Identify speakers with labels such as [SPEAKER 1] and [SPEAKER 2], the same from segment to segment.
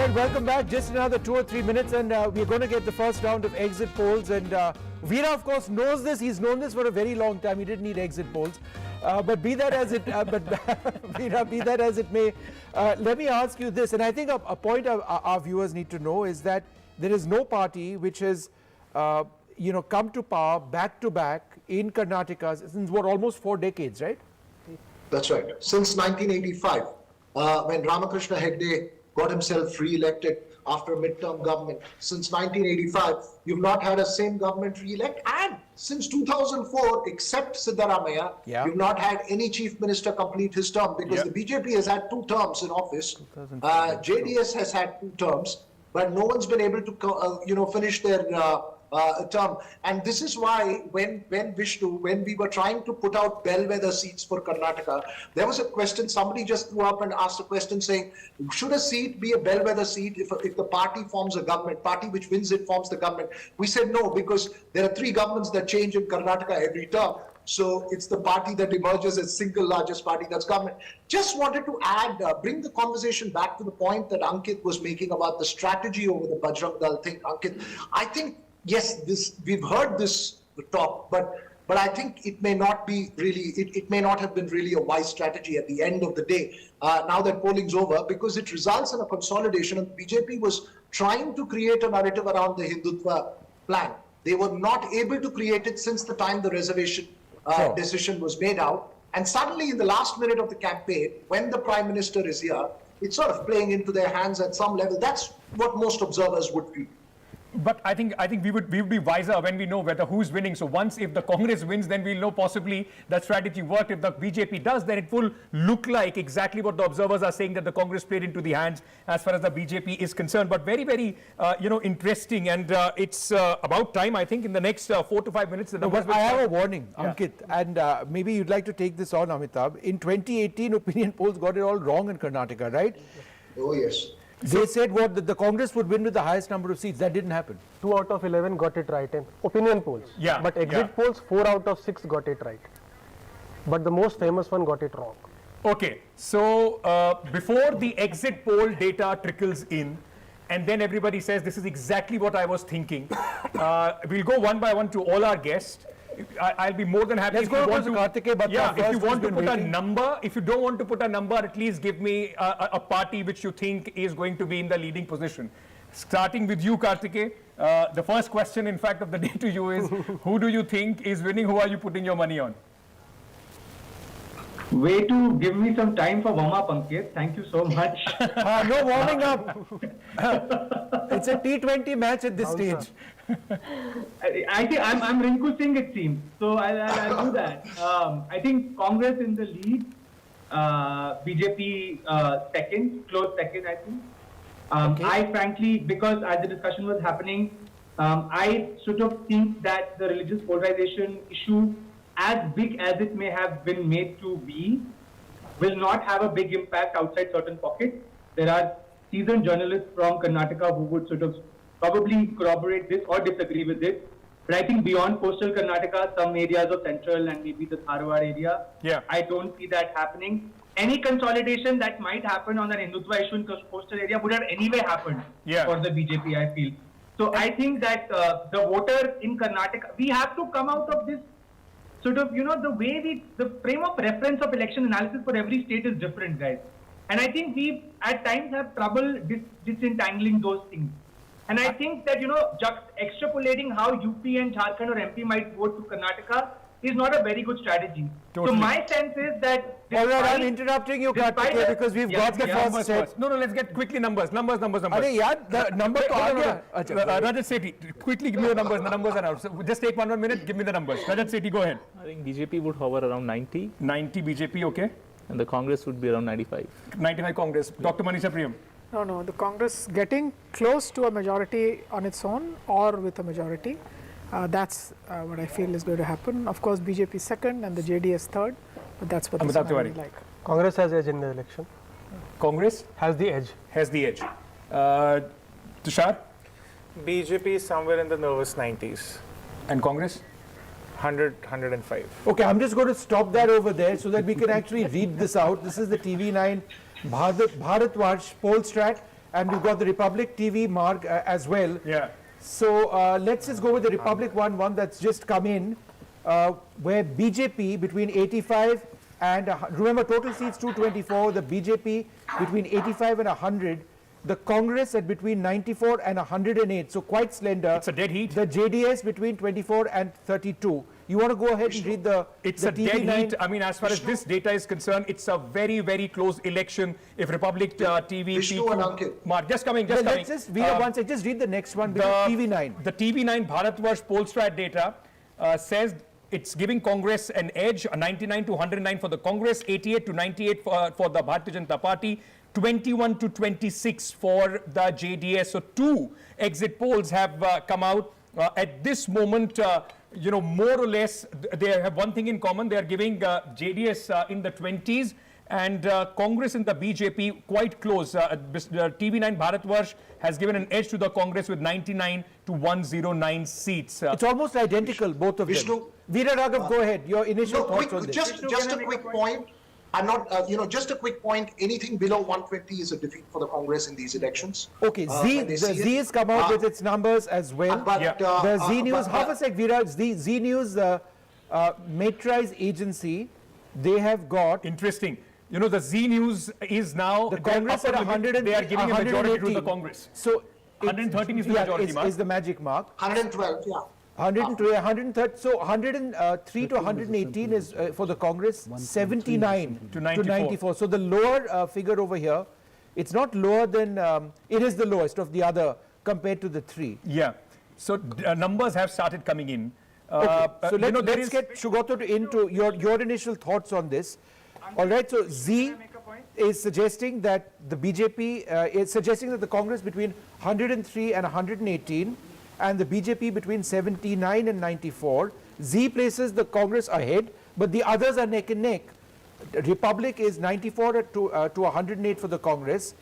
[SPEAKER 1] right, welcome back. Just another 2 or 3 minutes, and we're going to get the first round of exit polls. And Veera, of course, knows this. He's known this for a very long time. He didn't need exit polls. But be that as it, Veera, be that as it may, let me ask you this. And I think a point our viewers need to know is that there is no party which has, come to power back to back in Karnataka since what, almost 4 decades, right?
[SPEAKER 2] That's right. Since 1985, when Ramakrishna Hegde got himself re-elected after a midterm government. Since 1985, you've not had a same government re-elect. And since 2004, except Siddaramaiah, you've not had any chief minister complete his term, because the BJP has had 2 terms in office. JDS has had 2 terms, but no one's been able to, finish their term. And this is why when we were trying to put out bellwether seats for Karnataka, there was a question, somebody just threw up and asked a question saying, should a seat be a bellwether seat if the party forms a government, party which wins it forms the government? We said no, because there are 3 governments that change in Karnataka every term. So it's the party that emerges as single largest party that's government. Just wanted to add, bring the conversation back to the point that Ankit was making about the strategy over the Bajrang Dal thing. Ankit, I think, yes, we've heard this talk, but I think it may not be really, it may not have been really a wise strategy at the end of the day, now that polling's over, because it results in a consolidation, and BJP was trying to create a narrative around the Hindutva plan. They were not able to create it since the time the reservation decision was made out. And suddenly in the last minute of the campaign, when the Prime Minister is here, it's sort of playing into their hands at some level. That's what most observers would feel.
[SPEAKER 3] But I think we would be wiser when we know whether who's winning. So once, if the Congress wins, then we'll know possibly that strategy worked. If the BJP does, then it will look like exactly what the observers are saying, that the Congress played into the hands as far as the BJP is concerned. But very, very, interesting. And it's about time, I think, in the next 4 to 5 minutes.
[SPEAKER 1] But I have a warning, Ankit, and maybe you'd like to take this on, Amitabh. In 2018, opinion polls got it all wrong in Karnataka, right?
[SPEAKER 2] Oh, yes.
[SPEAKER 1] They said that the Congress would win with the highest number of seats. That didn't happen.
[SPEAKER 4] 2 out of 11 got it right in opinion polls. But exit polls, 4 out of 6 got it right. But the most famous one got it wrong.
[SPEAKER 3] Okay, so before the exit poll data trickles in, and then everybody says this is exactly what I was thinking, we'll go one by one to all our guests. I'll be more than happy.
[SPEAKER 1] Let's go to Kartike, but
[SPEAKER 3] if you want to put a number, if you don't want to put a number, at least give me a party which you think is going to be in the leading position. Starting with you, Kartike, the first question, in fact, of the day to you is, who do you think is winning? Who are you putting your money on?
[SPEAKER 5] Way to give me some time for warm up, Ankit. Thank you so much.
[SPEAKER 1] No warming up. It's a T20 match at this stage.
[SPEAKER 5] I think I'm Rinku Singh, it seems. So I'll do that. I think Congress in the lead, BJP second, close second, I think. I frankly, because as the discussion was happening, I sort of think that the religious polarization issue, as big as it may have been made to be, will not have a big impact outside certain pockets. There are seasoned journalists from Karnataka who would sort of probably corroborate this or disagree with this. But I think beyond coastal Karnataka, some areas of central and maybe the Dharwad area, I don't see that happening. Any consolidation that might happen on an Hindutva issue in coastal area would have anyway happened for the BJP, I feel. So I think that the voter in Karnataka, we have to come out of this sort of, the frame of reference of election analysis for every state is different, guys. And I think we at times have trouble disentangling those things. And I think that, just extrapolating how UP and Jharkhand or MP might vote to Karnataka is not a very good strategy. Totally. So my sense is that...
[SPEAKER 1] All right, I'm interrupting you, Kartike, because we've got the first set.
[SPEAKER 3] No, let's get quickly numbers. Numbers.
[SPEAKER 1] The number
[SPEAKER 3] Rajat Sethi, quickly give me the numbers. The numbers are out. So just take 1 minute, give me the numbers. Rajat Sethi, go ahead.
[SPEAKER 6] I think BJP would hover around 90.
[SPEAKER 3] 90 BJP, okay.
[SPEAKER 6] And the Congress would be around 95.
[SPEAKER 3] 95 Congress. Dr. Manisha Priyam.
[SPEAKER 7] No, the Congress getting close to a majority on its own or with a majority. That's what I feel is going to happen. Of course, BJP second and the JDS third, but that's what this is like.
[SPEAKER 4] Congress has edge in the election.
[SPEAKER 3] Congress?
[SPEAKER 4] Has the edge.
[SPEAKER 3] Has the edge. Tushar?
[SPEAKER 8] BJP is somewhere in the nervous 90s.
[SPEAKER 3] And Congress?
[SPEAKER 8] 100, 105.
[SPEAKER 1] Okay, I'm just going to stop that over there so that we can actually read this out. This is the TV9 Bharatvansh poll strat. and we've got the Republic TV mark as well.
[SPEAKER 3] Yeah.
[SPEAKER 1] So let's just go with the Republic one that's just come in, where BJP between 85 and, remember total seats 224, the BJP between 85 and 100, the Congress at between 94 and 108, so quite slender.
[SPEAKER 3] It's a dead heat.
[SPEAKER 1] The JDS between 24 and 32. You want to go ahead and read the
[SPEAKER 3] It's
[SPEAKER 1] the
[SPEAKER 3] a dead
[SPEAKER 1] TV9?
[SPEAKER 3] heat. I mean, as far as this data is concerned, it's a very, very close election. If Republic TV,
[SPEAKER 2] Vishnu and Ankit.
[SPEAKER 3] Mark, just coming.
[SPEAKER 1] Let's just read one second. Just read the next one. TV9.
[SPEAKER 3] The TV9 Bharatvarsh Polstrat data says it's giving Congress an edge, 99 to 109 for the Congress, 88 to 98 for the Bharatiya Janata Party, 21 to 26 for the JDS. So two exit polls have come out at this moment. More or less, they have one thing in common. They are giving JDS in the 20s and Congress and the BJP quite close. TV9 Bharatvarsh has given an edge to the Congress with 99 to 109 seats.
[SPEAKER 1] It's almost identical, both of
[SPEAKER 2] Vishnu,
[SPEAKER 1] them. Veera Raghav, go ahead. Your initial
[SPEAKER 2] No,
[SPEAKER 1] thoughts
[SPEAKER 2] quick,
[SPEAKER 1] on this.
[SPEAKER 2] just a quick point. I'm not, just a quick point. Anything below 120 is a defeat for the Congress in these elections.
[SPEAKER 1] Okay, the Z has come out with its numbers as well. The Z News, half a sec, Veera, Z News, Matrize agency, they have got...
[SPEAKER 3] Interesting. The Z News is now...
[SPEAKER 1] The Congress at 100 and
[SPEAKER 3] they are giving a majority to the
[SPEAKER 1] 118.
[SPEAKER 3] Congress.
[SPEAKER 1] So
[SPEAKER 3] 113 is the majority mark.
[SPEAKER 1] is the magic mark.
[SPEAKER 2] 112, yeah.
[SPEAKER 1] 103, 130, so 103 to 118 is for the Congress, 79
[SPEAKER 3] to 94.
[SPEAKER 1] So the lower figure over here, it's not lower than, it is the lowest of the other compared to the three.
[SPEAKER 3] Yeah. So numbers have started coming in.
[SPEAKER 1] Okay. So let's get Shugato into your initial thoughts on this. All right, so Z is suggesting that the BJP is suggesting that the Congress between 103 and 118 and the BJP between 79 and 94. Z places the Congress ahead, but the others are neck and neck. Republic is 94 to 108 for the Congress.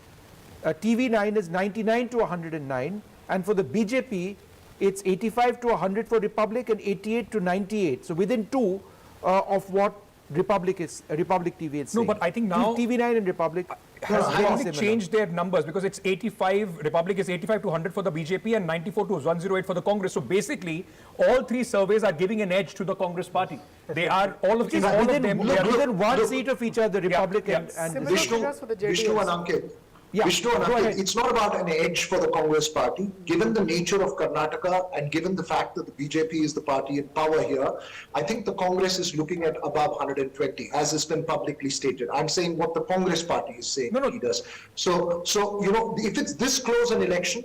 [SPEAKER 1] TV9 is 99 to 109. And for the BJP, it's 85 to 100 for Republic and 88 to 98. So within two of what Republic TV is saying.
[SPEAKER 3] No, but I think now...
[SPEAKER 1] TV9 and Republic
[SPEAKER 3] has
[SPEAKER 1] very
[SPEAKER 3] Republic
[SPEAKER 1] similar.
[SPEAKER 3] changed their numbers because it's 85, Republic is 85 to 100 for the BJP and 94 to 108 for the Congress. So basically, all three surveys are giving an edge to the Congress party. They are, all of them,
[SPEAKER 1] within one seat of each other, the Republic and
[SPEAKER 7] Similar
[SPEAKER 2] Vishnu,
[SPEAKER 7] figures for the JDS.
[SPEAKER 2] Vishnu and Ankit.
[SPEAKER 1] Yeah,
[SPEAKER 2] Vishnu and
[SPEAKER 1] go
[SPEAKER 2] Ankit,
[SPEAKER 1] ahead.
[SPEAKER 2] it's not about an edge for the Congress party. Given the nature of Karnataka and given the fact that the BJP is the party in power here, I think the Congress is looking at above 120, as has been publicly stated. I'm saying what the Congress party is saying, leaders. So if it's this close an election,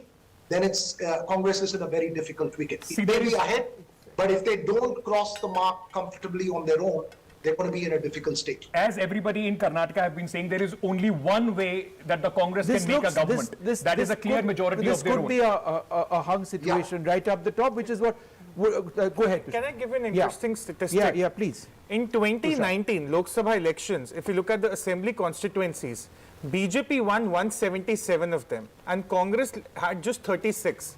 [SPEAKER 2] then it's Congress is in a very difficult wicket. It may be ahead, but if they don't cross the mark comfortably on their own, they're going to be in a difficult state.
[SPEAKER 3] As everybody in Karnataka have been saying, there is only one way that the Congress can make a government. That is a clear majority of their own.
[SPEAKER 1] This could be a hung situation right up the top, which is what... go ahead.
[SPEAKER 8] Can I give an interesting statistic?
[SPEAKER 1] Yeah, please.
[SPEAKER 8] In 2019 Lok Sabha elections, if you look at the assembly constituencies, BJP won 177 of them and Congress had just 36.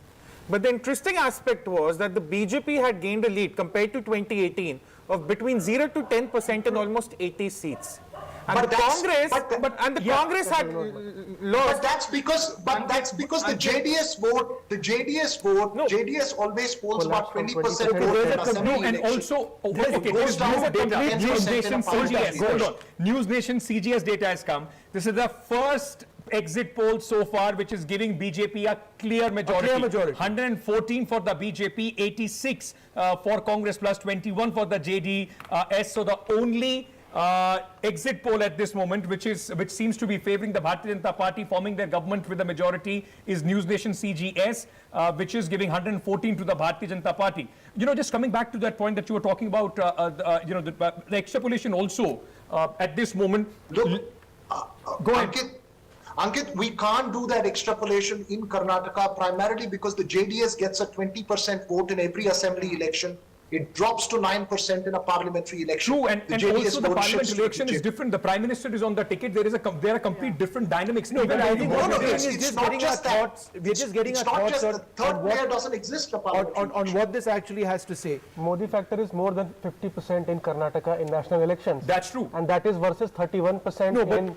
[SPEAKER 8] But the interesting aspect was that the BJP had gained a lead compared to 2018 of between 0 to 10% in almost 80 seats. And the Congress had lost.
[SPEAKER 2] But that's because the JDS vote, JDS always polls about 20% vote in assembly
[SPEAKER 3] And
[SPEAKER 2] election.
[SPEAKER 3] also,
[SPEAKER 2] goes down to 10%
[SPEAKER 3] News
[SPEAKER 2] in
[SPEAKER 3] Nation
[SPEAKER 2] a parliamentary
[SPEAKER 3] CGS, hold on.
[SPEAKER 2] election.
[SPEAKER 3] News Nation CGS data has come. This is the first exit poll so far which is giving BJP a clear majority. 114 for the BJP, 86 for Congress plus 21 for the JDS. So the only exit poll at this moment which seems to be favoring the Bharatiya Janata Party forming their government with a majority is News Nation CGS, which is giving 114 to the Bharatiya Janata Party. Just coming back to that point that you were talking about, the extrapolation also at this moment.
[SPEAKER 2] Look,
[SPEAKER 3] go ahead.
[SPEAKER 2] Ankit, we can't do that extrapolation in Karnataka primarily because the JDS gets a 20% vote in every assembly election. It drops to 9% in a parliamentary election.
[SPEAKER 3] True, and also the
[SPEAKER 2] vote
[SPEAKER 3] parliament
[SPEAKER 2] shifts to
[SPEAKER 3] election is
[SPEAKER 2] BJP.
[SPEAKER 3] different. The Prime Minister is on the ticket. There are complete different dynamics.
[SPEAKER 1] No, but I think what we're doing is
[SPEAKER 2] it's
[SPEAKER 1] just
[SPEAKER 2] not
[SPEAKER 1] getting our
[SPEAKER 2] just that.
[SPEAKER 1] thoughts. We're just getting our
[SPEAKER 2] It's not
[SPEAKER 1] thoughts
[SPEAKER 2] just
[SPEAKER 1] on
[SPEAKER 2] the third player doesn't exist in a parliamentary
[SPEAKER 1] on
[SPEAKER 2] election.
[SPEAKER 1] what this actually has to say.
[SPEAKER 4] Modi factor is more than 50% in Karnataka in national elections.
[SPEAKER 3] That's true.
[SPEAKER 4] And that is versus 31%
[SPEAKER 1] No, but
[SPEAKER 4] in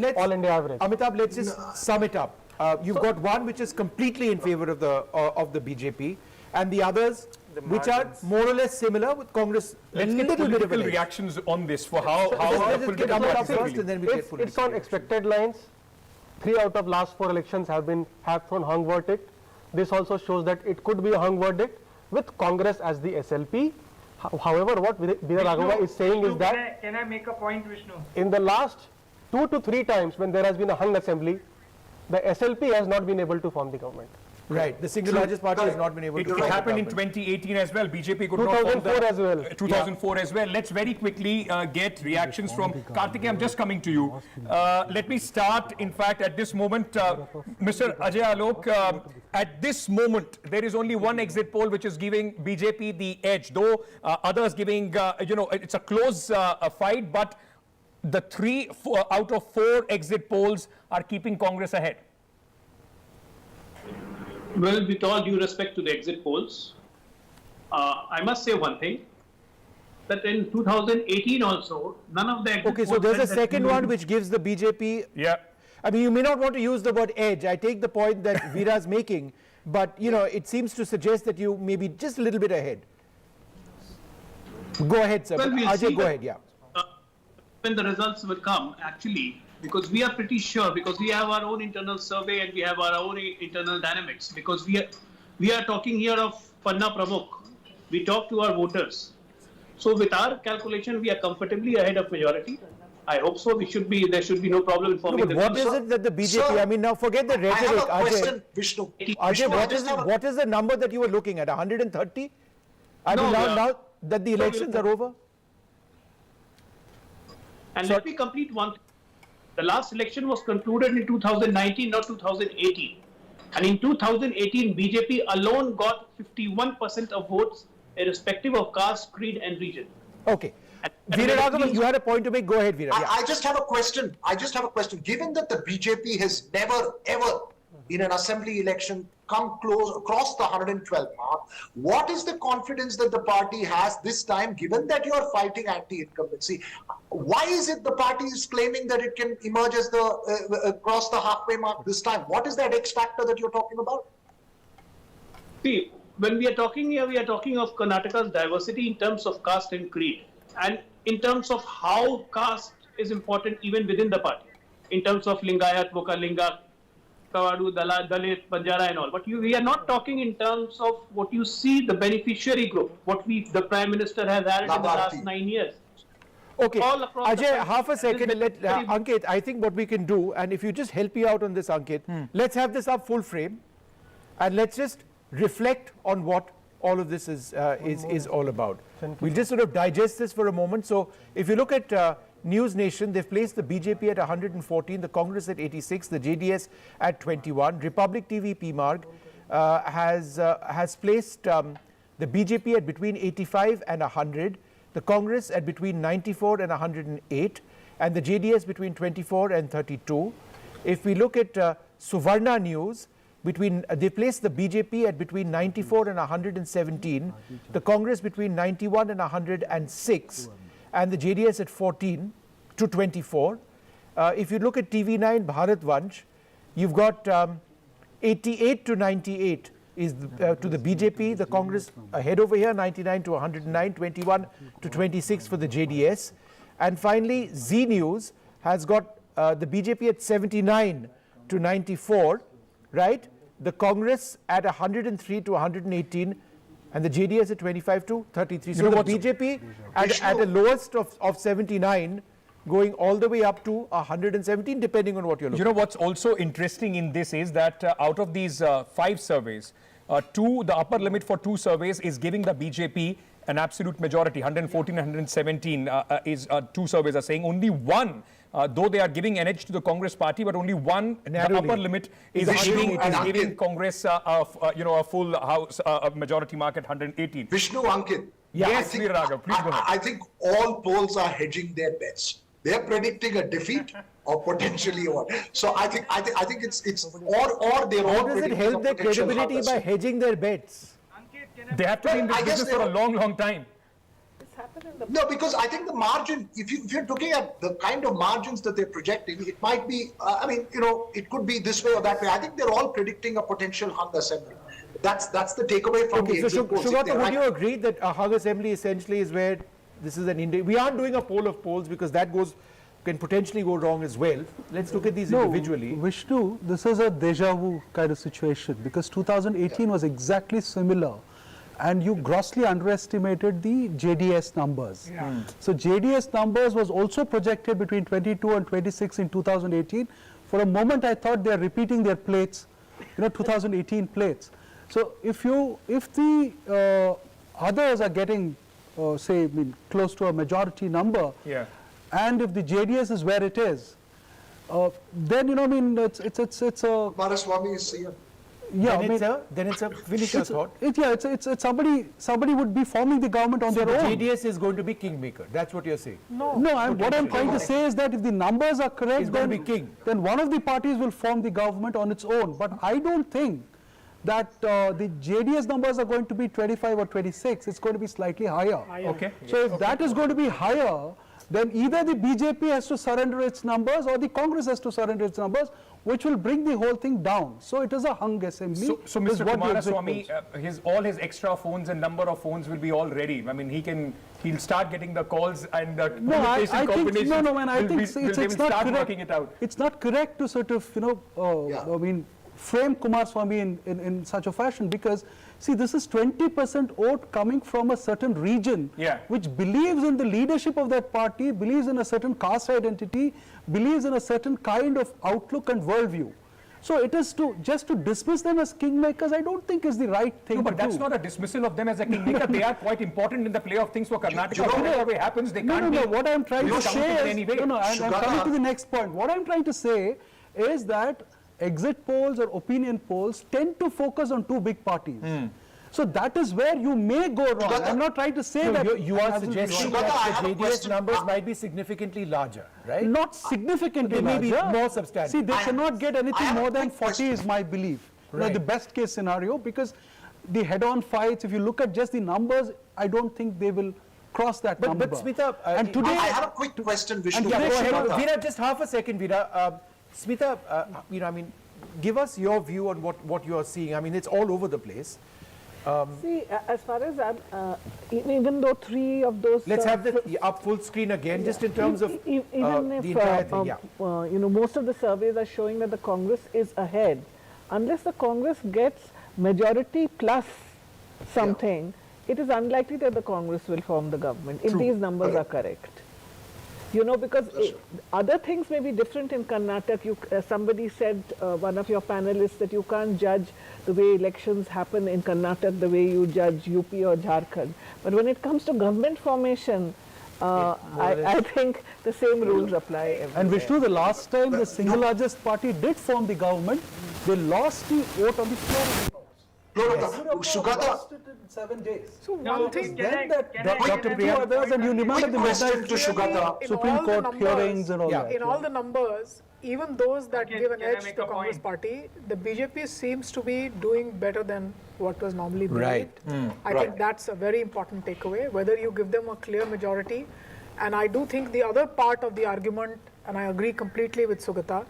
[SPEAKER 1] let's
[SPEAKER 4] all India average.
[SPEAKER 1] Amitabh, let's just sum it up. You've got one which is completely in favor of the BJP, and the others which are more or less similar, with Congress
[SPEAKER 3] Let's get political reactions on this for how
[SPEAKER 1] let's
[SPEAKER 3] the
[SPEAKER 1] just get
[SPEAKER 3] political
[SPEAKER 1] Amar
[SPEAKER 3] parties are
[SPEAKER 1] first
[SPEAKER 3] feeling.
[SPEAKER 1] and then we get
[SPEAKER 4] It's
[SPEAKER 1] political
[SPEAKER 4] on
[SPEAKER 1] reactions.
[SPEAKER 4] expected lines. 3 out of last 4 elections have thrown hung verdict. This also shows that it could be a hung verdict with Congress as the SLP. However, what Veera Raghava is saying is that
[SPEAKER 5] Can I make a point, Vishnu?
[SPEAKER 4] in the last 2 to 3 times when there has been a hung assembly, the SLP has not been able to form the government.
[SPEAKER 1] Right, the single largest party has not been able
[SPEAKER 3] It
[SPEAKER 1] to form a
[SPEAKER 3] happened in
[SPEAKER 1] government.
[SPEAKER 3] 2018 as well. BJP could not form
[SPEAKER 4] 2004 as well.
[SPEAKER 3] 2004 as well. Let's very quickly get reactions from Karthikeya. I'm just coming to you. Let me start, in fact, at this moment. Mr. Ajay Alok, at this moment, there is only one exit poll which is giving BJP the edge, though others giving, it's a close fight, but the 3 out of 4 exit polls are keeping Congress ahead.
[SPEAKER 9] Well, with all due respect to the exit polls, I must say one thing, that in 2018 also, none of the exit
[SPEAKER 1] Okay, so
[SPEAKER 9] polls
[SPEAKER 1] there's a
[SPEAKER 9] said that
[SPEAKER 1] second
[SPEAKER 9] we
[SPEAKER 1] one
[SPEAKER 9] will-
[SPEAKER 1] which gives the BJP.
[SPEAKER 3] Yeah.
[SPEAKER 1] I mean, you may not want to use the word edge. I take the point that Veera's making, but it seems to suggest that you may be just a little bit ahead. Go ahead, sir.
[SPEAKER 9] Well, we'll
[SPEAKER 1] Ajay,
[SPEAKER 9] see
[SPEAKER 1] go
[SPEAKER 9] that,
[SPEAKER 1] ahead, yeah.
[SPEAKER 9] when the results will come, actually, because we are pretty sure, because we have our own internal survey and we have our own internal dynamics, because we are talking here of Panna Pramukh. We talk to our voters. So with our calculation, we are comfortably ahead of majority. I hope so. There should be no problem in
[SPEAKER 1] No,
[SPEAKER 9] forming
[SPEAKER 1] but
[SPEAKER 9] the
[SPEAKER 1] what is it that the BJP,
[SPEAKER 2] Sir,
[SPEAKER 1] I mean, now forget the
[SPEAKER 2] I
[SPEAKER 1] rhetoric,
[SPEAKER 2] have a
[SPEAKER 1] Ajay.
[SPEAKER 2] question, Vishnu.
[SPEAKER 1] Ajay,
[SPEAKER 2] Vishnu, I just have a-
[SPEAKER 1] what is the number that you were looking at, 130? I mean,
[SPEAKER 9] No,
[SPEAKER 1] now that the elections are over?
[SPEAKER 9] And let me complete one thing. The last election was concluded in 2019, not 2018. And in 2018, BJP alone got 51% of votes, irrespective of caste, creed, and region.
[SPEAKER 1] Okay. Veera Raghavan, you had a point to make. Go ahead, Veera. Yeah.
[SPEAKER 2] I just have a question. Given that the BJP has never, ever in an assembly election come close across the 112 mark, what is the confidence that the party has this time, given that you are fighting anti-incumbency? Why is it the party is claiming that it can emerge as across the halfway mark this time? What is that X factor that you're talking about?
[SPEAKER 9] See, when we are talking here, we are talking of Karnataka's diversity in terms of caste and creed, and in terms of how caste is important even within the party, in terms of Lingayat, Vokalinga, Kavadu, Dalit, Banjara and all. But we are not talking in terms of what you see the beneficiary group, what the Prime Minister has added in the last 9 years.
[SPEAKER 1] Okay,
[SPEAKER 9] all across the
[SPEAKER 1] Ajay,
[SPEAKER 9] country.
[SPEAKER 1] half a second.
[SPEAKER 9] This is very-
[SPEAKER 1] Ankit, I think what we can do, and if you just help me out on this, Ankit, let's have this up full frame, and let's just reflect on what all of this is all about. We'll just sort of digest this for a moment. So, if you look at News Nation, they've placed the BJP at 114, the Congress at 86, the JDS at 21. Republic TV PMarg has placed the BJP at between 85 and 100. The Congress at between 94 and 108, and the JDS between 24 and 32. If we look at Suvarna News, they placed the BJP at between 94 and 117, the Congress between 91 and 106, and the JDS at 14 to 24. If you look at TV9 Bharatvansh, you've got 88 to 98. Is to the BJP, the Congress ahead over here, 99 to 109, 21 to 26 for the JDS. And finally, Z News has got the BJP at 79 to 94, right? The Congress at 103 to 118, and the JDS at 25 to 33. So the BJP at a lowest of 79, going all the way up to 117, depending on what you're looking at.
[SPEAKER 3] You know what's also interesting in this is that out of these 5 surveys, the upper limit for 2 surveys is giving the BJP an absolute majority. 114 and 117 is 2 surveys are saying. Only one, though they are giving an edge to the Congress party, but only one, the upper limit is giving Congress a full house majority mark at 118.
[SPEAKER 2] Vishnu, Ankit.
[SPEAKER 3] Yes, Veera Raghav, please go ahead.
[SPEAKER 2] I think all polls are hedging their bets. They're predicting a defeat or potentially a what. So I think it's or they're all
[SPEAKER 1] How does it
[SPEAKER 2] predicting
[SPEAKER 1] help
[SPEAKER 2] a
[SPEAKER 1] their
[SPEAKER 2] potential
[SPEAKER 1] credibility
[SPEAKER 2] harvest.
[SPEAKER 1] by hedging their bets?
[SPEAKER 3] They have to be in this
[SPEAKER 2] I guess
[SPEAKER 3] business for a long, long time.
[SPEAKER 2] No, because I think the margin, if you're looking at the kind of margins that they're projecting, it might be, it could be this way or that way. I think they're all predicting a potential hung assembly. That's the takeaway from the
[SPEAKER 1] So
[SPEAKER 2] exit polls.
[SPEAKER 1] Shugata, would you agree that a hung assembly essentially is where this is we aren't doing a poll of polls because that can potentially go wrong as well. Let's look at these individually.
[SPEAKER 10] Vishnu, this is a deja vu kind of situation because 2018 was exactly similar and you grossly underestimated the JDS numbers. So JDS numbers was also projected between 22 and 26 in 2018. For a moment I thought they are repeating their plates, 2018 plates. So if the others are getting close to a majority number, and if the JDS is where it is, then it's a
[SPEAKER 2] Kumaraswamy is CM.
[SPEAKER 1] Then it's a finish your thought.
[SPEAKER 10] It's somebody would be forming the government on
[SPEAKER 1] So
[SPEAKER 10] their
[SPEAKER 1] the
[SPEAKER 10] own.
[SPEAKER 1] JDS is going to be kingmaker. That's what you're saying.
[SPEAKER 10] What I'm trying to say is that if the numbers are correct,
[SPEAKER 1] It's going to be king.
[SPEAKER 10] then one of the parties will form the government on its own. But I don't think that the JDS numbers are going to be 25 or 26. It's going to be slightly higher.
[SPEAKER 3] Okay.
[SPEAKER 10] So if that is going to be higher, then either the BJP has to surrender its numbers or the Congress has to surrender its numbers, which will bring the whole thing down. So it is a hung assembly.
[SPEAKER 3] So
[SPEAKER 10] is
[SPEAKER 3] Mr.
[SPEAKER 10] what the exit
[SPEAKER 3] Kumaraswamy, all his extra phones and number of phones will be all ready. I mean, he'll start getting the calls and the communication combinations.
[SPEAKER 10] I think
[SPEAKER 3] they will
[SPEAKER 10] not
[SPEAKER 3] start
[SPEAKER 10] correct.
[SPEAKER 3] working it out.
[SPEAKER 10] It's not correct to sort of, frame Kumaraswamy in such a fashion because, see, this is 20% vote coming from a certain region which believes in the leadership of that party, believes in a certain caste identity, believes in a certain kind of outlook and worldview. So it is just to dismiss them as kingmakers, I don't think is the right thing to do.
[SPEAKER 3] But that's not a dismissal of them as a kingmaker. They are quite important in the play of things for Karnataka. Whatever happens, they can't be.
[SPEAKER 10] What I'm trying to say is, I'm coming to the next point. What I'm trying to say is that exit polls or opinion polls tend to focus on two big parties. So that is where you may go wrong. I'm not trying to say that
[SPEAKER 1] you are suggesting that the JDS numbers might be significantly larger, right?
[SPEAKER 10] Not significantly
[SPEAKER 1] They may be
[SPEAKER 10] larger.
[SPEAKER 1] more substantial.
[SPEAKER 10] See, they cannot get anything more than 40 is my belief.
[SPEAKER 1] Right.
[SPEAKER 10] The best case scenario, because the head-on fights, if you look at just the numbers, I don't think they will cross that number.
[SPEAKER 1] But Smita,
[SPEAKER 10] and today,
[SPEAKER 2] I have a quick question, Vishnu.
[SPEAKER 1] go ahead.
[SPEAKER 2] Shugata.
[SPEAKER 1] Veera, just half a second, Veera. Smita, give us your view on what you are seeing. I mean, it's all over the place.
[SPEAKER 11] See, as far as even though three of those...
[SPEAKER 1] Let's have the up full screen again, just in terms of
[SPEAKER 11] even if,
[SPEAKER 1] the entire thing.
[SPEAKER 11] most of the surveys are showing that the Congress is ahead. Unless the Congress gets majority plus something, it is unlikely that the Congress will form the government, if these numbers are correct. Because other things may be different in Karnataka. Somebody said, one of your panelists, that you can't judge the way elections happen in Karnataka the way you judge UP or Jharkhand. But when it comes to government formation, I think the same rules apply everywhere.
[SPEAKER 10] and Vishnu, the last time the single largest party did form the government, they lost the vote on the floor.
[SPEAKER 2] Shugata,
[SPEAKER 10] In 7 days.
[SPEAKER 7] So one thing,
[SPEAKER 10] Then that
[SPEAKER 1] Dr.
[SPEAKER 10] two others, and you remember the
[SPEAKER 2] question to
[SPEAKER 10] midnight
[SPEAKER 2] Shugata.
[SPEAKER 7] in
[SPEAKER 10] Supreme
[SPEAKER 7] all the
[SPEAKER 10] Court
[SPEAKER 7] numbers,
[SPEAKER 10] hearings and all that.
[SPEAKER 7] in all the numbers, even those that give an
[SPEAKER 5] can I
[SPEAKER 7] edge
[SPEAKER 5] make
[SPEAKER 7] to
[SPEAKER 5] a
[SPEAKER 7] Congress
[SPEAKER 5] point?
[SPEAKER 7] party, the BJP seems to be doing better than what was normally believed.
[SPEAKER 1] Right.
[SPEAKER 7] I think that's a very important takeaway, whether you give them a clear majority. And I do think the other part of the argument, and I agree completely with Sugata,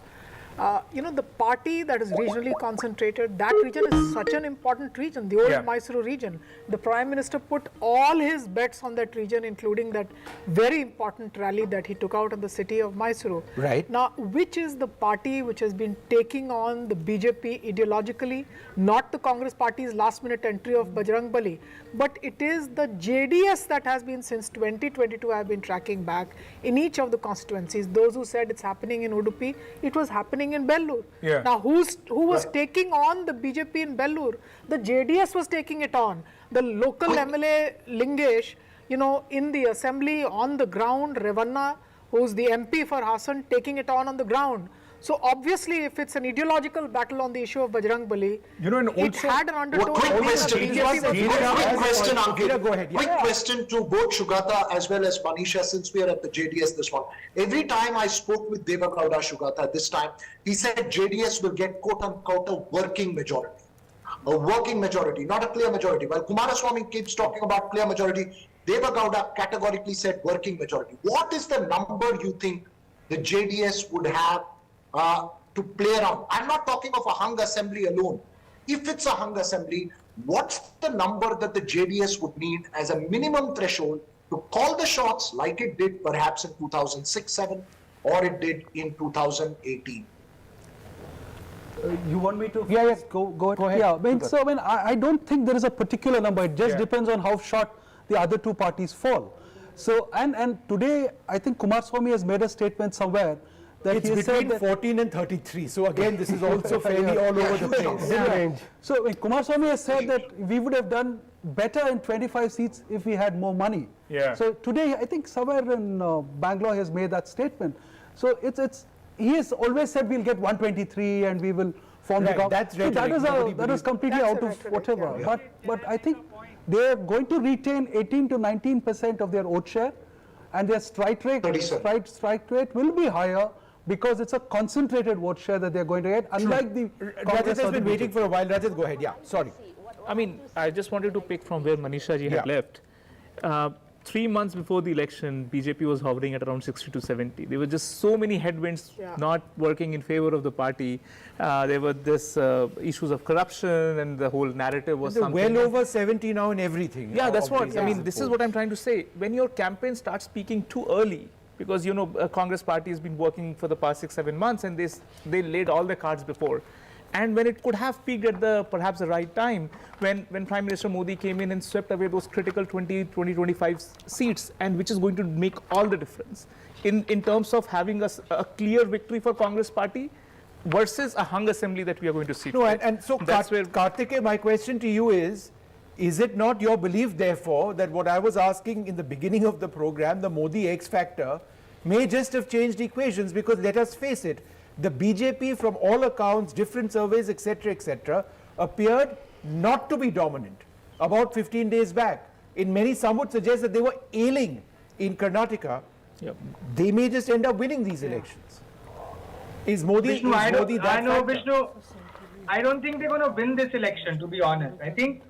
[SPEAKER 7] the party that is regionally concentrated, that region is such an important region, the old Mysuru region. The Prime Minister put all his bets on that region, including that very important rally that he took out of the city of Mysuru.
[SPEAKER 1] Right.
[SPEAKER 7] Now, which is the party which has been taking on the BJP ideologically, not the Congress party's last minute entry of Bajrang Bali, but it is the JDS that has been since 2022, I have been tracking back in each of the constituencies. Those who said it's happening in Udupi, it was happening in Bellur. Now, who was taking on the BJP in Bellur? The JDS was taking it on. The local MLA Lingesh, in the assembly on the ground, Revanna, who's the MP for Hassan, taking it on the ground. So obviously, if it's an ideological battle on the issue of Bajrang Bali, it had an undertone.
[SPEAKER 2] Quick question, Ankit.
[SPEAKER 1] Go ahead.
[SPEAKER 2] Quick question to both Shugata as well as Manisha, since we are at the JDS this one. Every time I spoke with Devagowda Shugata this time, he said JDS will get quote-unquote a working majority. A working majority, not a clear majority. While Kumaraswamy keeps talking about clear majority, Deva Gowda categorically said working majority. What is the number you think the JDS would have to play around? I'm not talking of a hung assembly alone. If it's a hung assembly, what's the number that the JDS would need as a minimum threshold to call the shots like it did perhaps in 2006-7 or it did in 2018?
[SPEAKER 10] You want me to
[SPEAKER 1] Yeah.
[SPEAKER 10] go ahead?
[SPEAKER 1] Go ahead.
[SPEAKER 10] Yeah, I don't think there is a particular number. It just depends on how short the other two parties fall. So, and today, I think Kumaraswamy has made a statement somewhere that
[SPEAKER 1] It's
[SPEAKER 10] he has said
[SPEAKER 1] between
[SPEAKER 10] that
[SPEAKER 1] 14 and 33. So again, this is also fairly all over the place.
[SPEAKER 10] So Kumaraswamy has said that we would have done better in 25 seats if we had more money.
[SPEAKER 3] Yeah.
[SPEAKER 10] So today, I think somewhere in Bangalore he has made that statement. So he has always said we'll get 123 and we will form the government.
[SPEAKER 1] That's
[SPEAKER 10] So
[SPEAKER 1] rhetoric.
[SPEAKER 10] that is completely
[SPEAKER 7] That's
[SPEAKER 10] out
[SPEAKER 7] a
[SPEAKER 10] of
[SPEAKER 7] rhetoric,
[SPEAKER 10] whatever.
[SPEAKER 7] yeah.
[SPEAKER 10] But I think they are going to retain 18 to 19% of their vote share, and their strike rate will be higher because it's a concentrated vote share that they're going to get, unlike the
[SPEAKER 1] Rajat
[SPEAKER 10] Congress
[SPEAKER 1] has
[SPEAKER 10] or the
[SPEAKER 1] been waiting
[SPEAKER 10] BJP.
[SPEAKER 1] for a while. Rajat, go ahead. Yeah, sorry.
[SPEAKER 6] I mean, I just wanted to pick from where Manisha ji had left. 3 months before the election, BJP was hovering at around 60 to 70. There were just so many headwinds not working in favor of the party. There were this issues of corruption, and the whole narrative was
[SPEAKER 1] They're
[SPEAKER 6] something.
[SPEAKER 1] well over 70 now in everything.
[SPEAKER 6] Yeah, that's what, I mean,
[SPEAKER 1] exit
[SPEAKER 6] this is
[SPEAKER 1] polls.
[SPEAKER 6] what I'm trying to say. When your campaign starts speaking too early, because, you know, a Congress party has been working for the past 6-7 months, and they laid all the cards before. And when it could have peaked at perhaps the right time, when Prime Minister Modi came in and swept away those critical 20-25 seats, and which is going to make all the difference in terms of having a clear victory for Congress party versus a hung assembly that we are going to see.
[SPEAKER 1] No,
[SPEAKER 6] today.
[SPEAKER 1] and so
[SPEAKER 6] That's where
[SPEAKER 1] Kartike, my question to you is it not your belief, therefore, that what I was asking in the beginning of the program, the Modi X factor, may just have changed equations? Because let us face it, the BJP, from all accounts, different surveys, etc., appeared not to be dominant about 15 days back. In many, some would suggest that they were ailing in Karnataka.
[SPEAKER 6] Yep.
[SPEAKER 1] They may just end up winning these elections. Is Modi,
[SPEAKER 5] Vishnu,
[SPEAKER 1] is
[SPEAKER 5] I know,
[SPEAKER 1] Modi that
[SPEAKER 5] I know,
[SPEAKER 1] factor?
[SPEAKER 5] Vishnu, I don't think they're going to win this election, to be honest. I think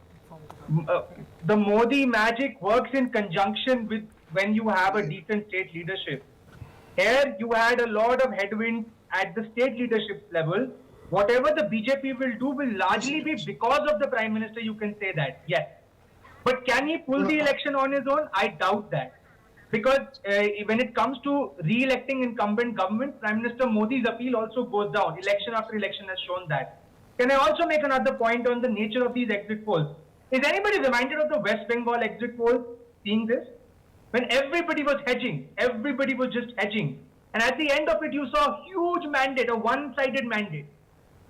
[SPEAKER 5] the Modi magic works in conjunction with when you have a decent state leadership. Here, you had a lot of headwinds at the state leadership level. Whatever the BJP will do will largely be because of the Prime Minister, you can say that, yes. But can he pull the election on his own? I doubt that. Because when it comes to re-electing incumbent government, Prime Minister Modi's appeal also goes down. Election after election has shown that. Can I also make another point on the nature of these exit polls? Is anybody reminded of the West Bengal exit polls, seeing this? When everybody was hedging, everybody was just hedging. And at the end of it, you saw a huge mandate, a one-sided mandate.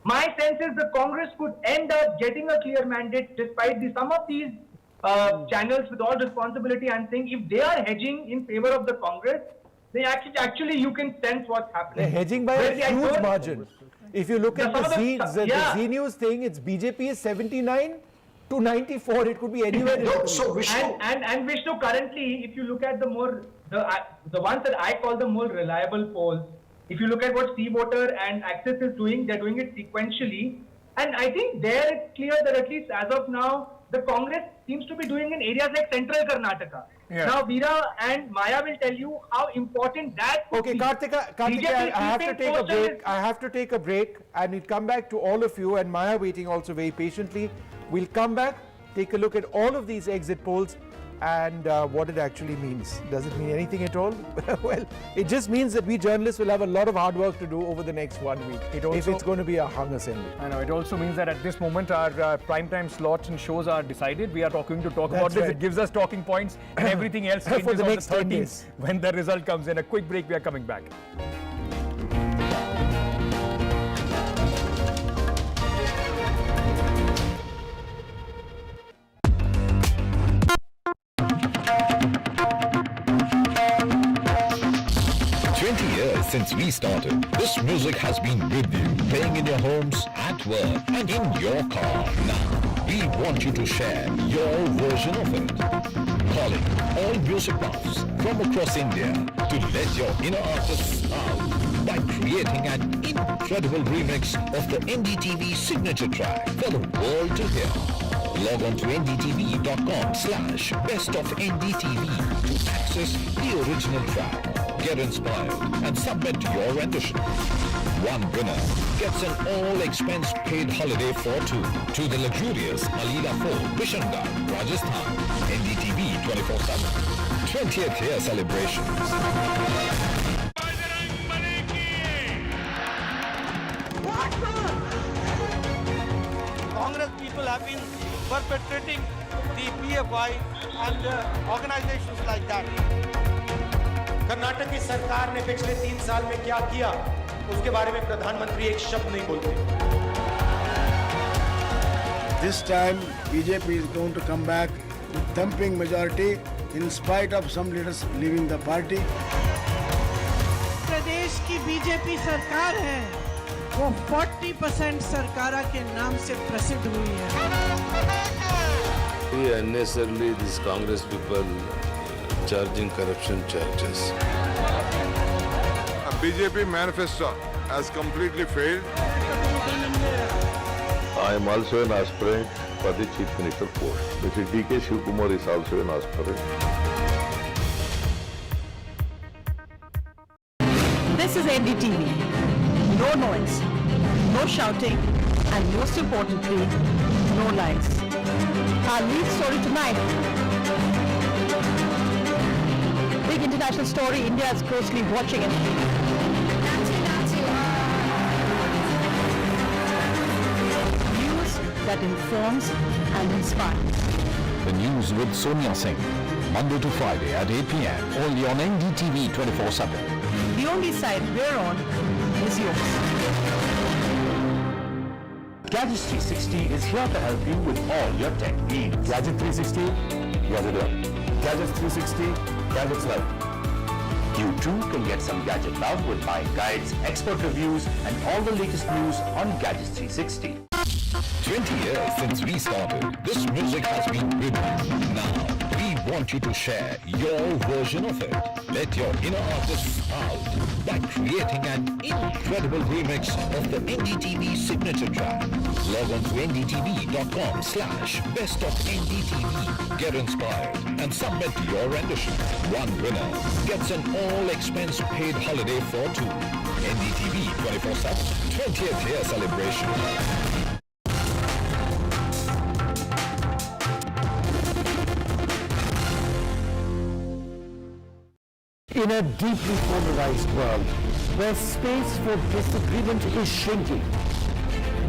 [SPEAKER 5] My sense is the Congress could end up getting a clear mandate despite some of these channels, with all responsibility, I'm saying if they are hedging in favor of the Congress, then actually you can sense what's happening.
[SPEAKER 1] They're hedging by a huge margin. If you look at the Z News thing, it's BJP is 79 to 94. It could be anywhere in between.
[SPEAKER 2] So Vishnu,
[SPEAKER 5] And Vishnu, currently, if you look at the ones that I call the more reliable polls, if you look at what C-Voter and Access is doing, they're doing it sequentially. And I think there it's clear that at least as of now, the Congress seems to be doing in areas like central Karnataka.
[SPEAKER 3] Yeah.
[SPEAKER 5] Now, Veera and Maya will tell you how important that could
[SPEAKER 1] Okay,
[SPEAKER 5] be.
[SPEAKER 1] Kartika,
[SPEAKER 5] BJP
[SPEAKER 1] I have to
[SPEAKER 5] keeping
[SPEAKER 1] take a
[SPEAKER 5] posters
[SPEAKER 1] break. I have to take a break, and we'll come back to all of you, and Maya waiting also very patiently. We'll come back, take a look at all of these exit polls and what it actually means. Does it mean anything at all? Well, it just means that we journalists will have a lot of hard work to do over the next 1 week if it's going to be a hung assembly.
[SPEAKER 3] I know, it also means that at this moment our primetime slots and shows are decided. We are talking about this.
[SPEAKER 1] right.
[SPEAKER 3] It gives us talking points, and everything else
[SPEAKER 1] For
[SPEAKER 3] changes
[SPEAKER 1] the
[SPEAKER 3] on
[SPEAKER 1] next
[SPEAKER 3] the
[SPEAKER 1] 10
[SPEAKER 3] 13th
[SPEAKER 1] days.
[SPEAKER 3] when the result comes in. A quick break, we are coming back.
[SPEAKER 12] Since we started, this music has been with you, playing in your homes, at work, and in your car. Now, we want you to share your version of it. Calling all music buffs from across India to let your inner artists out by creating an incredible remix of the NDTV signature track for the world to hear. Log on to ndtv.com/bestofndtv to access the original track, get inspired and submit your rendition. One winner gets an all-expense paid holiday for two to the luxurious Alila Fort, Bishanga, Rajasthan. NDTV 24/7. 20th year celebrations.
[SPEAKER 13] Congress people have been perpetrating the PFI and organizations like that.
[SPEAKER 14] Karnataka की सरकार ने पिछले 3 साल में क्या किया, उसके बारे में प्रधानमंत्री एक शब्द नहीं बोलते।
[SPEAKER 15] This time, BJP is going to come back with thumping majority in spite of some leaders leaving the party.
[SPEAKER 13] प्रदेश की बीजेपी सरकार है, वो 40% सरकारा के नाम से प्रसिद्ध हुई है।
[SPEAKER 16] Unnecessarily, these Congress people charging corruption charges.
[SPEAKER 17] A BJP manifesto has completely failed.
[SPEAKER 16] I am also an aspirant for the Chief Minister post. Mr. D.K. Shivkumar is also an aspirant.
[SPEAKER 11] This is NDTV. No noise, no shouting, and most importantly, no lies. Our lead story tonight. Big international story. India is closely watching it. News that informs and inspires.
[SPEAKER 12] The news with Sonia Singh. Monday to Friday at 8 p.m. only on NDTV 24/7.
[SPEAKER 11] The only side we're on is yours.
[SPEAKER 18] Gadget 360 is here to help you with all your tech needs. Gadget 360, what it is. Gadget 360, Gadgets Love. You too can get some gadget love with buying guides, expert reviews, and all the latest news on Gadget 360.
[SPEAKER 12] 20 years since we started, this music has been with you. Now, we want you to share your version of it. Let your inner artists out by creating an incredible remix of the NDTV signature track. Log on to ndtv.com/bestofndtv. Get inspired and submit your rendition. One winner gets an all-expense paid holiday for two. NDTV 24/7 20th year celebration.
[SPEAKER 18] In a deeply polarized world, where space for disagreement is shrinking,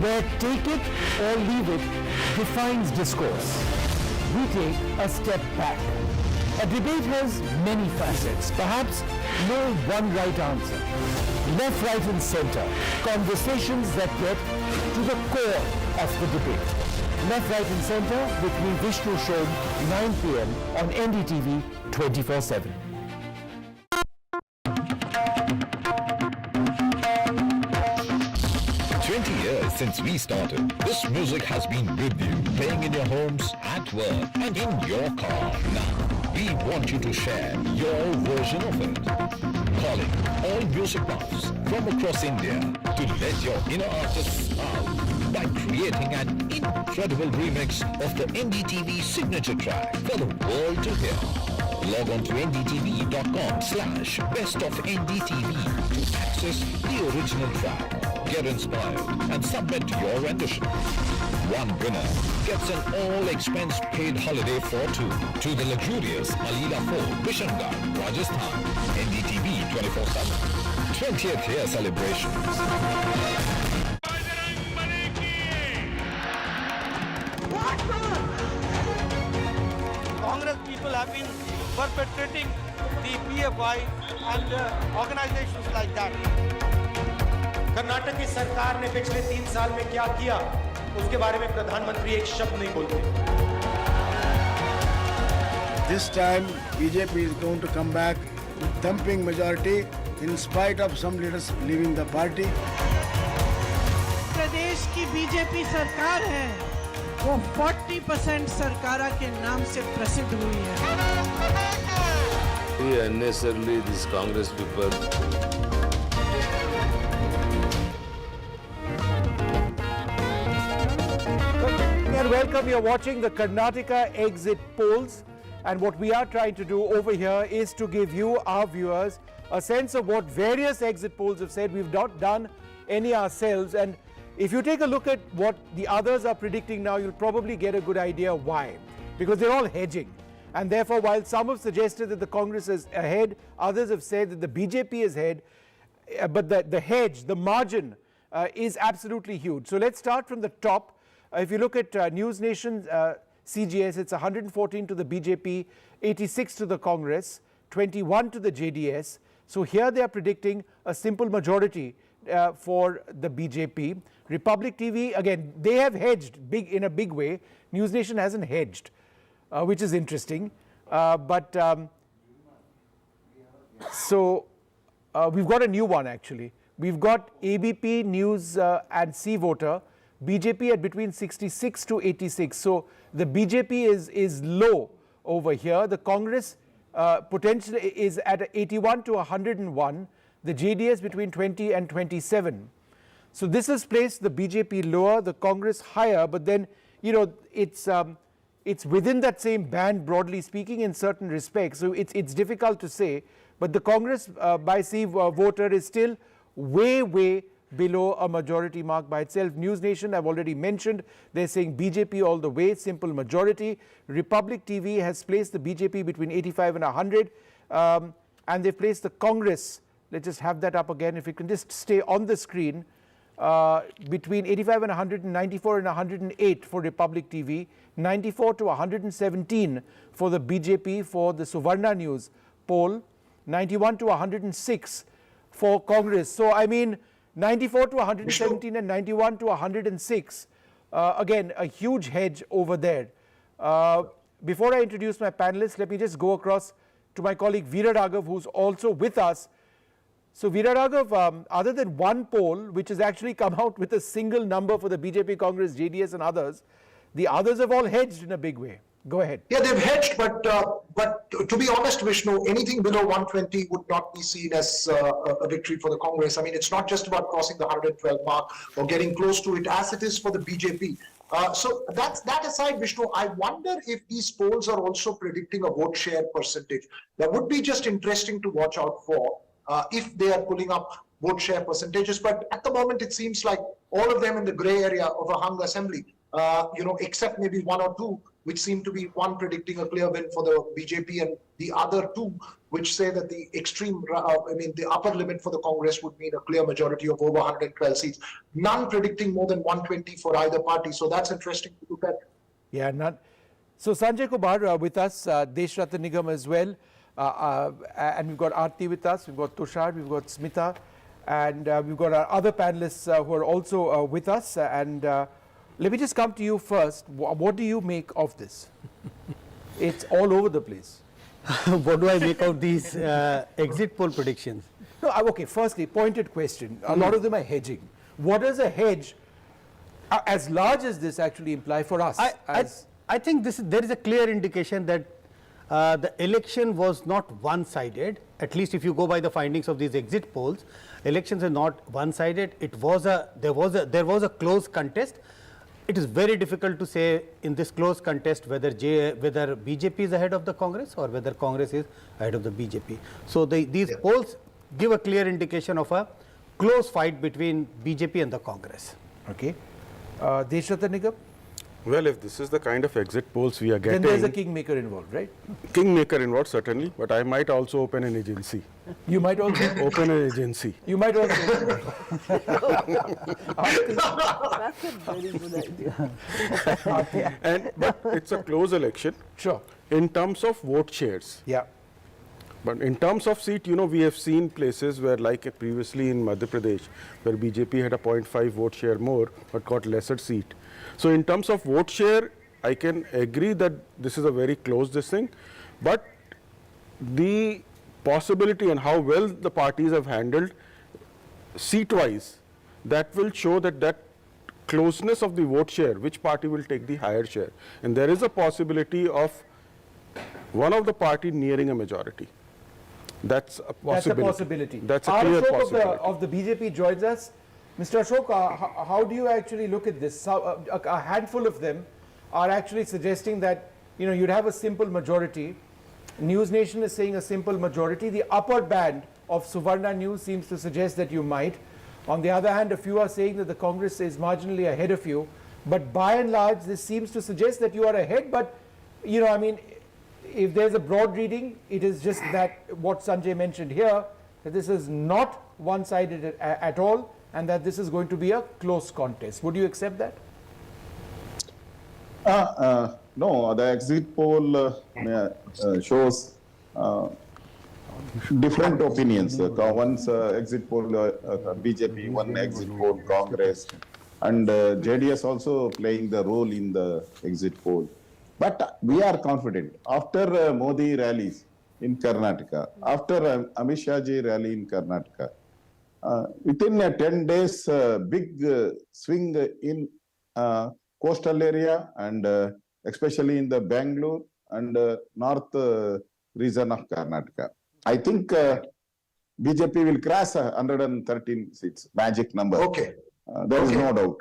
[SPEAKER 18] where take it or leave it defines discourse, we take a step back. A debate has many facets, perhaps no one right answer. Left, right and center, conversations that get to the core of the debate. Left, right and center with me, Vishnu Shom, 9 p.m. on NDTV 24/7.
[SPEAKER 12] 20 years since we started, this music has been with you, playing in your homes, at work, and in your car. Now, we want you to share your version of it. Calling all music buffs from across India to let your inner artists out by creating an incredible remix of the NDTV signature track for the world to hear. Log on to ndtv.com/bestofndtv to access the original track, get inspired and submit your rendition. One winner gets an all-expense paid holiday for two to the luxurious Alila Fort, Bishanga, Rajasthan. NDTV 24/7. 20th year celebrations.
[SPEAKER 13] Congress people have been perpetrating the PFI and organizations like that.
[SPEAKER 14] Karnataka की सरकार ने पिछले 3 साल में क्या किया, उसके बारे में प्रधानमंत्री एक शब्द नहीं बोलते।
[SPEAKER 15] This time, BJP is going to come back with thumping majority in spite of some leaders leaving the party.
[SPEAKER 13] प्रदेश की बीजेपी सरकार है, वो 40% सरकारा के नाम से प्रसिद्ध हुई है।
[SPEAKER 16] Unnecessarily, these Congress people.
[SPEAKER 1] We are welcome. You're watching the Karnataka Exit Polls, and what we are trying to do over here is to give you, our viewers, a sense of what various exit polls have said. We've not done any ourselves, and if you take a look at what the others are predicting now, you'll probably get a good idea why. Because they're all hedging, and therefore while some have suggested that the Congress is ahead, others have said that the BJP is ahead, but the hedge, the margin is absolutely huge. So let's start from the top. If you look at News Nation CGS, it's 114 to the BJP, 86 to the Congress, 21 to the JDS. So here they are predicting a simple majority for the BJP. Republic TV, again, they have hedged in a big way. News Nation hasn't hedged, which is interesting. So we've got a new one actually. We've got ABP News and C Voter, BJP at between 66 to 86. So the BJP is low over here. The Congress potentially is at 81 to 101. The JDS between 20 and 27. So this has placed the BJP lower, the Congress higher, but then, you know, it's within that same band, broadly speaking, in certain respects. So it's difficult to say, but the Congress by C Voter is still way below a majority mark by itself. News Nation, I've already mentioned, they're saying BJP all the way, simple majority. Republic TV has placed the BJP between 85 and 100, and they've placed the Congress, let's just have that up again, if you can just stay on the screen, between 85 and 100, 94 and 108 for Republic TV, 94 to 117 for the BJP for the Suvarna News poll, 91 to 106 for Congress. So I mean, 94 to 117 and 91 to 106. Again, a huge hedge over there. Before I introduce my panelists, let me just go across to my colleague Veera Raghav, who's also with us. So Veera Raghav, other than one poll, which has actually come out with a single number for the BJP, Congress, JDS and others, the others have all hedged in a big way. Go ahead.
[SPEAKER 2] Yeah, they've hedged, but to be honest, Vishnu, anything below 120 would not be seen as a victory for the Congress. I mean, it's not just about crossing the 112 mark or getting close to it, as it is for the BJP. So that aside, Vishnu, I wonder if these polls are also predicting a vote share percentage. That would be just interesting to watch out for if they are pulling up vote share percentages. But at the moment, it seems like all of them in the gray area of a hung assembly, except maybe one or two, which seem to be one predicting a clear win for the BJP and the other two, which say that the the upper limit for the Congress would mean a clear majority of over 112 seats. None predicting more than 120 for either party. So that's interesting to look at.
[SPEAKER 1] Yeah, none. So Sanjay Kumar with us, Desh Ratan Nigam as well. And we've got Aarti with us, we've got Tushar, we've got Smita, and we've got our other panelists who are also with us. Let me just come to you first. What do you make of this? It's all over the place.
[SPEAKER 19] What do I make of these exit poll predictions?
[SPEAKER 1] No, okay, firstly, pointed question. A lot of them are hedging. What does a hedge as large as this actually imply for us?
[SPEAKER 19] I think there is a clear indication that the election was not one-sided. At least if you go by the findings of these exit polls, elections are not one-sided. There was a close contest. It is very difficult to say in this close contest whether BJP is ahead of the Congress or whether Congress is ahead of the BJP. So these polls give a clear indication of a close fight between BJP and the Congress.
[SPEAKER 1] Okay. Desh Ratan Nigam?
[SPEAKER 20] Well, if this is the kind of exit polls we are getting...
[SPEAKER 1] Then there's a kingmaker involved, right?
[SPEAKER 20] Kingmaker involved, certainly, but I might also open an agency.
[SPEAKER 1] You might also...
[SPEAKER 20] Open an agency.
[SPEAKER 1] You might also...
[SPEAKER 11] That's a very good idea.
[SPEAKER 20] But it's a close election.
[SPEAKER 1] Sure.
[SPEAKER 20] In terms of vote shares.
[SPEAKER 1] Yeah.
[SPEAKER 20] But in terms of seat, we have seen places where, like previously in Madhya Pradesh, where BJP had a 0.5 vote share more, but got lesser seat. So in terms of vote share, I can agree that this is a very close thing, but the possibility and how well the parties have handled seat-wise, that will show that closeness of the vote share, which party will take the higher share. And there is a possibility of one of the party nearing a majority. That's a possibility.
[SPEAKER 1] That's a
[SPEAKER 20] clear
[SPEAKER 1] Ashok
[SPEAKER 20] possibility.
[SPEAKER 1] of the BJP joins us. Mr. Ashok, how do you actually look at this? A handful of them are actually suggesting that, you know, you'd have a simple majority. News Nation is saying a simple majority. The upper band of Suvarna News seems to suggest that you might. On the other hand, a few are saying that the Congress is marginally ahead of you. But by and large, this seems to suggest that you are ahead. But, you know, I mean, if there's a broad reading, it is just that what Sanjay mentioned here, that this is not one-sided at all, and that this is going to be a close contest. Would you accept that?
[SPEAKER 21] No, the exit poll shows different opinions. One's exit poll, BJP, one exit poll, Congress, and JDS also playing the role in the exit poll. But we are confident. After Modi rallies in Karnataka, after Amit Shah ji rally in Karnataka, within 10 days, big swing in coastal area and especially in the Bangalore and north region of Karnataka. I think BJP will cross 113 seats, magic number.
[SPEAKER 2] Okay.
[SPEAKER 21] There is no doubt.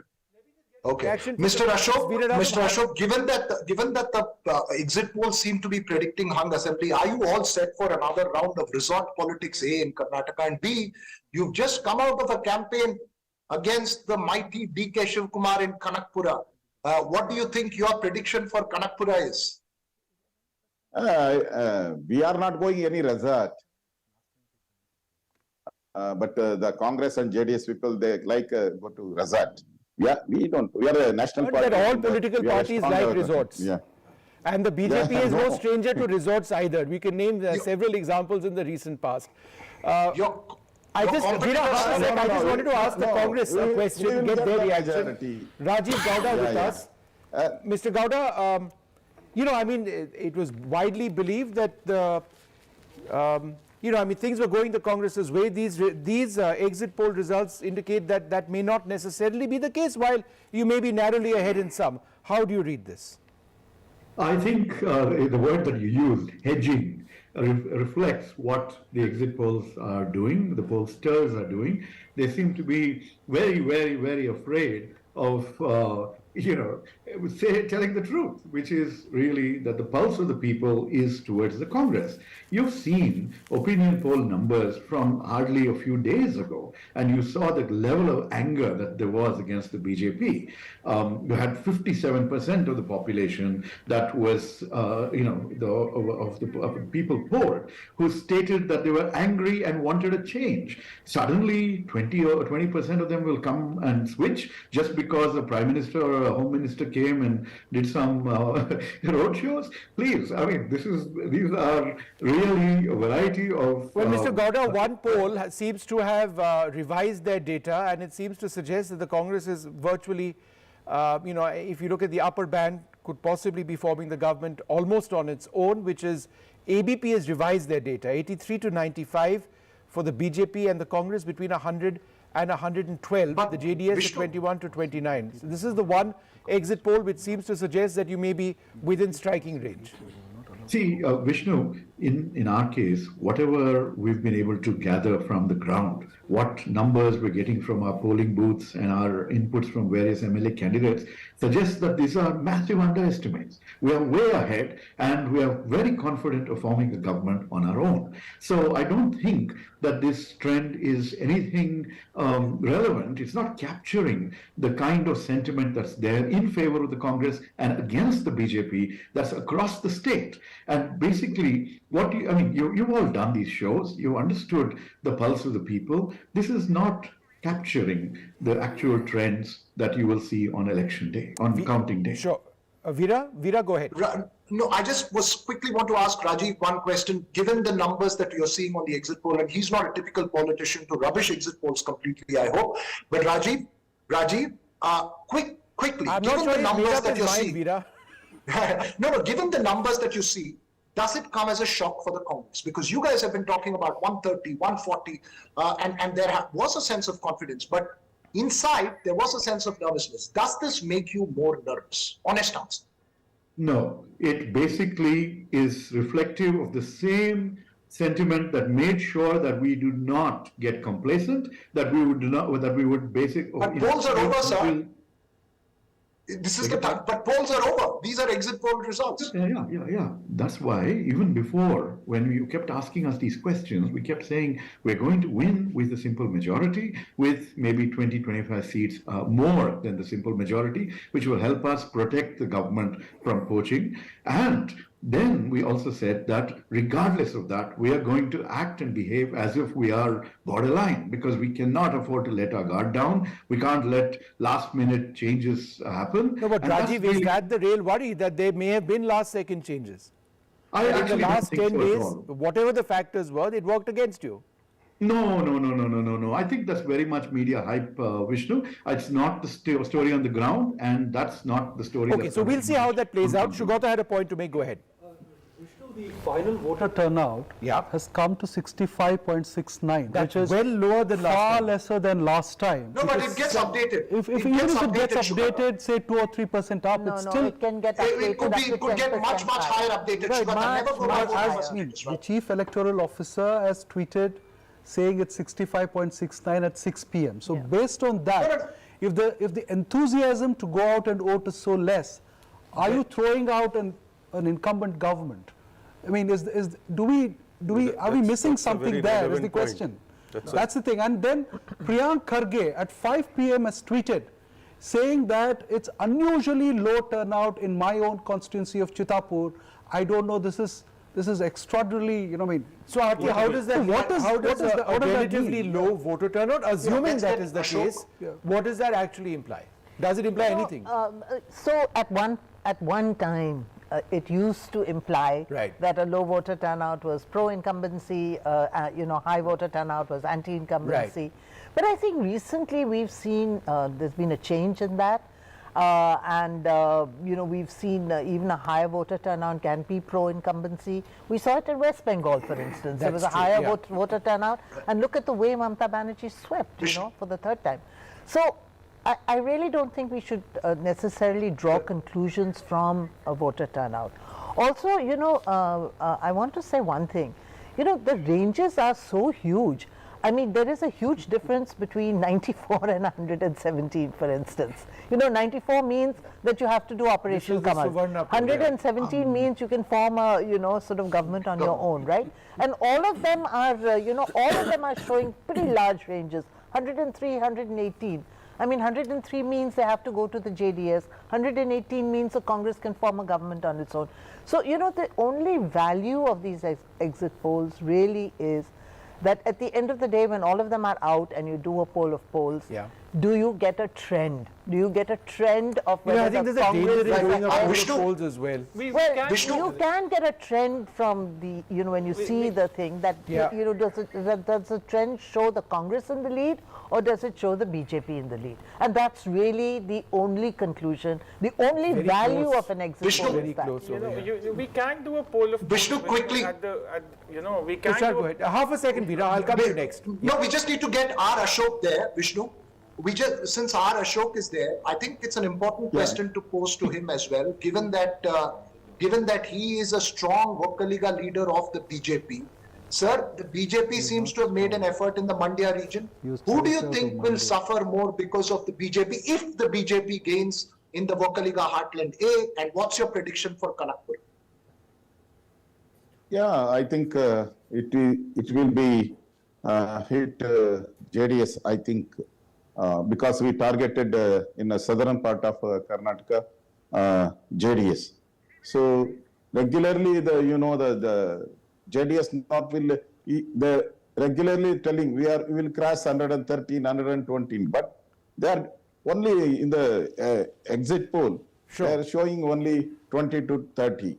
[SPEAKER 2] Okay, Mr. Ashok, given that the exit polls seem to be predicting hung assembly, are you all set for another round of resort politics, A, in Karnataka, and B, you've just come out of a campaign against the mighty DK Shivkumar in Kanakpura. What do you think your prediction for Kanakpura is?
[SPEAKER 21] We are not going any resort. But the Congress and JDS people, they like go to resort. Yeah, we don't. We are a national party.
[SPEAKER 1] But all political parties like resorts.
[SPEAKER 21] Yeah.
[SPEAKER 1] And the BJP is no stranger to resorts either. We can name several examples in the recent past. I just wanted to ask the Congress a question, get their reaction. Rajiv Gowda with us. Mr. Gowda, you know, I mean, it was widely believed that the, you know, I mean, things were going the Congress's way. These exit poll results indicate that that may not necessarily be the case, while you may be narrowly ahead in some. How do you read this?
[SPEAKER 22] I think the word that you used, hedging, reflects what the exit polls are doing, the pollsters are doing. They seem to be very, very, very afraid of you know, telling the truth, which is really that the pulse of the people is towards the Congress. You've seen opinion poll numbers from hardly a few days ago, and you saw the level of anger that there was against the BJP. You had 57% of the population that was, you know, of the people polled, who stated that they were angry and wanted a change. Suddenly, 20% of them will come and switch just because the Prime Minister or a Home Minister came and did some road shows. Please, I mean, these are really a variety of...
[SPEAKER 1] Well, Mr. Gowda, one poll seems to have revised their data, and it seems to suggest that the Congress is virtually, you know, if you look at the upper band, could possibly be forming the government almost on its own, which is ABP has revised their data, 83 to 95 for the BJP and the Congress, between 100 and 112, but the JDS at 21 to 29. So this is the one exit poll which seems to suggest that you may be within striking range.
[SPEAKER 22] See, Vishnu, in our case, whatever we've been able to gather from the ground, what numbers we're getting from our polling booths and our inputs from various MLA candidates suggests that these are massive underestimates. We are way ahead, and we are very confident of forming a government on our own. So I don't think that this trend is anything relevant. It's not capturing the kind of sentiment that's there in favor of the Congress and against the BJP that's across the state. And basically, what I mean, you've all done these shows. You understood the pulse of the people. This is not capturing the actual trends that you will see on election day, on counting day.
[SPEAKER 1] Sure. Veera, go ahead.
[SPEAKER 2] No, I just quickly want to ask Rajiv one question. Given the numbers that you're seeing on the exit poll, and he's not a typical politician to rubbish exit polls completely, I hope. But Rajiv, quickly,
[SPEAKER 1] I'm
[SPEAKER 2] given
[SPEAKER 1] not
[SPEAKER 2] the numbers that
[SPEAKER 1] you're
[SPEAKER 2] seeing,
[SPEAKER 1] Veera.
[SPEAKER 2] no, given the numbers that you see, does it come as a shock for the Congress? Because you guys have been talking about 130, 140, and there was a sense of confidence, but inside there was a sense of nervousness. Does this make you more nervous? Honest answer.
[SPEAKER 22] No, it basically is reflective of the same sentiment that made sure that we do not get complacent, that we would basically...
[SPEAKER 2] But polls are over, sir. This is the time, but polls are over. These are exit poll results.
[SPEAKER 22] Yeah. That's why even before, when you kept asking us these questions, we kept saying we're going to win with a simple majority, with maybe 20, 25 seats more than the simple majority, which will help us protect the government from poaching. And then we also said that regardless of that, we are going to act and behave as if we are borderline, because we cannot afford to let our guard down. We can't let last minute changes happen.
[SPEAKER 1] No, but Rajiv, is that the real worry, that there may have been last second changes? In the last 10 days, whatever the factors were, it worked against you.
[SPEAKER 22] No. I think that's very much media hype, Vishnu. It's not the story on the ground, and that's not the story.
[SPEAKER 1] Okay, so we'll see how that plays out. Shugata had a point to make. Go ahead.
[SPEAKER 10] The final voter turnout has come to 65.69, which is
[SPEAKER 1] well lower than last
[SPEAKER 10] far
[SPEAKER 1] time.
[SPEAKER 10] lesser than last time.
[SPEAKER 2] No, but it gets updated.
[SPEAKER 10] If it gets updated, say 2 or 3% up, it's still
[SPEAKER 11] it can get updated.
[SPEAKER 2] It could get much higher updated.
[SPEAKER 10] The chief electoral officer has tweeted saying it's 65.69 at 6 p.m. So based on that, if the enthusiasm to go out and vote is so less, are you throwing out an incumbent government? I mean, are we missing something there? Is the question. That's the thing. And then Priyank Kharge at 5 p.m. has tweeted saying that it's unusually low turnout in my own constituency of Chitapur. I don't know, this is extraordinarily,
[SPEAKER 1] So Aarti, how does that a relatively low voter turnout, assuming that is the case, what does that actually imply? Does it imply anything?
[SPEAKER 11] So at one time, it used to imply that a low voter turnout was pro-incumbency, high voter turnout was anti-incumbency.
[SPEAKER 1] Right.
[SPEAKER 11] But I think recently we've seen there's been a change in that. We've seen even a higher voter turnout can be pro-incumbency. We saw it in West Bengal, for instance. There was a higher voter turnout. And look at the way Mamata Banerjee swept, for the third time. So I really don't think we should necessarily draw conclusions from a voter turnout. Also, I want to say one thing. The ranges are so huge. I mean, there is a huge difference between 94 and 117, for instance. 94 means that you have to do Operation Kamal. 117 means you can form a, sort of government on your own, right? And all of them are, all of them are showing pretty large ranges. 103, 118. I mean, 103 means they have to go to the JDS. 118 means the Congress can form a government on its own. So, the only value of these exit polls really is that at the end of the day, when all of them are out and you do a poll of polls, do you get a trend? Do you get a trend of whether
[SPEAKER 1] I think there's a danger in doing a poll of polls as well.
[SPEAKER 11] You can get a trend from the, when you see the thing that, does the trend show the Congress in the lead, or does it show the BJP in the lead? And that's really the only conclusion, the only value of an exit poll is that.
[SPEAKER 6] We can do a poll of
[SPEAKER 2] Vishnu, quickly.
[SPEAKER 6] We can
[SPEAKER 1] go ahead. Half a second, Veera. I'll come to you next.
[SPEAKER 2] No, we just need to get R. Ashok there, Vishnu. Since R. Ashok is there, I think it's an important question to pose to him as well, given that he is a strong Vokkaliga leader of the BJP. Sir, the BJP seems to have made an effort in the Mandya region. Who do you think will suffer more because of the BJP, if the BJP gains in the Vokkaliga heartland A, and what's your prediction for Kanakpur?
[SPEAKER 21] Yeah, I think it will be hit JDS, I think, because we targeted in the southern part of Karnataka, JDS. So regularly, the JDS North will regularly telling we will cross 113, 120, but they are only in the exit poll. They are showing only 20 to 30.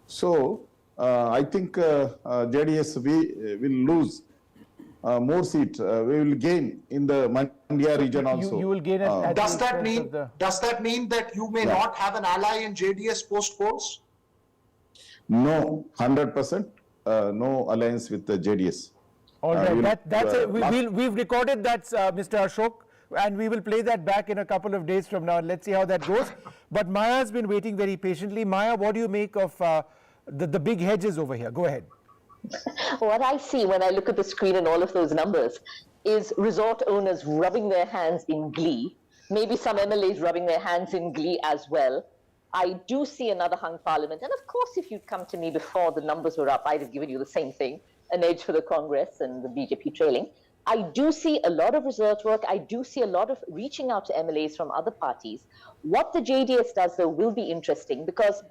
[SPEAKER 21] So I think JDS we will lose more seats. We will gain in the Mandya region also.
[SPEAKER 1] You will gain at
[SPEAKER 2] does that mean that you may not have an ally in JDS post polls?
[SPEAKER 21] No, 100%. No alliance with the JDS.
[SPEAKER 1] All right, we've recorded that, Mr. Ashok, and we will play that back in a couple of days from now. Let's see how that goes. But Maya's been waiting very patiently. Maya, what do you make of the big hedges over here? Go ahead.
[SPEAKER 4] What I see when I look at the screen and all of those numbers is resort owners rubbing their hands in glee maybe some MLAs rubbing their hands in glee as well. I do see another hung parliament. And of course, if you'd come to me before the numbers were up, I'd have given you the same thing, an edge for the Congress and the BJP trailing. I do see a lot of research work. I do see a lot of reaching out to MLAs from other parties. What the JDS does, though, will be interesting because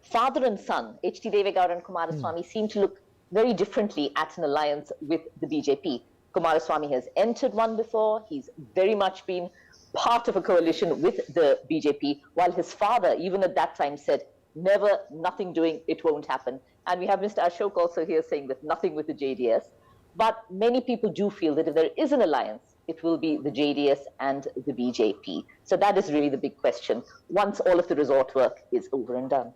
[SPEAKER 4] father and son, H.D. Devegowda and Kumaraswamy, seem to look very differently at an alliance with the BJP. Kumaraswamy has entered one before. He's very much been part of a coalition with the BJP, while his father, even at that time, said, never, nothing doing, it won't happen. And we have Mr. Ashok also here saying that nothing with the JDS. But many people do feel that if there is an alliance, it will be the JDS and the BJP. So that is really the big question once all of the resort work is over and done.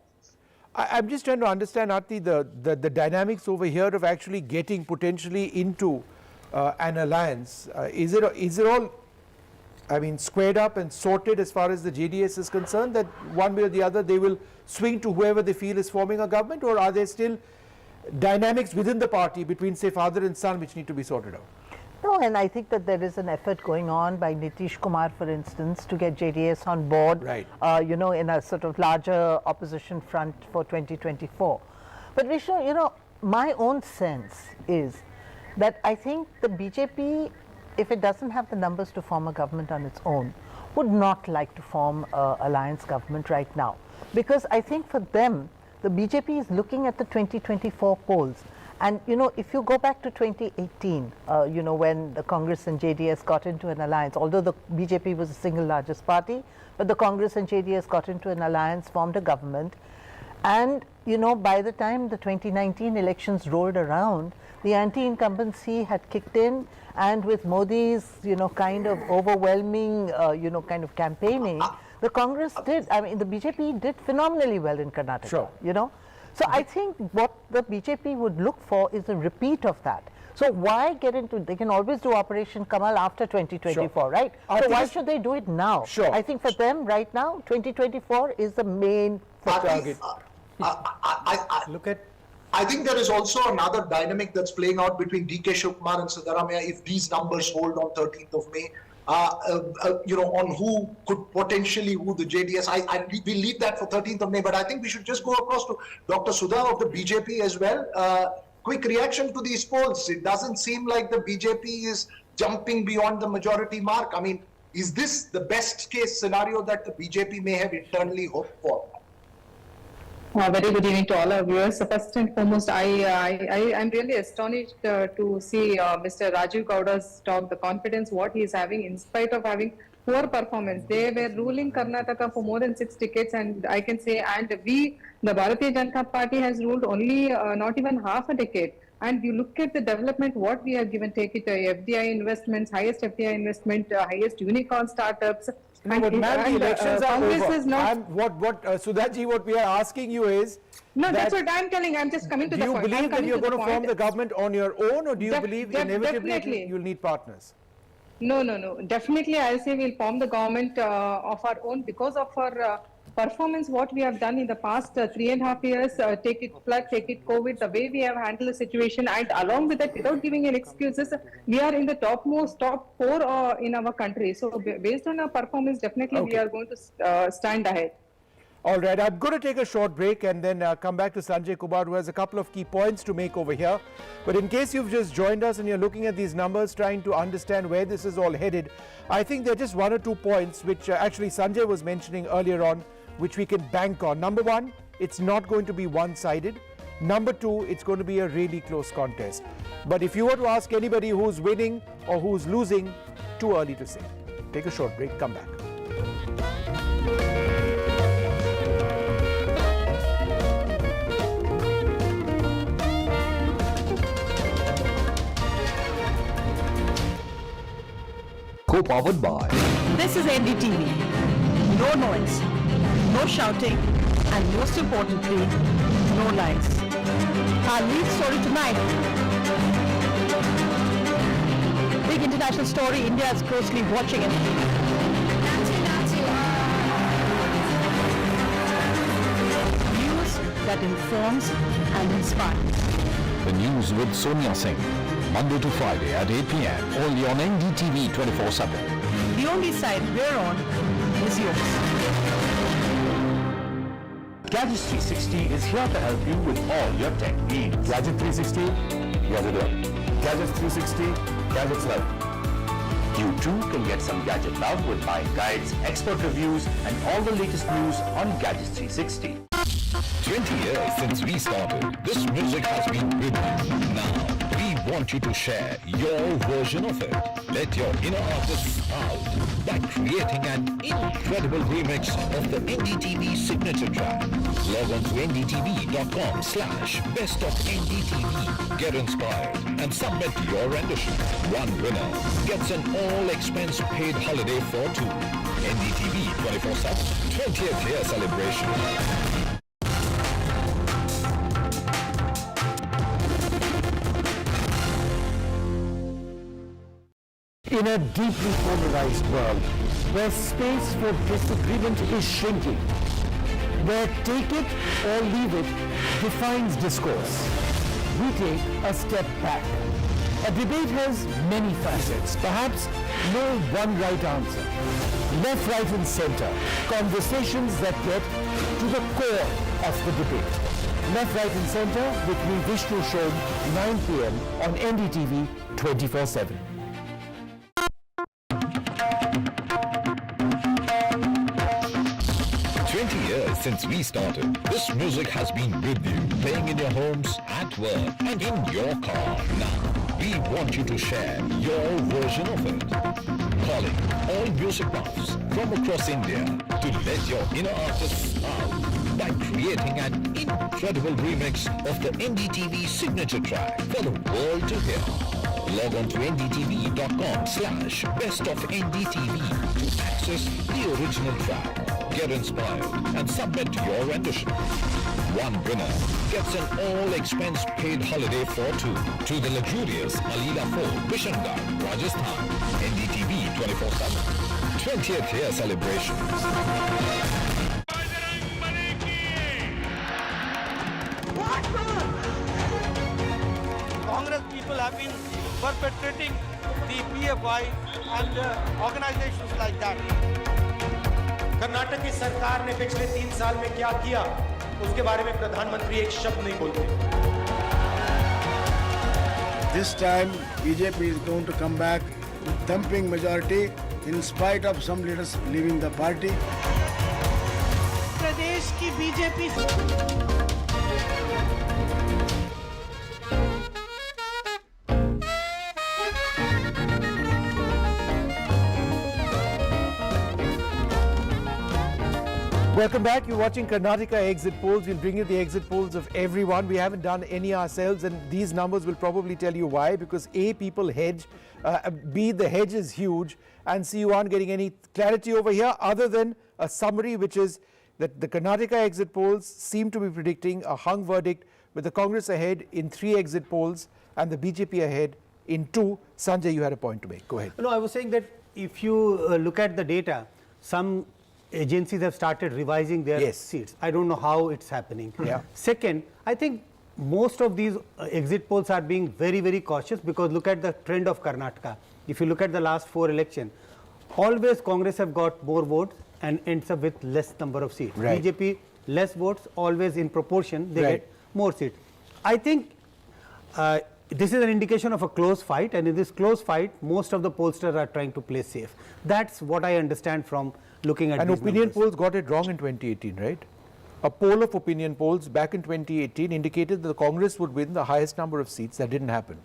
[SPEAKER 1] I'm just trying to understand, Aarti, the dynamics over here of actually getting potentially into an alliance. Is it all, I mean, squared up and sorted as far as the JDS is concerned, that one way or the other they will swing to whoever they feel is forming a government, or are there still dynamics within the party between, say, father and son which need to be sorted out?
[SPEAKER 11] No, and I think that there is an effort going on by Nitish Kumar, for instance, to get JDS on board,
[SPEAKER 1] right.
[SPEAKER 11] You know, in a sort of larger opposition front for 2024. But Vishnu, you know, my own sense is that I think the BJP, if it doesn't have the numbers to form a government on its own, would not like to form an alliance government right now. Because I think for them, the BJP is looking at the 2024 polls. And, you know, if you go back to 2018, you know, when the Congress and JDS got into an alliance, although the BJP was the single largest party, but the Congress and JDS got into an alliance, formed a government. And, you know, by the time the 2019 elections rolled around, the anti-incumbency had kicked in, and with Modi's, you know, kind of overwhelming, you know, kind of campaigning, the Congress did, I mean, the BJP did phenomenally well in Karnataka,
[SPEAKER 1] sure.
[SPEAKER 11] You know. So I think what the BJP would look for is a repeat of that. So why get into, they can always do Operation Kamal after 2024, sure. Right? So why should they do it now?
[SPEAKER 1] Sure.
[SPEAKER 11] I think for them right now, 2024 is the main target.
[SPEAKER 2] I think there is also another dynamic that's playing out between DK Shivkumar and Siddaramaiah if these numbers hold on 13th of May. You know, on who could potentially who the JDS. We leave that for 13th of May, but I think we should just go across to Dr. Sudha of the BJP as well. Quick reaction to these polls. It doesn't seem like the BJP is jumping beyond the majority mark. I mean, is this the best case scenario that the BJP may have internally hoped for?
[SPEAKER 8] Very good evening to all our viewers. First and foremost, I'm really astonished to see Mr. Rajiv Gowda's talk, the confidence what he is having in spite of having poor performance. They were ruling Karnataka for more than 6 decades, and I can say, and we, the Bharatiya Janata Party, has ruled only not even half a decade. And you look at the development, what we have given, take it FDI investments, highest FDI investment, highest unicorn startups.
[SPEAKER 1] No, but ma'am, the elections are over.
[SPEAKER 8] Is not
[SPEAKER 1] Sudhaji, what we are asking you is...
[SPEAKER 8] No, that's what I'm telling. I'm just coming to the point.
[SPEAKER 1] Do you believe that you're going to form the government on your own, or do you believe inevitably you'll need partners?
[SPEAKER 8] No. Definitely, I'll say we'll form the government of our own because of our performance, what we have done in the past 3.5 years, take it flood, take it COVID, the way we have handled the situation, and along with that, without giving any excuses, we are in the top 4 in our country. So based on our performance, definitely we are going to stand ahead.
[SPEAKER 1] All right, I'm going to take a short break and then come back to Sanjay Kumar, who has a couple of key points to make over here. But in case you've just joined us and you're looking at these numbers, trying to understand where this is all headed, I think there are just 1 or 2 points which actually Sanjay was mentioning earlier on, which we can bank on. Number 1, it's not going to be one-sided. Number 2, it's going to be a really close contest. But if you were to ask anybody who's winning or who's losing, too early to say. Take a short break, come back.
[SPEAKER 12] Co-powered by...
[SPEAKER 9] This is NDTV. No noise, no shouting, and most importantly, no lies. Our lead story tonight. Big international story, India is closely watching it. News that informs and inspires.
[SPEAKER 12] The news with Sonia Singh. Monday to Friday at 8 p.m. only on NDTV 24/7.
[SPEAKER 9] The only side we're on is yours.
[SPEAKER 5] Gadgets 360 is here to help you with all your tech needs. Gadget 360, Gadget Up. Gadgets 360, Gadgets Love. You too can get some gadget love with buying guides, expert reviews, and all the latest news on Gadgets 360.
[SPEAKER 12] 20 years since we started, this music has been with you. Now, we want you to share your version of it. Let your inner artists out by creating an incredible remix of the NDTV signature track. Log on to ndtv.com/best of NDTV. Get inspired and submit your rendition. One winner gets an all-expense paid holiday for two. NDTV 24/7 20th year celebration.
[SPEAKER 18] In a deeply polarized world, where space for disagreement is shrinking, where take it or leave it defines discourse, we take a step back. A debate has many facets, perhaps no one right answer. Left, right and center, conversations that get to the core of the debate. Left, right and center with me, Vishnu Shom, 9 p.m. on NDTV 24/7.
[SPEAKER 12] 20 years since we started, this music has been with you, playing in your homes, at work, and in your car. Now, we want you to share your version of it. Calling all music buffs from across India to let your inner artists out by creating an incredible remix of the NDTV signature track for the world to hear. Log on to ndtv.com/best of NDTV to access the original track. Get inspired and submit your rendition. One winner gets an all-expense paid holiday for two to the luxurious Alila Fort, Bishangarh, Rajasthan. NDTV 24/7 20th year celebration.
[SPEAKER 13] Congress people have been perpetrating the PFI and organizations like that.
[SPEAKER 14] Karnataka की सरकार ने पिछले 3 साल में क्या किया, उसके बारे में प्रधानमंत्री एक शब्द नहीं बोलते।
[SPEAKER 15] This time, BJP is going to come back with thumping majority in spite of some leaders leaving the party.
[SPEAKER 13] प्रदेश की BJP
[SPEAKER 1] Welcome back. You're watching Karnataka Exit Polls. We'll bring you the exit polls of everyone. We haven't done any ourselves, and these numbers will probably tell you why. Because A, people hedge, B, the hedge is huge, and C, you aren't getting any clarity over here other than a summary, which is that the Karnataka Exit Polls seem to be predicting a hung verdict with the Congress ahead in 3 exit polls and the BJP ahead in 2. Sanjay, you had a point to make. Go ahead.
[SPEAKER 19] No, I was saying that if you look at the data, some agencies have started revising their seats. I don't know how it's happening.
[SPEAKER 1] Yeah.
[SPEAKER 19] Second, I think most of these exit polls are being very, very cautious because look at the trend of Karnataka. If you look at the last 4 elections, always Congress have got more votes and ends up with less number of seats.
[SPEAKER 1] Right.
[SPEAKER 19] BJP, less votes, always in proportion, they get more seats. I think this is an indication of a close fight, and in this close fight, most of the pollsters are trying to play safe. That's what I understand from looking at
[SPEAKER 1] And
[SPEAKER 19] these
[SPEAKER 1] opinion
[SPEAKER 19] numbers.
[SPEAKER 1] polls got it wrong in 2018, right? A poll of opinion polls back in 2018 indicated that the Congress would win the highest number of seats. That didn't happen.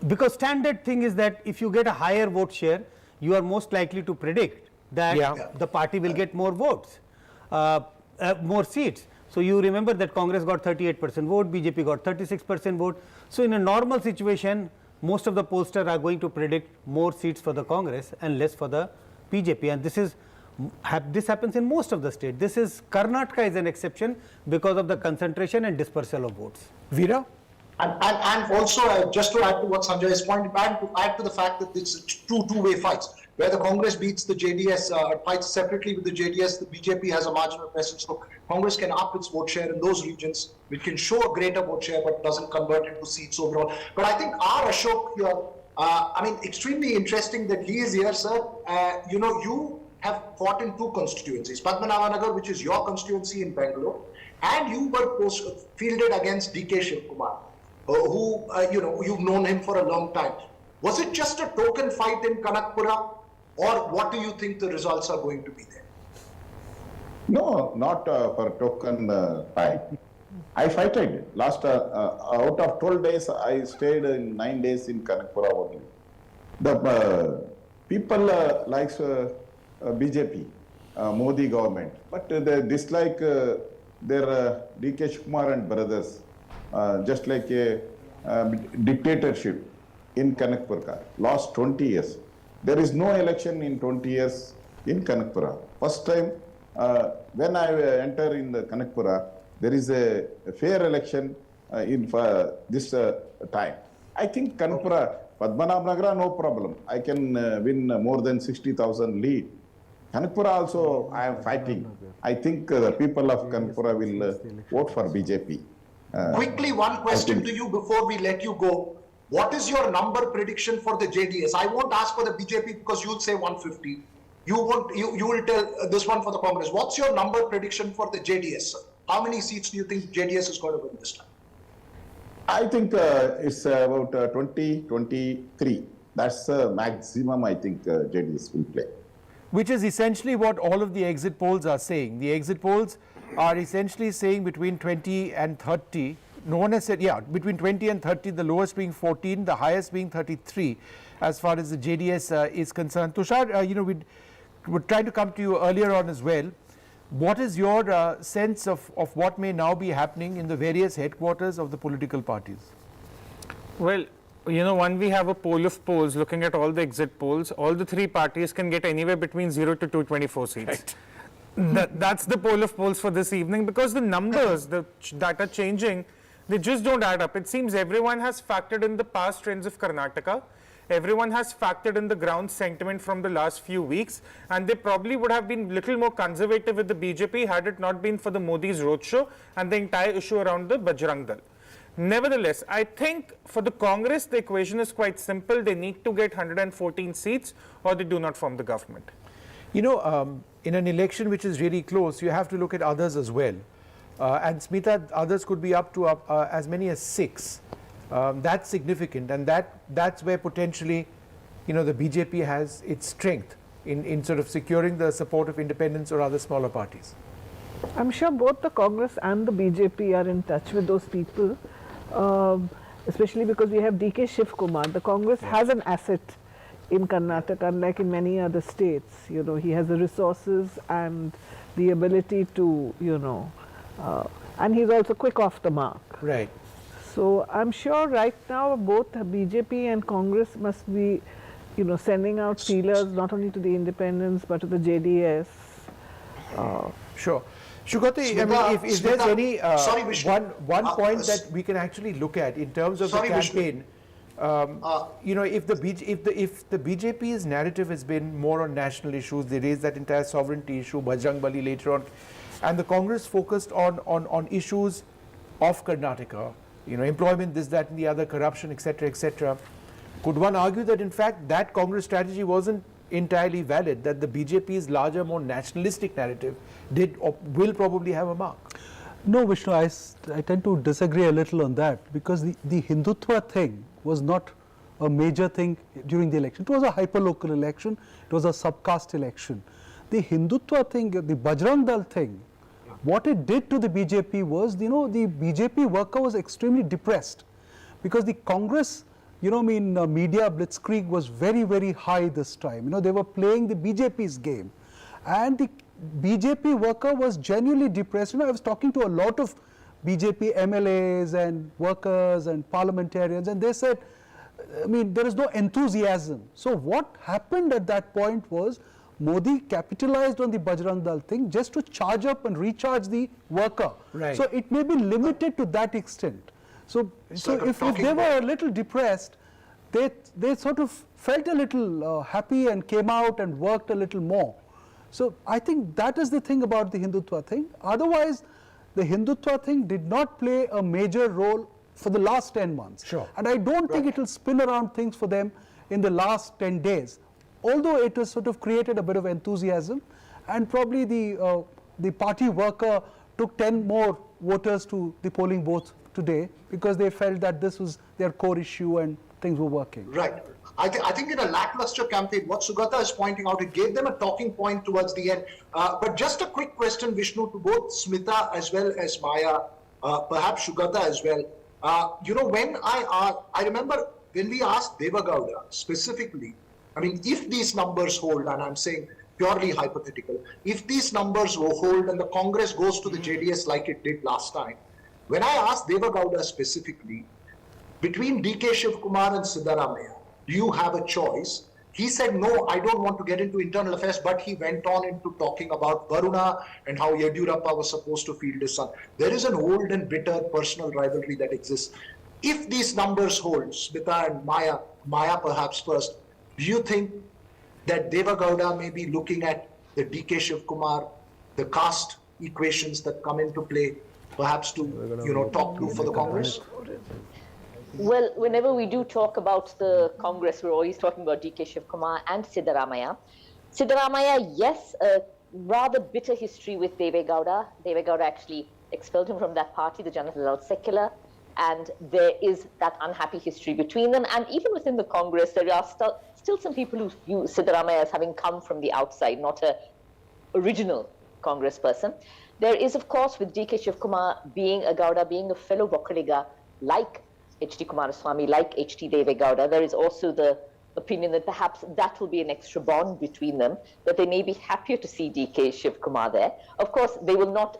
[SPEAKER 19] Because standard thing is that if you get a higher vote share, you are most likely to predict that the party will get more votes, more seats. So you remember that Congress got 38% vote, BJP got 36% vote. So in a normal situation, most of the pollsters are going to predict more seats for the Congress and less for the BJP, and this happens in most of the states. This is Karnataka is an exception because of the concentration and dispersal of votes.
[SPEAKER 1] Veera?
[SPEAKER 2] And also, just to add to what Sanjay is pointing, add to the fact that it's two-way fights, where the Congress beats the JDS, fights separately with the JDS, the BJP has a marginal presence, so Congress can up its vote share in those regions, which can show a greater vote share but doesn't convert into seats overall. But I think our Ashok here I mean, extremely interesting that he is here, sir. You know, you have fought in two constituencies, Padmanabhanagar, which is your constituency in Bangalore, and you were fielded against DK Shiv Kumar, who, you know, you've known him for a long time. Was it just a token fight in Kanakpura, or what do you think the results are going to be there?
[SPEAKER 21] No, not for token fight. I fighted. Last, out of 12 days, I stayed in 9 days in Kanakpura only. The people likes BJP, Modi government, but they dislike their DK Kumar and brothers, just like a dictatorship in Kanakpura. Last 20 years. There is no election in 20 years in Kanakpura. First time when I enter in the Kanakpura, there is a fair election in this time. I think Kanakpura, Padmanabhanagar, no problem. I can win more than 60,000 lead. Kanakpura also I am fighting. I think the people of Kanakpura will vote for BJP.
[SPEAKER 2] Quickly, one question to you before we let you go. What is your number prediction for the JDS? I won't ask for the BJP because you'll say 150. You will tell this one for the Congress. What's your number prediction for the JDS, sir? How many seats do you think JDS is going to win this time?
[SPEAKER 21] I think it's about 20, 23. That's the maximum I think JDS will play.
[SPEAKER 1] Which is essentially what all of the exit polls are saying. The exit polls are essentially saying between 20 and 30. No one has said, yeah, between 20 and 30, the lowest being 14, the highest being 33, as far as the JDS is concerned. Tushar, you know, we're trying to come to you earlier on as well. What is your sense of what may now be happening in the various headquarters of the political parties?
[SPEAKER 6] Well, you know, when we have a poll of polls looking at all the exit polls, all the three parties can get anywhere between 0 to 224 seats. Right. That's the poll of polls for this evening, because the numbers that are changing, they just don't add up. It seems everyone has factored in the past trends of Karnataka. Everyone has factored in the ground sentiment from the last few weeks, and they probably would have been little more conservative with the BJP had it not been for the Modi's roadshow and the entire issue around the Bajrang Dal. Nevertheless, I think for the Congress, the equation is quite simple. They need to get 114 seats or they do not form the government.
[SPEAKER 1] You know, in an election which is really close, you have to look at others as well. And Smita, others could be up to as many as 6. That's significant, and that's where potentially, you know, the BJP has its strength in sort of securing the support of independents or other smaller parties.
[SPEAKER 11] I'm sure both the Congress and the BJP are in touch with those people, especially because we have DK Shiv Kumar. The Congress has an asset in Karnataka, unlike in many other states. You know, he has the resources and the ability to, you know, and he's also quick off the mark.
[SPEAKER 1] Right.
[SPEAKER 11] So I'm sure right now both BJP and Congress must be, you know, sending out feelers not only to the independents but to the JDS.
[SPEAKER 1] Sure. Shugati, I mean, if there's any one point that we can actually look at in terms of the campaign, you know, if the BJP's narrative has been more on national issues, they raised that entire sovereignty issue, Bajrang Bali later on, and the Congress focused on issues of Karnataka, you know, employment, this, that and the other, corruption, etc., etc. Could one argue that in fact that Congress strategy wasn't entirely valid, that the BJP's larger, more nationalistic narrative did or will probably have a mark?
[SPEAKER 10] No, Vishnu, I tend to disagree a little on that, because the Hindutva thing was not a major thing during the election. It was a hyperlocal election, it was a subcaste election. The Hindutva thing, the Bajrang Dal thing, what it did to the BJP was, you know, the BJP worker was extremely depressed, because the Congress, you know, I mean, media blitzkrieg was very, very high this time. You know, they were playing the BJP's game, and the BJP worker was genuinely depressed. You know, I was talking to a lot of BJP MLAs and workers and parliamentarians, and they said, I mean, there is no enthusiasm. So what happened at that point was, Modi capitalized on the Bajrang Dal thing just to charge up and recharge the worker.
[SPEAKER 1] Right.
[SPEAKER 10] So it may be limited to that extent. So if they were a little depressed, they sort of felt a little happy and came out and worked a little more. So I think that is the thing about the Hindutva thing. Otherwise, the Hindutva thing did not play a major role for the last 10 months.
[SPEAKER 1] Sure.
[SPEAKER 10] And I don't think it will spin around things for them in the last 10 days. Although it has sort of created a bit of enthusiasm, and probably the party worker took 10 more voters to the polling booth today because they felt that this was their core issue and things were working.
[SPEAKER 2] Right. I think in a lackluster campaign, what Sugata is pointing out, it gave them a talking point towards the end. But just a quick question, Vishnu, to both Smita as well as Maya, perhaps Sugata as well. When I remember when we asked Devagowda specifically, I mean, if these numbers hold, and I'm saying purely hypothetical, if these numbers will hold and the Congress goes to the JDS like it did last time, when I asked Devagowda specifically, between DK Shivkumar and Siddaramaiah, do you have a choice? He said, no, I don't want to get into internal affairs, but he went on into talking about Varuna and how Yediyurappa was supposed to field his son. There is an old and bitter personal rivalry that exists. If these numbers hold, Smita and Maya perhaps first, do you think that Devagowda may be looking at the DK Shivkumar, the caste equations that come into play, perhaps to, talk to for the Congress?
[SPEAKER 4] Well, whenever we do talk about the Congress, we're always talking about DK Shivkumar and Siddaramaiah. Siddaramaiah, yes, a rather bitter history with Devagowda. Devagowda actually expelled him from that party, the Janata Dal Secular, and there is that unhappy history between them. And even within the Congress, there are still some people who view Siddaramaiah as having come from the outside, not an original Congress person. There is, of course, with DK Shivkumar being a Gowda, being a fellow Bokkaliga, like H.D. Kumaraswamy, like H.D. Devagowda, there is also the opinion that perhaps that will be an extra bond between them, that they may be happier to see DK Shivkumar there. Of course, they will not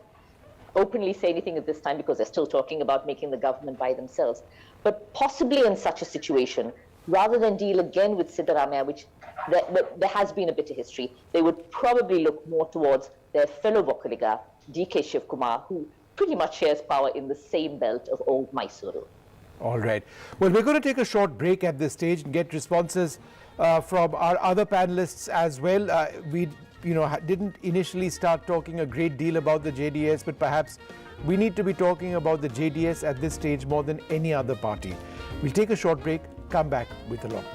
[SPEAKER 4] openly say anything at this time because they're still talking about making the government by themselves. But possibly in such a situation, rather than deal again with Siddaramaiah, which there has been a bitter history, they would probably look more towards their fellow Bokkaliga, DK Shivkumar, who pretty much shares power in the same belt of old Mysuru.
[SPEAKER 1] All right. Well, we're going to take a short break at this stage and get responses from our other panelists as well. We, didn't initially start talking a great deal about the JDS, but perhaps we need to be talking about the JDS at this stage more than any other party. We'll take a short break, come back with a lot more.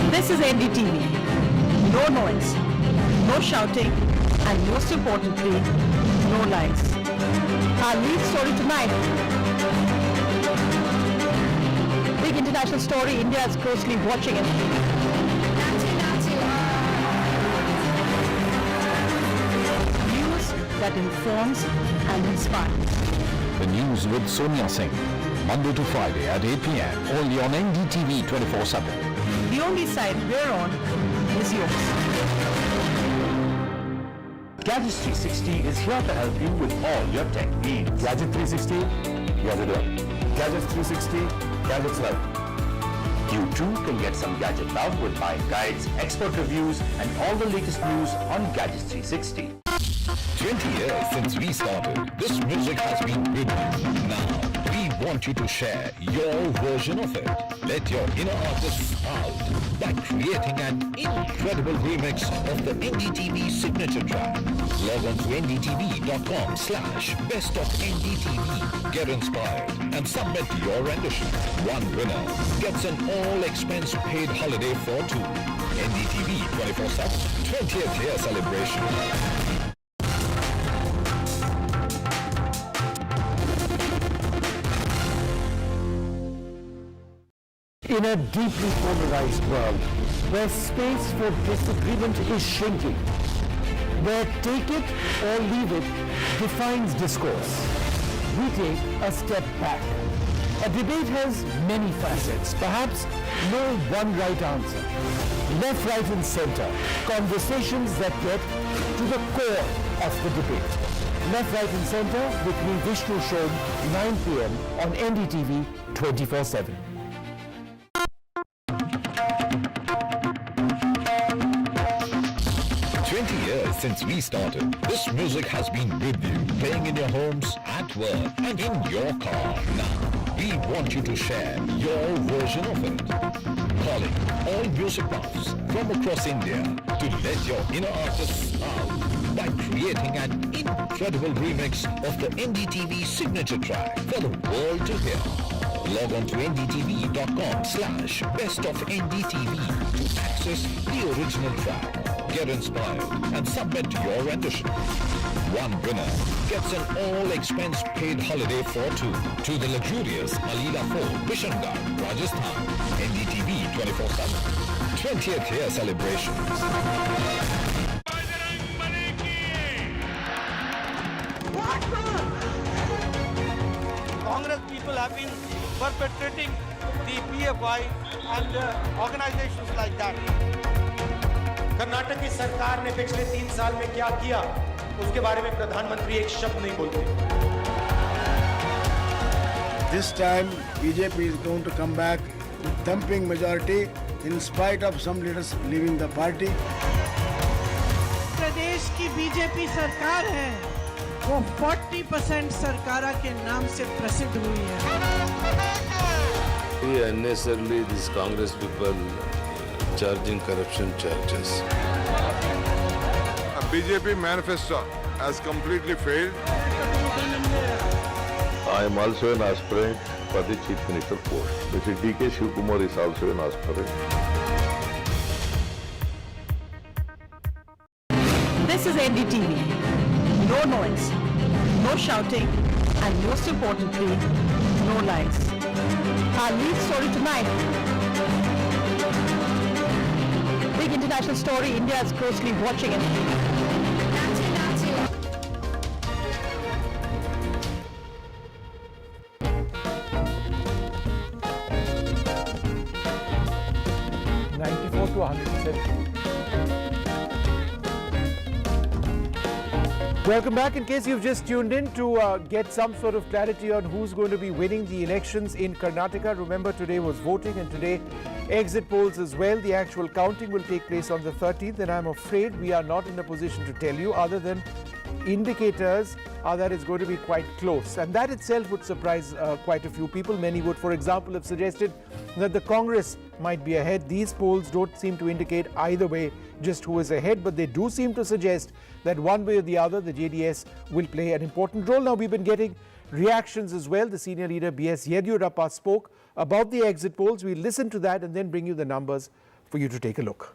[SPEAKER 9] This is NDTV. No noise, no shouting, and most importantly, no lies. Our lead story tonight. Big international story. India is closely watching it. News that informs and inspires.
[SPEAKER 12] The news with Sonia Singh. Monday to Friday at 8 p.m. only on NDTV 24/7.
[SPEAKER 9] The only side we're on is yours.
[SPEAKER 5] Gadgets 360 is here to help you with all your tech needs. Gadget 360, get it done. Gadgets 360, Gadgets Love. You too can get some gadget love with my guides, expert reviews, and all the latest news on Gadgets 360.
[SPEAKER 12] 20 years since we started, this music has been with you. Now, we want you to share your version of it. Let your inner artist out by creating an incredible remix of the NDTV signature track. Log on to ndtv.com/best of NDTV. Get inspired and submit your rendition. One winner gets an all-expense paid holiday for two. NDTV 24/7 20th year celebration.
[SPEAKER 18] In a deeply polarized world, where space for disagreement is shrinking, where take it or leave it defines discourse, we take a step back. A debate has many facets, perhaps no one right answer. Left, right and center, conversations that get to the core of the debate. Left, right and center with me, Vishnu Shom, 9 p.m. on NDTV 24/7.
[SPEAKER 12] 20 years since we started. This music has been with you, playing in your homes, at work, and in your car. Now, we want you to share your version of it. Calling all music buffs from across India to let your inner artists out by creating an incredible remix of the NDTV signature track for the world to hear. Log on to ndtv.com/bestofndtv to access the original track. Get inspired and submit your rendition. One winner gets an all-expense paid holiday for two to the luxurious Alila Fort, Bishangarh, Rajasthan. NDTV 24/7. 20th year celebrations.
[SPEAKER 13] Congress people have been perpetrating the PFI and organizations like that.
[SPEAKER 14] Karnataka की सरकार ने पिछले 3 साल में क्या किया उसके बारे में प्रधानमंत्री एक शब्द नहीं बोलते।
[SPEAKER 15] This time, BJP is going to come back with thumping majority in spite of some leaders leaving the party.
[SPEAKER 13] प्रदेश की बीजेपी सरकार है वो 40% सरकारा के नाम से प्रसिद्ध हुई है।
[SPEAKER 3] Unnecessarily, these Congress people charging corruption charges.
[SPEAKER 17] A BJP manifesto has completely failed.
[SPEAKER 16] I am also an aspirant for the Chief Minister post. Mr. DK Shivakumar is also an aspirant.
[SPEAKER 9] This is NDTV. No noise, no shouting, and most importantly, no lies. Our lead story tonight. Big international story. India is closely watching it.
[SPEAKER 1] 94 to 107. Welcome back. In case you've just tuned in to get some sort of clarity on who's going to be winning the elections in Karnataka, remember today was voting and today exit polls as well. The actual counting will take place on the 13th, and I'm afraid we are not in a position to tell you other than indicators are that it's going to be quite close, and that itself would surprise quite a few people. Many would, for example, have suggested that the Congress might be ahead. These polls don't seem to indicate either way just who is ahead, but they do seem to suggest that one way or the other the JDS will play an important role. Now, we've been getting reactions as well. The senior leader B.S. Yediyurappa spoke about the exit polls. We'll listen to that and then bring you the numbers for you to take a look.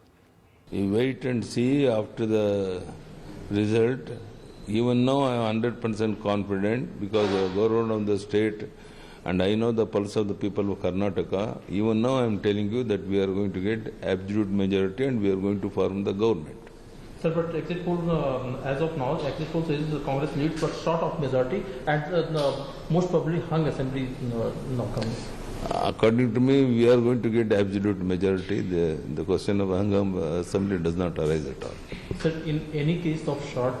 [SPEAKER 3] You wait and see after the result. Even now I am 100% confident because I go around on the state and I know the pulse of the people of Karnataka. Even now I am telling you that we are going to get absolute majority and we are going to form the government.
[SPEAKER 7] Sir, but exit poll, as of now, exit poll says the Congress leads but short of majority and most probably hung assembly now coming.
[SPEAKER 3] According to me, we are going to get absolute majority. The question of hung assembly does not arise at all.
[SPEAKER 7] Sir, in any case of short,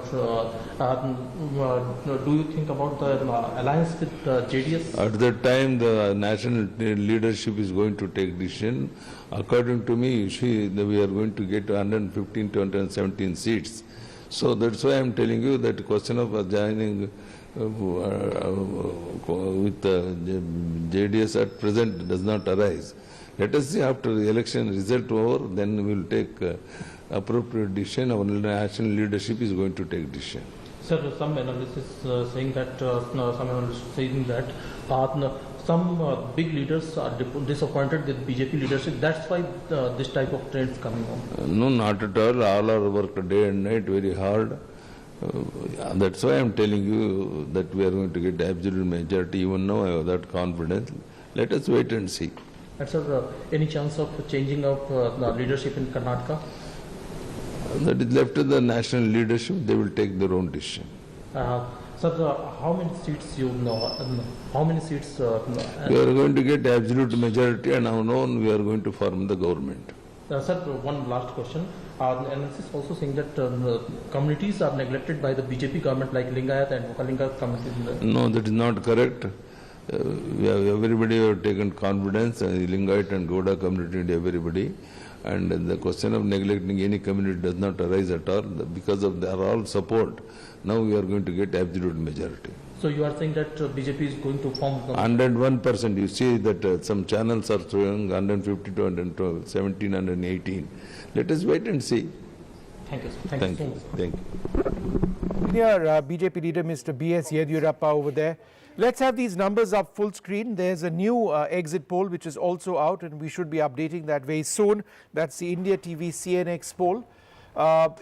[SPEAKER 7] do you think about the alliance with JDS?
[SPEAKER 3] At that time, the national leadership is going to take decision. According to me, we are going to get 115 to 117 seats. So that's why I am telling you that the question of joining with JDS at present does not arise. Let us see after the election result over, then we will take appropriate decision. Our national leadership is going to take decision.
[SPEAKER 7] Sir, some analysis saying that some big leaders are disappointed with BJP leadership. That's why this type of trends coming on.
[SPEAKER 3] No, not at all. All are worked day and night very hard. That's why I am telling you that we are going to get absolute majority. Even now I have that confidence. Let us wait and see.
[SPEAKER 7] And sir, any chance of changing of the leadership in Karnataka?
[SPEAKER 3] That is left to the national leadership. They will take their own decision.
[SPEAKER 7] Sir, how many seats you know? How many seats?
[SPEAKER 3] We are going to get absolute majority, and now known we are going to form the government.
[SPEAKER 7] Sir, one last question. The analysis also saying that communities are neglected by the BJP government, like Lingayat and Vokalinga communities.
[SPEAKER 3] No, that is not correct. Everybody have taken confidence, Lingayat and Gowda community and everybody. And the question of neglecting any community does not arise at all. Because of their all support, now we are going to get absolute majority.
[SPEAKER 7] So you are saying that BJP is going to form government?
[SPEAKER 3] 101%. You see that some channels are showing 152, 112, 17, 118. Let us wait and see.
[SPEAKER 7] Thank you.
[SPEAKER 3] Thank you. Thank you.
[SPEAKER 1] Senior BJP leader Mr. B.S. Yediyurappa over there. Let's have these numbers up full screen. There's a new exit poll which is also out, and we should be updating that very soon. That's the India TV CNX poll.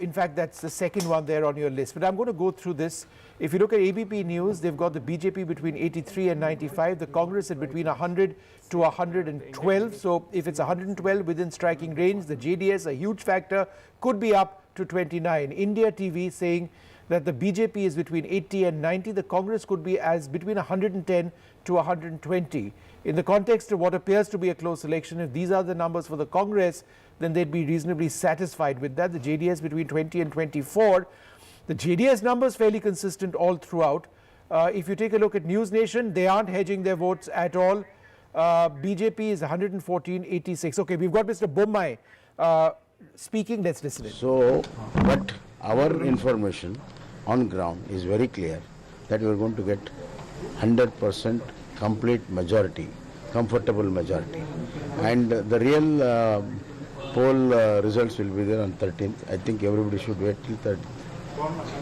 [SPEAKER 1] In fact, that's the second one there on your list. But I'm going to go through this. If you look at ABP News, they've got the BJP between 83 and 95, the Congress at between 100 to 112. So if it's 112 within striking range, the JDS, a huge factor, could be up to 29. India TV saying that the BJP is between 80 and 90. The Congress could be as between 110 to 120. In the context of what appears to be a close election, if these are the numbers for the Congress, then they'd be reasonably satisfied with that. The JDS between 20 and 24. The JDS numbers fairly consistent all throughout. If you take a look at News Nation, they aren't hedging their votes at all. BJP is 114-86. Okay, we've got Mr. Bommai speaking. Let's listen in.
[SPEAKER 20] So, but our information on ground is very clear that we are going to get 100% complete majority, comfortable majority. And the real poll results will be there on 13th. I think everybody should wait till 13th.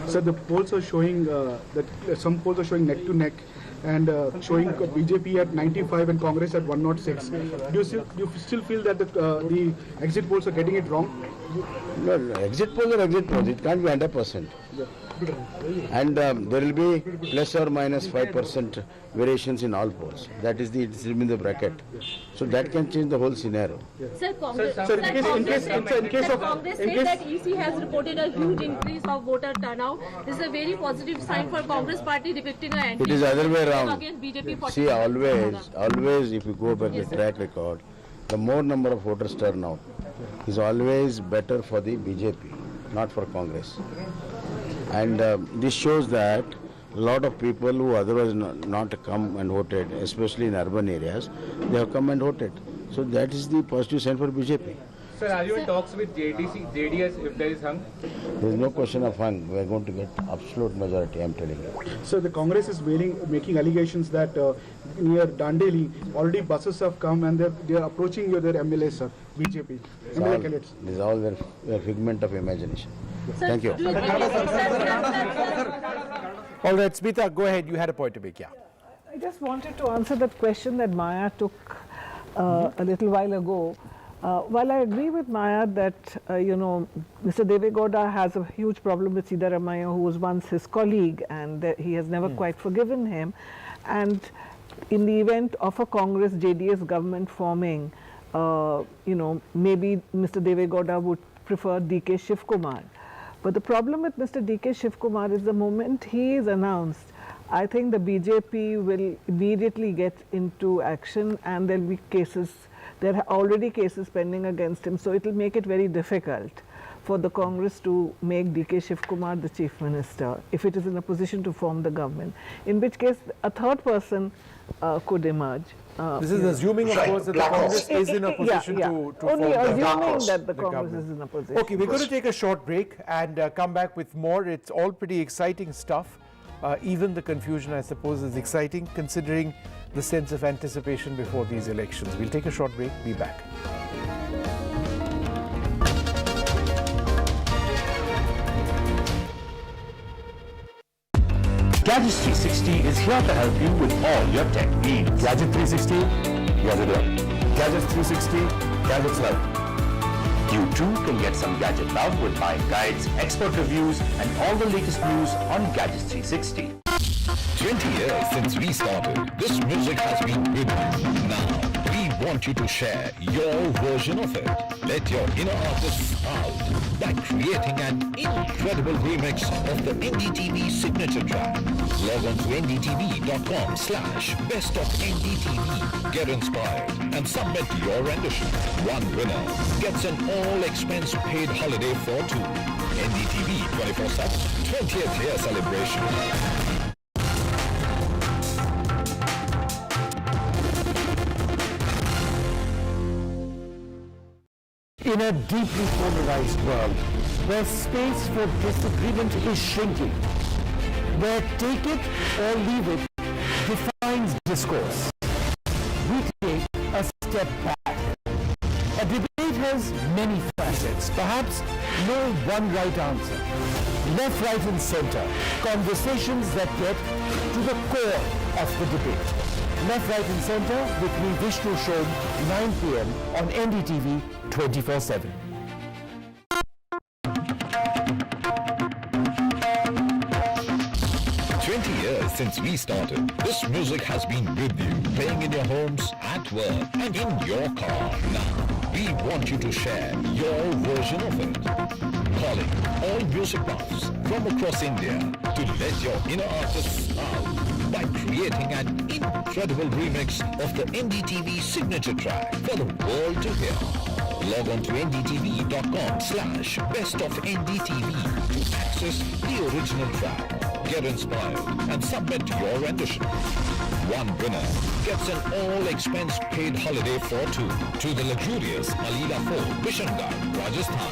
[SPEAKER 22] So the polls are showing that some polls are showing neck to neck and showing BJP at 95 and Congress at 106. Do you still feel that the exit polls are getting it wrong?
[SPEAKER 20] No, exit polls are exit polls. It can't be 100%. And there will be plus or minus 5% variations in all polls. That is it's in the bracket. So that can change the whole scenario.
[SPEAKER 23] Sir, Congress said that EC has reported a huge increase of voter turnout. This is a very positive sign for Congress party depicting an anti.
[SPEAKER 20] It is other way around.
[SPEAKER 23] Against BJP.
[SPEAKER 20] See, always if you go back the track record, the more number of voters turn out is always better for the BJP, not for Congress. And this shows that a lot of people who otherwise not come and voted, especially in urban areas, they have come and voted. So that is the positive sign for BJP.
[SPEAKER 6] Sir, are you in talks with JDS if there is hung?
[SPEAKER 20] There is no question of hung. We are going to get absolute majority, I am telling you.
[SPEAKER 22] So the Congress is making allegations that near Dandeli already buses have come and they are approaching their MLAs, sir, BJP. MLA candidates.
[SPEAKER 20] This is all their figment of imagination.
[SPEAKER 23] Sir,
[SPEAKER 20] thank you.
[SPEAKER 1] All right, Smita, go ahead. You had a point to make, yeah.
[SPEAKER 11] I just wanted to answer that question that Maya took a little while ago. While I agree with Maya that, Mr. Devegowda has a huge problem with Siddaramaiah, who was once his colleague, and he has never quite forgiven him. And in the event of a Congress JDS government forming, maybe Mr. Devegowda would prefer DK Shivkumar. But the problem with Mr. DK Shivkumar is the moment he is announced, I think the BJP will immediately get into action and there will be cases. There are already cases pending against him, so it will make it very difficult for the Congress to make DK Shivkumar the Chief Minister if it is in a position to form the government, in which case a third person could emerge.
[SPEAKER 1] This is assuming, of course, that the Congress is in a position to form
[SPEAKER 11] only assuming
[SPEAKER 1] the
[SPEAKER 11] that the Congress is in a position.
[SPEAKER 1] Okay, we're going to take a short break and come back with more. It's all pretty exciting stuff. Even the confusion, I suppose, is exciting considering the sense of anticipation before these elections. We'll take a short break, be back.
[SPEAKER 5] Gadget 360 is here to help you with all your tech needs. Gadget 360, here's a look. Gadget 360, Gadgets Love. You too can get some gadget love with buying guides, expert reviews, and all the latest news on Gadget 360.
[SPEAKER 12] 20 years since we started, this music has been with you. Now, we want you to share your version of it. Let your inner artists out by creating an incredible remix of the NDTV signature track. Log on to ndtv.com/best of NDTV. Get inspired and submit your rendition. One winner gets an all-expense paid holiday for two. NDTV 24/7 20th year celebration.
[SPEAKER 18] In a deeply polarized world, where space for disagreement is shrinking, where take it or leave it defines discourse, we take a step back. A debate has many facets, perhaps no one right answer. Left, right and center, conversations that get to the core of the debate. Left, right and center with me, Vishnu Shom, 9 p.m. on NDTV 24/7.
[SPEAKER 12] 20 years since we started, this music has been with you, playing in your homes, at work, and in your car. Now, we want you to share your version of it. Calling all music buffs from across India to let your inner artists out by creating an incredible remix of the NDTV signature track for the world to hear. Log on to ndtv.com/bestofndtv to access the original track. Get inspired and submit your rendition. One winner gets an all-expense paid holiday for two to the luxurious Alila Fort, Bishangarh, Rajasthan.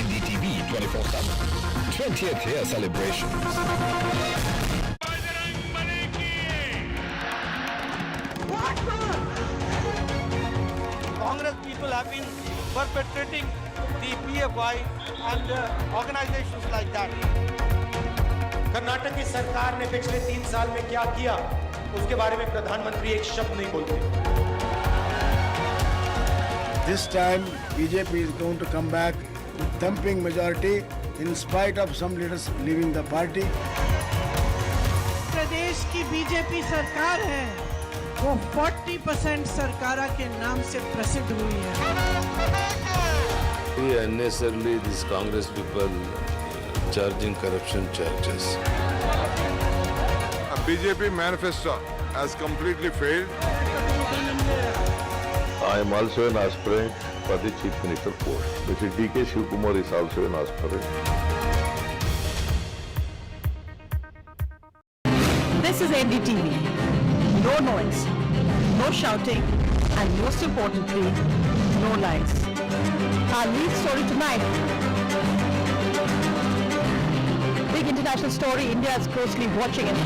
[SPEAKER 12] NDTV 24/7. 20th year celebrations.
[SPEAKER 14] Congress people have been perpetrating the PFI and organizations like that. Karnataka की सरकार ने पिछले 3 साल में क्या किया, उसके बारे में प्रधानमंत्री एक शब्द नहीं बोलते.
[SPEAKER 15] This time, BJP is going to come back with thumping majority in spite of some leaders leaving the party.
[SPEAKER 13] प्रदेश की बीजेपी सरकार है, वो 40% सरकारा के नाम से प्रसिद्ध हुई है.
[SPEAKER 3] Unnecessarily, these Congress people charging corruption charges.
[SPEAKER 17] A BJP manifesto has completely failed.
[SPEAKER 16] I am also an aspirant for the Chief Minister post. Mr. DK Shivakumar is also an aspirant.
[SPEAKER 9] This is NDTV. No noise, no shouting, and most importantly, no lies. Our lead story tonight. Big international story. India is closely watching it.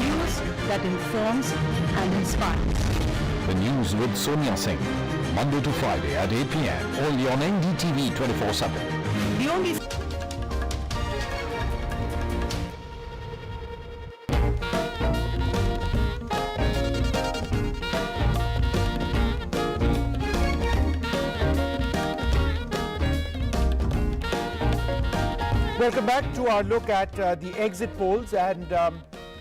[SPEAKER 9] News that informs and inspires.
[SPEAKER 12] The news with Sonia Singh. Monday to Friday at 8 p.m. only on NDTV 24/7.
[SPEAKER 9] The only
[SPEAKER 1] Welcome back to our look at the exit polls, and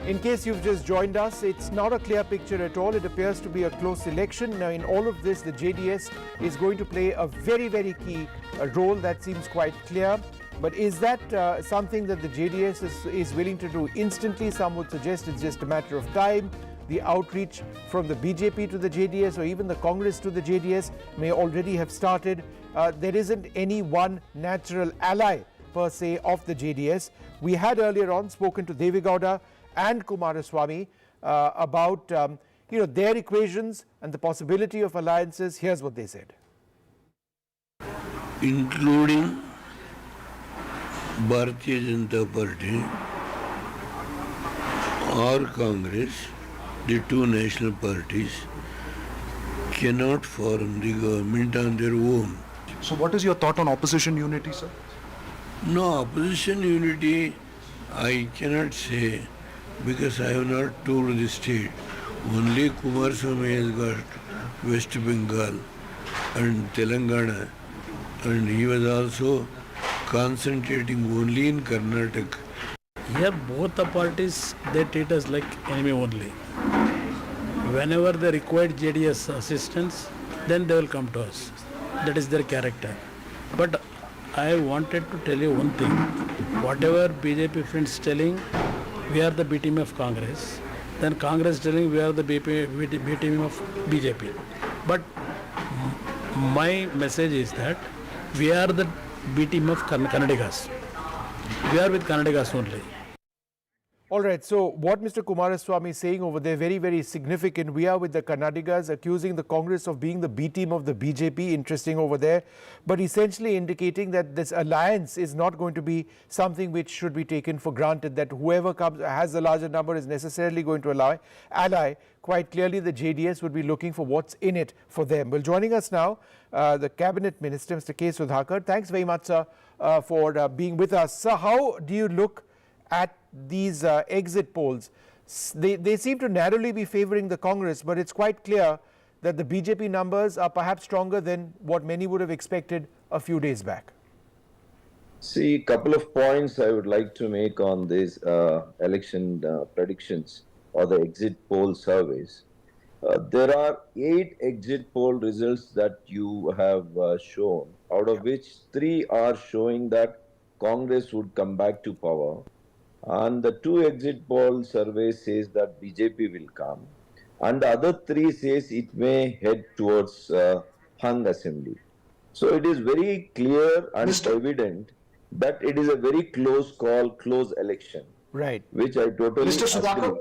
[SPEAKER 1] in case you've just joined us, it's not a clear picture at all. It appears to be a close election. Now, in all of this, the JDS is going to play a very, very key role. That seems quite clear. But is that something that the JDS is willing to do instantly? Some would suggest it's just a matter of time. The outreach from the BJP to the JDS, or even the Congress to the JDS, may already have started. There isn't any one natural ally per se of the JDS. We had earlier on spoken to Devegowda and Kumaraswamy about their equations and the possibility of alliances. Here's what they said.
[SPEAKER 3] Including Bharatiya Janata Party or Congress, the two national parties cannot form the government on their own.
[SPEAKER 22] So what is your thought on opposition unity, sir?
[SPEAKER 3] No, opposition unity I cannot say, because I have not toured the state. Only Kumaraswamy has got West Bengal and Telangana, and he was also concentrating only in Karnataka.
[SPEAKER 8] Here both the parties, they treat us like enemy only. Whenever they require JDS assistance, then they will come to us. That is their character. But I wanted to tell you one thing. Whatever BJP friends telling, we are the B team of Congress. Then Congress telling we are the B team of BJP. But my message is that we are the B team of Kannadigas. We are with Kannadigas only.
[SPEAKER 1] All right, so what Mr. Kumaraswamy is saying over there, very, very significant. We are with the Karnatakas accusing the Congress of being the B team of the BJP, interesting over there, but essentially indicating that this alliance is not going to be something which should be taken for granted, that whoever comes has the larger number is necessarily going to ally. Quite clearly, the JDS would be looking for what's in it for them. Well, joining us now, the Cabinet Minister, Mr. K. Sudhakar. Thanks very much, sir, for being with us. Sir, how do you look at these exit polls? They seem to narrowly be favoring the Congress, but it's quite clear that the BJP numbers are perhaps stronger than what many would have expected a few days back.
[SPEAKER 10] See, a couple of points I would like to make on these election predictions or the exit poll surveys. There are 8 exit poll results that you have shown, out of which 3 are showing that Congress would come back to power. And the 2 exit poll surveys says that BJP will come. And the other 3 says it may head towards hung assembly. So it is very clear and evident that it is a very close call, close election.
[SPEAKER 1] Right.
[SPEAKER 10] Which I totally
[SPEAKER 2] Mr. Sudhakar?
[SPEAKER 10] agree.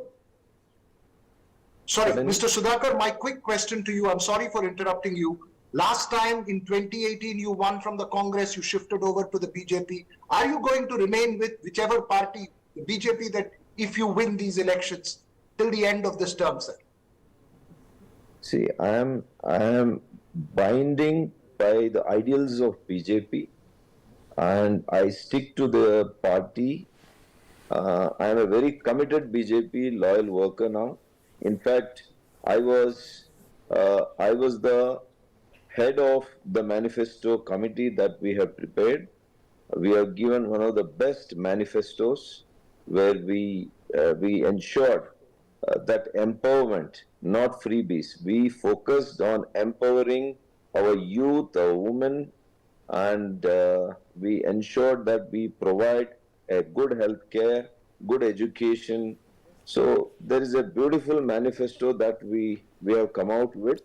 [SPEAKER 2] Sorry, Mr. Sudhakar, my quick question to you. I'm sorry for interrupting you. Last time in 2018, you won from the Congress, you shifted over to the BJP. Are you going to remain with whichever party, the BJP, that if you win these elections till the end of this term, sir?
[SPEAKER 10] See, I am binding by the ideals of BJP and I stick to the party. I am a very committed BJP loyal worker now. In fact, I was the head of the manifesto committee that we have prepared. We have given one of the best manifestos where we ensured that empowerment, not freebies. We focused on empowering our youth, our women, and we ensured that we provide a good health care, good education. So there is a beautiful manifesto that we have come out with.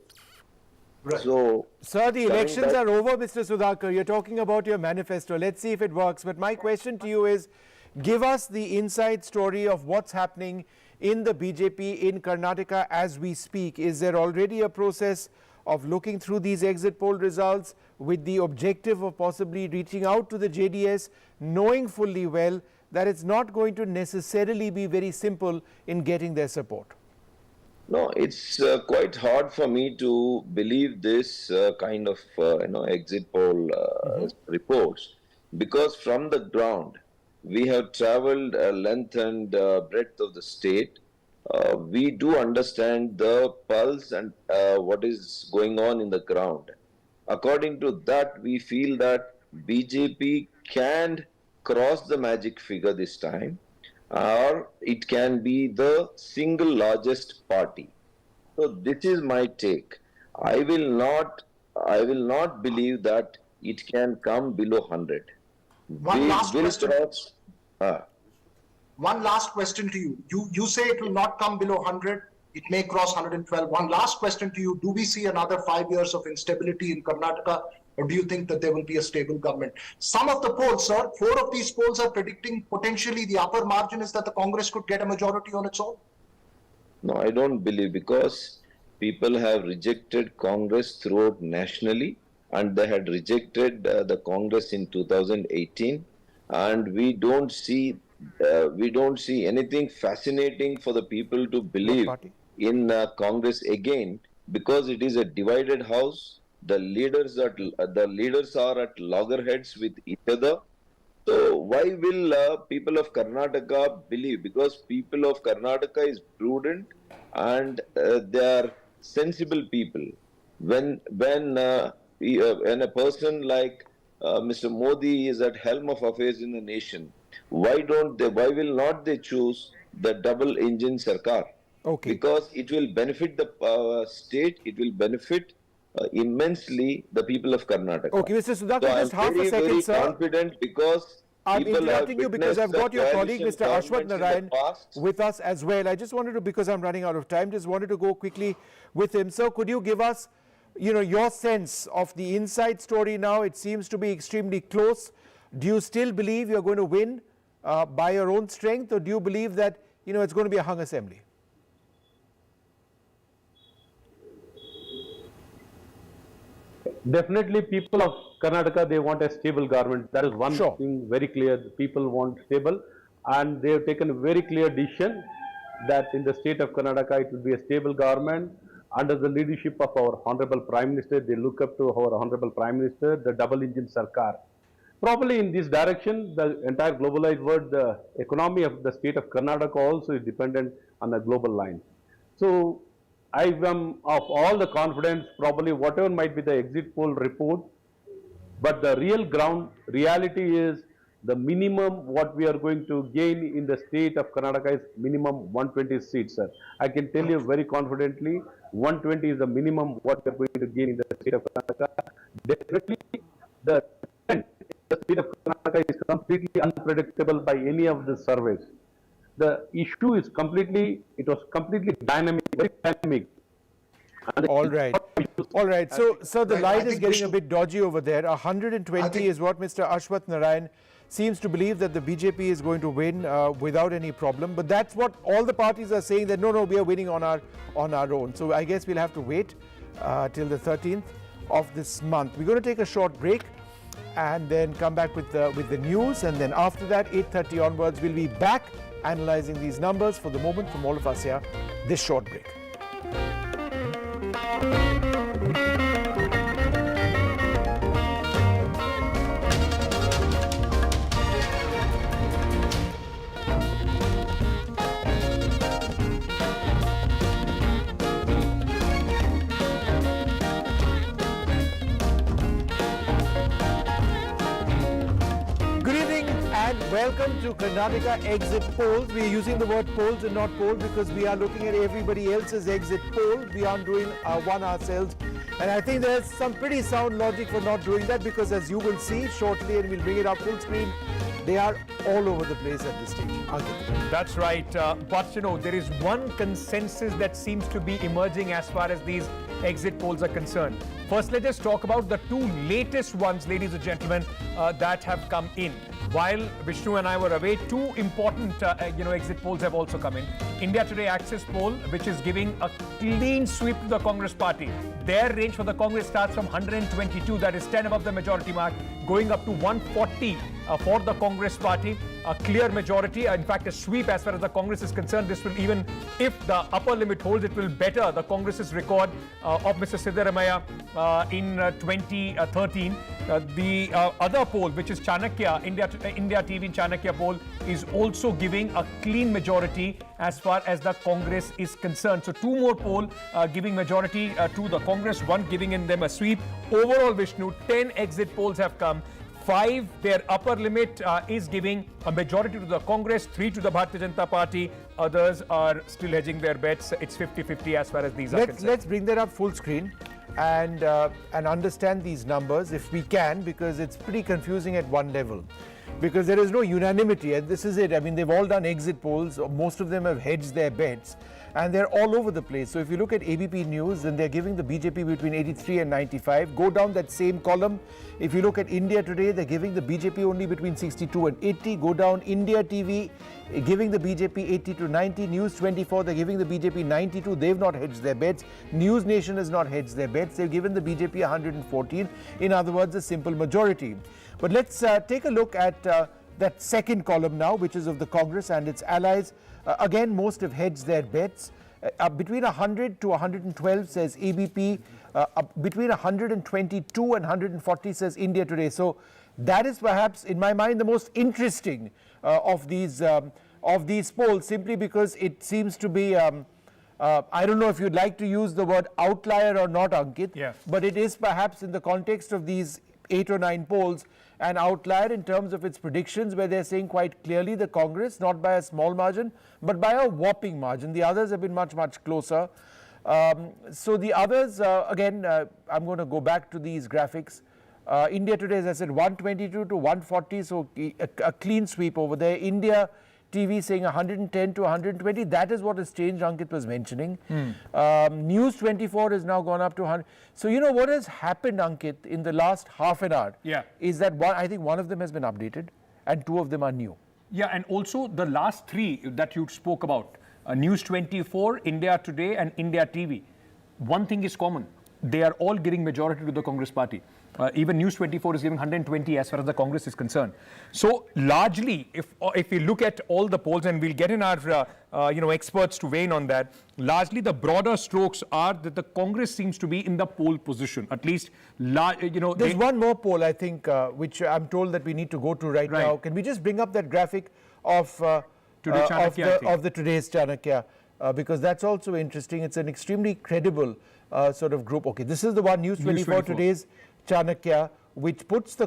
[SPEAKER 2] Right.
[SPEAKER 10] So,
[SPEAKER 1] sir, the elections are over, Mr. Sudhakar. You're talking about your manifesto. Let's see if it works. But my question to you is, give us the inside story of what's happening in the BJP in Karnataka as we speak. Is there already a process of looking through these exit poll results with the objective of possibly reaching out to the JDS, knowing fully well that it's not going to necessarily be very simple in getting their support?
[SPEAKER 10] No, it's quite hard for me to believe this kind of exit poll reports, because from the ground we have traveled length and breadth of the state. We do understand the pulse and what is going on in the ground. According to that, we feel that BJP can cross the magic figure this time, or it can be the single largest party. So this is my take. I will not believe that it can come below 100.
[SPEAKER 2] One last question to you. You say it will not come below 100. It may cross 112. One last question to you. Do we see another 5 years of instability in Karnataka, or do you think that there will be a stable government? Some of the polls, sir, 4 of these polls are predicting potentially the upper margin is that the Congress could get a majority on its own.
[SPEAKER 10] No, I don't believe, because people have rejected Congress throughout nationally, and they had rejected the Congress in 2018, and we don't see anything fascinating for the people to believe in Congress again, because it is a divided house. The leaders are at loggerheads with each other. So why will people of Karnataka believe? Because people of Karnataka is prudent and they are sensible people. When a person like Mr. Modi is at helm of affairs in the nation, why will not they choose the double engine Sarkar?
[SPEAKER 1] Okay.
[SPEAKER 10] Because it will benefit the state, it will benefit immensely the people of Karnataka.
[SPEAKER 1] Okay, Mr. Sudhakar,
[SPEAKER 10] so
[SPEAKER 1] just half a second, sir.
[SPEAKER 10] I'm very confident, because
[SPEAKER 1] I'm
[SPEAKER 10] people
[SPEAKER 1] interrupting you because I've got your colleague, Mr. Ashwath Narayan,
[SPEAKER 10] past.
[SPEAKER 1] with us as well. I just wanted to, because I'm running out of time, just wanted to go quickly with him. So could you give us, your sense of the inside story now? It seems to be extremely close. Do you still believe you're going to win by your own strength, or do you believe that it's going to be a hung assembly?
[SPEAKER 4] Definitely, people of Karnataka, they want a stable government. That is one thing very clear. The people want stable, and they have taken a very clear decision that in the state of Karnataka, it will be a stable government under the leadership of our Honorable Prime Minister. They look up to our Honorable Prime Minister, the double engine Sarkar. Probably in this direction, the entire globalized world, the economy of the state of Karnataka also is dependent on the global line. So, I am of all the confidence, probably whatever might be the exit poll report, but the real ground reality is the minimum what we are going to gain in the state of Karnataka is minimum 120 seats, sir. I can tell you very confidently, 120 is the minimum what we are going to gain in the state of Karnataka. Definitely, the state of Karnataka is completely unpredictable by any of the surveys. The issue is completely, it was completely dynamic, very dynamic.
[SPEAKER 1] All right. All right. So the line is getting a bit dodgy over there. 120 is what Mr. Ashwath Narayan seems to believe that the BJP is going to win without any problem. But that's what all the parties are saying, that no, we are winning on our own. So I guess we'll have to wait till the 13th of this month. We're going to take a short break and then come back with the news. And then after that, 8:30 onwards, we'll be back analyzing these numbers. For the moment, from all of us here, this short break. Welcome to Karnataka Exit Polls. We are using the word polls and not poll because we are looking at everybody else's exit poll. We aren't doing one ourselves. And I think there's some pretty sound logic for not doing that, because as you will see shortly, and we'll bring it up full screen, they are all over the place at this stage.
[SPEAKER 19] That's right. But there is one consensus that seems to be emerging as far as these exit polls are concerned. First, let us talk about the two latest ones, ladies and gentlemen, that have come in. While Vishnu and I were away, two important exit polls have also come in. India Today Access poll, which is giving a clean sweep to the Congress party. Their range for the Congress starts from 122, that is 10 above the majority mark, going up to 140 for the Congress party. A clear majority, in fact a sweep as far as the Congress is concerned. This will, even if the upper limit holds, it will better the Congress's record of Mr. Siddaramaiah in 2013. The other poll, which is Chanakya, India TV Chanakya poll, is also giving a clean majority as far as the Congress is concerned. So two more poll giving majority to the Congress, one giving in them a sweep. Overall, Vishnu, 10 exit polls have come. 5, their upper limit is giving a majority to the Congress, 3 to the Bharatiya Janata Party. Others are still hedging their bets. It's 50-50 as far as these are concerned.
[SPEAKER 1] Let's bring that up full screen and understand these numbers if we can, because it's pretty confusing at one level. Because there is no unanimity, and this is it. I mean, they've all done exit polls. Most of them have hedged their bets, and they're all over the place. So if you look at ABP News, then they're giving the BJP between 83 and 95. Go down that same column. If you look at India Today, they're giving the BJP only between 62 and 80. Go down India TV, giving the BJP 80 to 90. News 24, they're giving the BJP 92. They've not hedged their bets. News Nation has not hedged their bets. They've given the BJP 114. In other words, a simple majority. But let's take a look at that second column now, which is of the Congress and its allies. Again, most have hedged their bets. Between 100 to 112 says ABP. Between 122 and 140 says India Today. So that is perhaps, in my mind, the most interesting of these polls, simply because it seems to be. I don't know if you'd like to use the word outlier or not, Ankit, but it is perhaps in the context of these 8 or 9 polls an outlier in terms of its predictions, where they're saying quite clearly the Congress, not by a small margin, but by a whopping margin. The others have been much, much closer. So the others, again, I'm going to go back to these graphics. India Today, as I said, 122 to 140, so a clean sweep over there. India TV saying 110 to 120. That is what has changed, Ankit was mentioning. News 24 has now gone up to 100. So you know what has happened, Ankit, in the last half an hour is that I think one of them has been updated and 2 of them are new.
[SPEAKER 19] Yeah, and also the last three that you spoke about, News 24, India Today and India TV. One thing is common. They are all giving majority to the Congress party. Even News 24 is giving 120 as far as the Congress is concerned. So largely, if we look at all the polls, and we'll get in our experts to weigh in on that, largely the broader strokes are that the Congress seems to be in the pole position. At least,
[SPEAKER 1] there's one more poll, I think, which I'm told that we need to go to right now. Can we just bring up that graphic of the today's Chanakya? Because that's also interesting. It's an extremely credible sort of group. Okay, this is the one, News 24 today's Chanakya, which puts the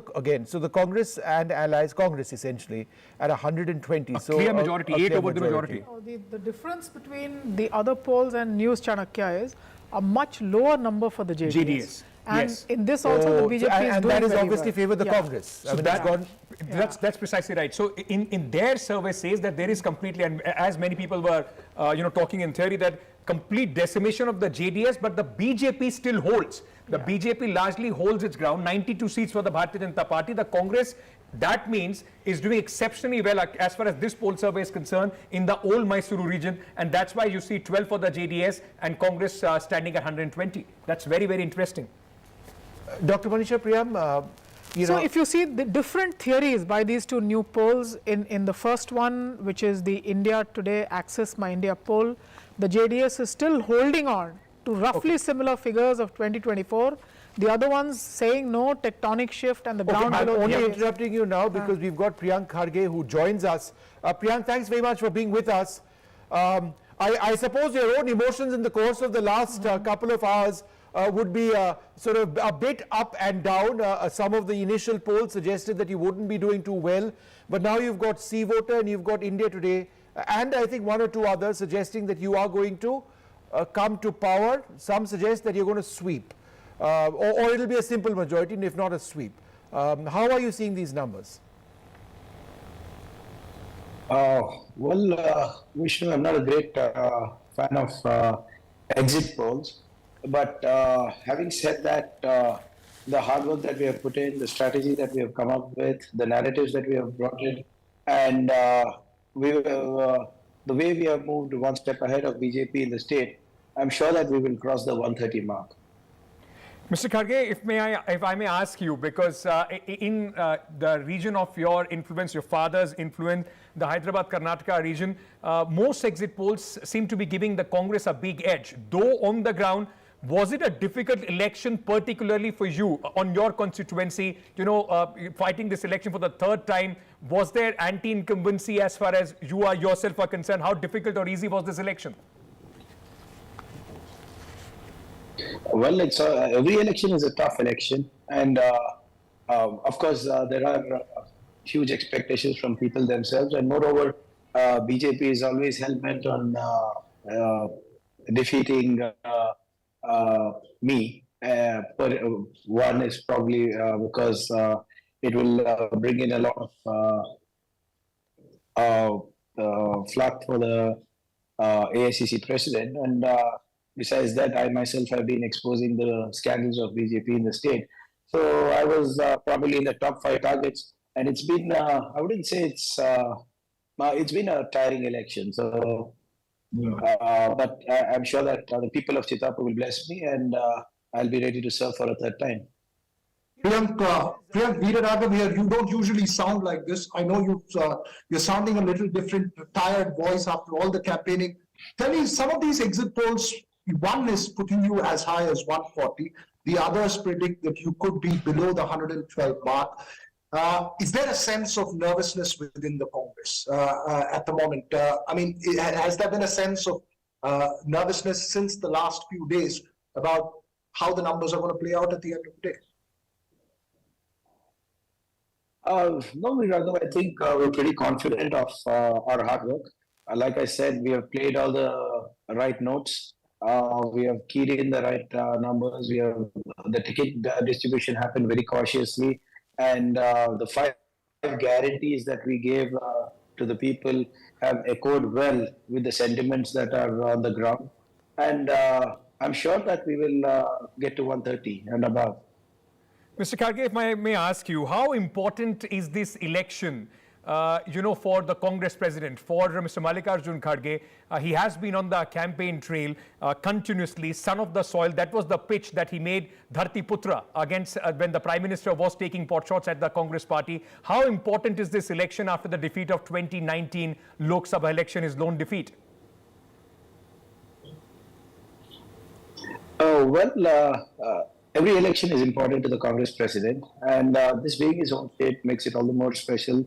[SPEAKER 1] Congress and allies, Congress essentially, at 120.
[SPEAKER 19] A clear majority, 8 over the majority.
[SPEAKER 6] The difference between the other polls and News Chanakya is a much lower number for the JDS. And in this also the BJP is doing
[SPEAKER 1] and that is obviously favored the Congress.
[SPEAKER 19] So that's precisely right. So in their survey says that there is completely, and as many people were talking in theory, that complete decimation of the JDS, but the BJP still holds. The BJP largely holds its ground, 92 seats for the Bharatiya Janata Party. The Congress, that means, is doing exceptionally well as far as this poll survey is concerned in the old Mysuru region, and that's why you see 12 for the JDS and Congress standing at 120. That's very, very interesting.
[SPEAKER 1] Dr. Manisha Priyam,
[SPEAKER 6] so if you see the different theories by these two new polls, in the first one, which is the India Today Access My India poll, the JDS is still holding on to roughly similar figures of 2024. The other ones saying no, tectonic shift and the ground
[SPEAKER 1] I'm
[SPEAKER 6] below.
[SPEAKER 1] only interrupting you now because we've got Priyank Kharge who joins us. Priyank, thanks very much for being with us. I suppose your own emotions in the course of the last couple of hours would be sort of a bit up and down. Some of the initial polls suggested that you wouldn't be doing too well, but now you've got C Voter and you've got India Today, and I think one or two others suggesting that you are going to come to power. Some suggest that you're going to sweep, or it'll be a simple majority, and if not a sweep. How are you seeing these numbers?
[SPEAKER 7] Vishnu, I'm not a great fan of exit polls. But having said that, the hard work that we have put in, the strategy that we have come up with, the narratives that we have brought in, and the way we have moved one step ahead of BJP in the state, I'm sure that we will cross the 130 mark.
[SPEAKER 19] Mr. Kharge, if I may ask you, because in the region of your influence, your father's influence, the Hyderabad Karnataka region, most exit polls seem to be giving the Congress a big edge. Though on the ground, was it a difficult election, particularly for you on your constituency? Fighting this election for the third time, was there anti-incumbency as far as you are yourself are concerned? How difficult or easy was this election?
[SPEAKER 7] Well, every election is a tough election, and of course there are huge expectations from people themselves, and moreover, BJP is always hell-bent on defeating me. But one is probably because it will bring in a lot of flack for the AICC president, and besides that, I myself have been exposing the scandals of BJP in the state. So I was probably in the top 5 targets, and it's been, I wouldn't say it's been a tiring election. So, but I'm sure that the people of Chitapur will bless me, and I'll be ready to serve for a third time.
[SPEAKER 2] Priyank Veeraraghav here, you don't usually sound like this. I know you're sounding a little different, tired voice after all the campaigning. Tell me, some of these exit polls, one is putting you as high as 140. The others predict that you could be below the 112 mark. Is there a sense of nervousness within the Congress at the moment? I mean, has there been a sense of nervousness since the last few days about how the numbers are going to play out at the end of the day?
[SPEAKER 7] No, Veeraraghav, I think we're pretty confident of our hard work. Like I said, we have played all the right notes. We have keyed in the right numbers. We have the ticket distribution happened very cautiously, and the 5 guarantees that we gave to the people have echoed well with the sentiments that are on the ground. And I'm sure that we will get to 130 and above.
[SPEAKER 19] Mr. Kharge, if I may ask you, how important is this election for the Congress president, for Mr. Mallikarjun Kharge. He has been on the campaign trail continuously, son of the soil. That was the pitch that he made Dharti Putra against when the Prime Minister was taking pot shots at the Congress party. How important is this election after the defeat of 2019 Lok Sabha election, his lone defeat?
[SPEAKER 7] Every election is important to the Congress president, and this being his own state makes it all the more special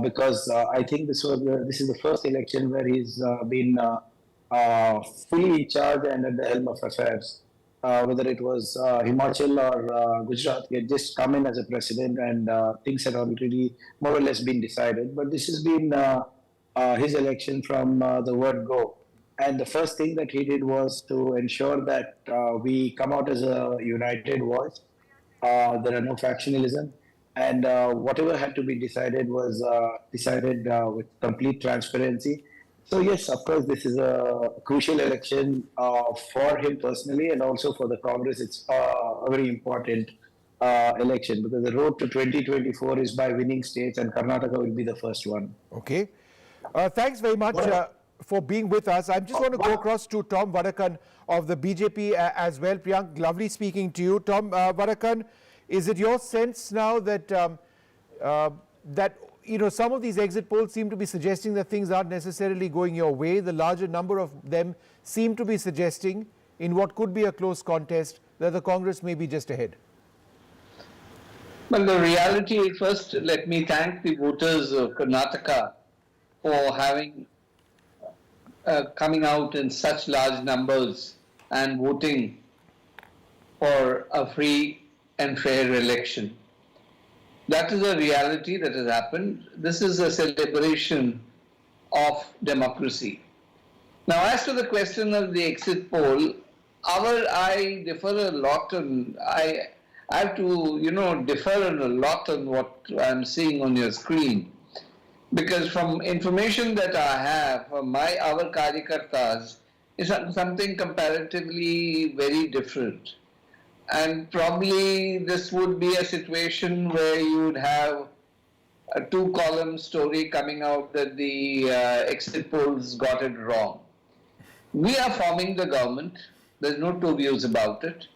[SPEAKER 7] because I think this is the first election where he's been fully in charge and at the helm of affairs. Whether it was Himachal or Gujarat, he had just come in as a president and things had already more or less been decided. But this has been his election from the word go. And the first thing that he did was to ensure that we come out as a united voice. There are no factionalism. And whatever had to be decided was decided with complete transparency. So yes, of course, this is a crucial election for him personally and also for the Congress. It's a very important election because the road to 2024 is by winning states and Karnataka will be the first one.
[SPEAKER 1] Okay. Thanks very much for being with us. I'm just going to go across to Tom Vadakan of the BJP as well. Priyank, lovely speaking to you. Tom Vadakan, is it your sense now that some of these exit polls seem to be suggesting that things aren't necessarily going your way? The larger number of them seem to be suggesting, in what could be a close contest, that the Congress may be just ahead.
[SPEAKER 20] Well, the reality, first, let me thank the voters of Karnataka for having coming out in such large numbers and voting for a free and fair election. That is a reality that has happened. This is a celebration of democracy. Now, as to the question of the exit poll, I differ a lot, and I have to, differ a lot on what I'm seeing on your screen. Because from information that I have from our Karyakartas, is something comparatively very different. And probably this would be a situation where you would have a two-column story coming out that the exit polls got it wrong. We are forming the government. There's no two views about it.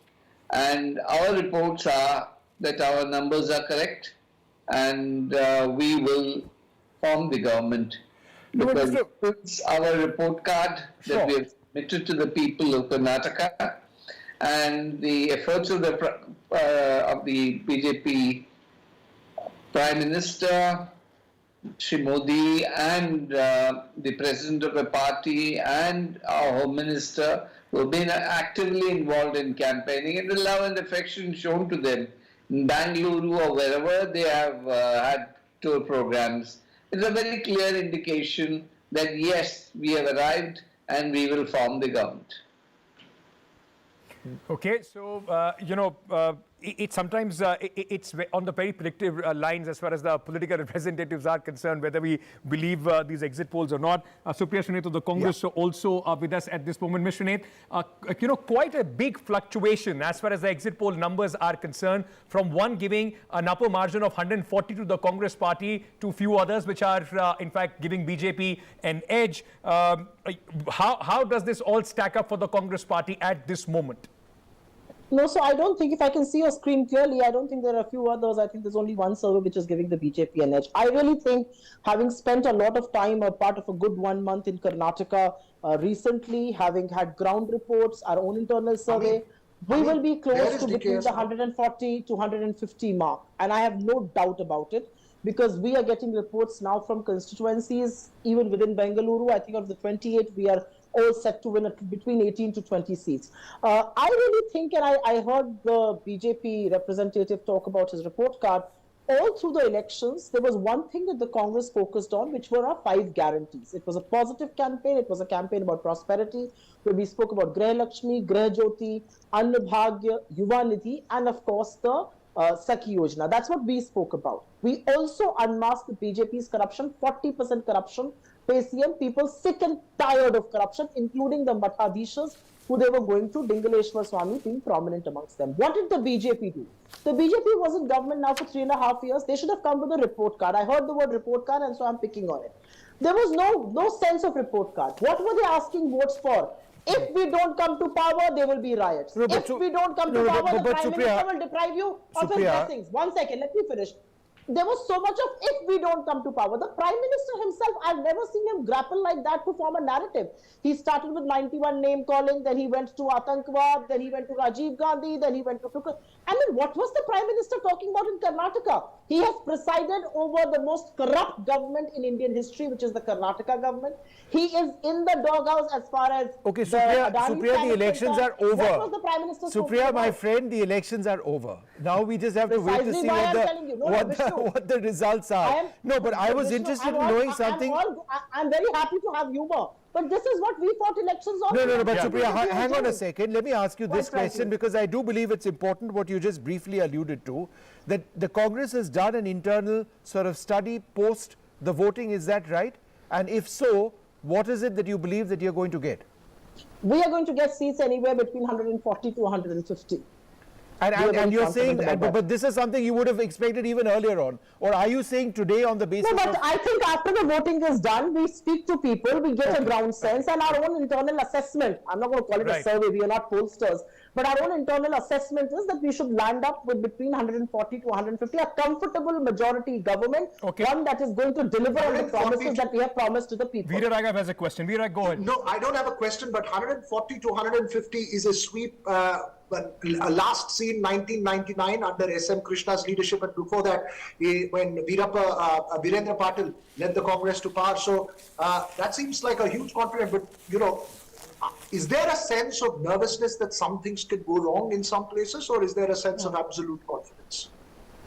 [SPEAKER 20] And our reports are that our numbers are correct and we will form the government. Because it's our report card that we have submitted to the people of Karnataka, and the efforts of the BJP Prime Minister, Shri Modi, and the President of the party and our Home Minister who have been actively involved in campaigning, and the love and affection shown to them in Bangalore or wherever they have had tour programs. It's a very clear indication that yes, we have arrived and we will form the government.
[SPEAKER 19] Okay, so, it's sometimes it's on the very predictive lines as far as the political representatives are concerned, whether we believe these exit polls or not. Supriya Srinath of the Congress also with us at this moment. Ms. Srinath, quite a big fluctuation as far as the exit poll numbers are concerned, from one giving an upper margin of 140 to the Congress party to few others which are in fact giving BJP an edge. How does this all stack up for the Congress party at this moment?
[SPEAKER 21] No, so I don't think, if I can see your screen clearly, I don't think there are a few others. I think there's only one survey which is giving the BJP an edge. I really think, having spent a lot of time, a part of a good 1 month in Karnataka recently, having had ground reports, our own internal survey, we will be close to between the 140 to 150 mark. And I have no doubt about it, because we are getting reports now from constituencies, even within Bengaluru. I think of the 28, we are all set to win between 18 to 20 seats. I really think, and I heard the BJP representative talk about his report card, all through the elections, there was one thing that the Congress focused on, which were our 5 guarantees. It was a positive campaign. It was a campaign about prosperity, where we spoke about Grah Lakshmi, Grah Jyoti, Anna Bhagya, Yuva Nidhi, and of course the Sakhi Yojana. That's what we spoke about. We also unmasked the BJP's corruption, 40% corruption. PCM, people sick and tired of corruption, including the Mathadishas, who they were going to, Dingaleshwar Swamy being prominent amongst them. What did the BJP do? The BJP was in government now for 3.5 years. They should have come with a report card. I heard the word report card, and so I'm picking on it. There was no sense of report card. What were they asking votes for? If we don't come to power, there will be riots.
[SPEAKER 1] No,
[SPEAKER 21] if we don't come to power, the Prime Minister will deprive you of his
[SPEAKER 1] Supriya.
[SPEAKER 21] blessings. 1 second, let me finish. There was so much of if we don't come to power. The Prime Minister himself, I've never seen him grapple like that to form a narrative. He started with 91 name calling, then he went to Atankwad, then he went to Rajiv Gandhi, then he went to Tukar. I mean, what was the Prime Minister talking about in Karnataka? He has presided over the most corrupt government in Indian history, which is the Karnataka government. He is in the doghouse as far as
[SPEAKER 1] Okay, Supriya, the elections are over.
[SPEAKER 21] What was the Prime Minister
[SPEAKER 1] Supriya, my friend, the elections are over. Now we just have to wait to see what the results are. No, but I was interested in knowing something.
[SPEAKER 21] I'm very happy to have humor. But this is what we fought elections on.
[SPEAKER 1] No, but Supriya, hang on a second. Let me ask you this question, because I do believe it's important what you just briefly alluded to, that the Congress has done an internal sort of study post the voting. Is that right? And if so, what is it that you believe that you're going to get?
[SPEAKER 21] We are going to get seats anywhere between 140 to 150.
[SPEAKER 1] And you're saying, but this is something you would have expected even earlier on. Or are you saying today on the basis
[SPEAKER 21] No, but I think after the voting is done, we speak to people, we get a ground sense, and our own internal assessment, I'm not going to call it a survey, we are not pollsters, but our own internal assessment is that we should land up with between 140 to 150, a comfortable majority government, one that is going to deliver on the promises that we have promised to the people.
[SPEAKER 19] Veera Raghav has a question. Veera, go ahead.
[SPEAKER 2] No, I don't have a question, but 140 to 150 is a sweep. Last seen 1999 under SM Krishna's leadership, and before that when Virendra Patil led the Congress to power. So that seems like a huge confidence, but is there a sense of nervousness that some things could go wrong in some places, or is there a sense of absolute confidence?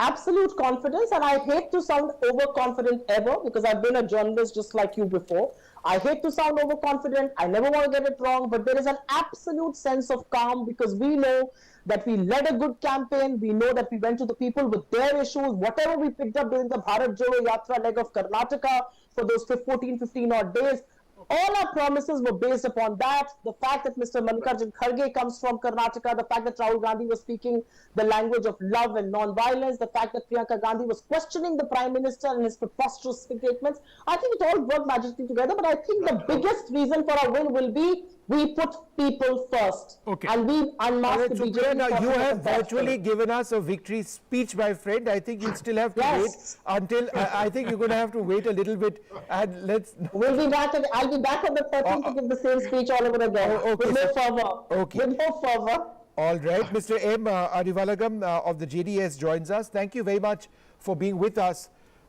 [SPEAKER 21] Absolute confidence, and I hate to sound overconfident ever, because I've been a journalist just like you before. I hate to sound overconfident. I never want to get it wrong, but there is an absolute sense of calm, because we know that we led a good campaign. We know that we went to the people with their issues. Whatever we picked up during the Bharat Jodo Yatra leg of Karnataka for those 15 odd days, all our promises were based upon that. The fact that Mr. Mallikarjun Kharge comes from Karnataka, the fact that Rahul Gandhi was speaking the language of love and non-violence, the fact that Priyanka Gandhi was questioning the Prime Minister and his preposterous statements, I think it all worked magically together. But I think the biggest reason for our win will be we put people first. And we unmasked the BJP.
[SPEAKER 1] Now you have virtually given us a victory speech, my friend. I think you'll still have to wait until, I think you're going to have to wait a little bit, and let's...
[SPEAKER 21] We'll be back, I'll be back on the 13th to give the same speech all over again. With no fervor. With no fervor.
[SPEAKER 1] All right. Mr. M. Arivalagam of the JDS joins us. Thank you very much for being with us.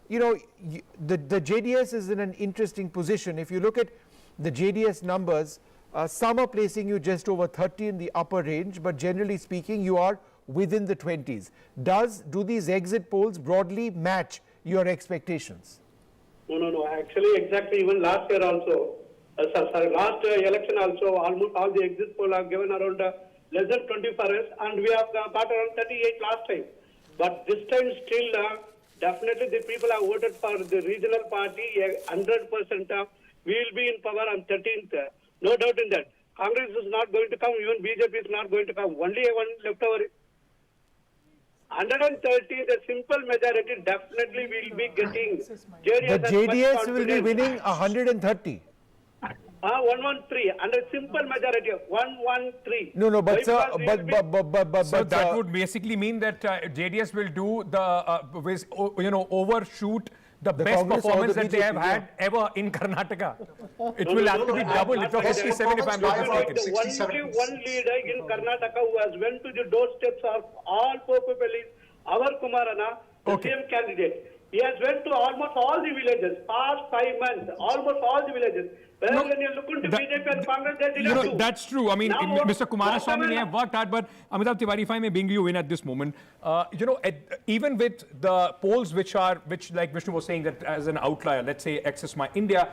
[SPEAKER 1] You know, the JDS is in an interesting position. If you look at the JDS numbers, some are placing you just over 30 in the upper range, but generally speaking, you are within the 20s. Do these exit polls broadly match your expectations?
[SPEAKER 5] No. Actually, exactly. Even last year also, last election also, almost all the exit polls are given around less than 20 for us, and we have got around 38 last time. But this time still, definitely the people have voted for the regional party, 100%. We will be in power on 13th. No doubt in that. Congress is not going to come, even BJP is not going to come. Only one left over. 130, the simple majority, definitely we will be getting.
[SPEAKER 1] The JDS will be winning 130.
[SPEAKER 5] 113, and a simple majority of 113.
[SPEAKER 1] No, but sir,
[SPEAKER 19] so that would basically mean that JDS will do the, overshoot the best performance that they have had ever in Karnataka. It will have to be double. It's a 57 if I'm not mistaken.
[SPEAKER 5] Only one leader in Karnataka who has went to the doorsteps of all poor people is our Kumarana, the same candidate. He has went to almost all the villages, past 5 months, almost all the villages. When you look into BJP and Congress, they did not do.
[SPEAKER 19] That's true. I mean, Mr. Kumaraswamy may have worked hard, but Amitabh Tiwari, if I may bring you in at this moment, even with the polls which like Vishnu was saying, that as an outlier, let's say Access My India,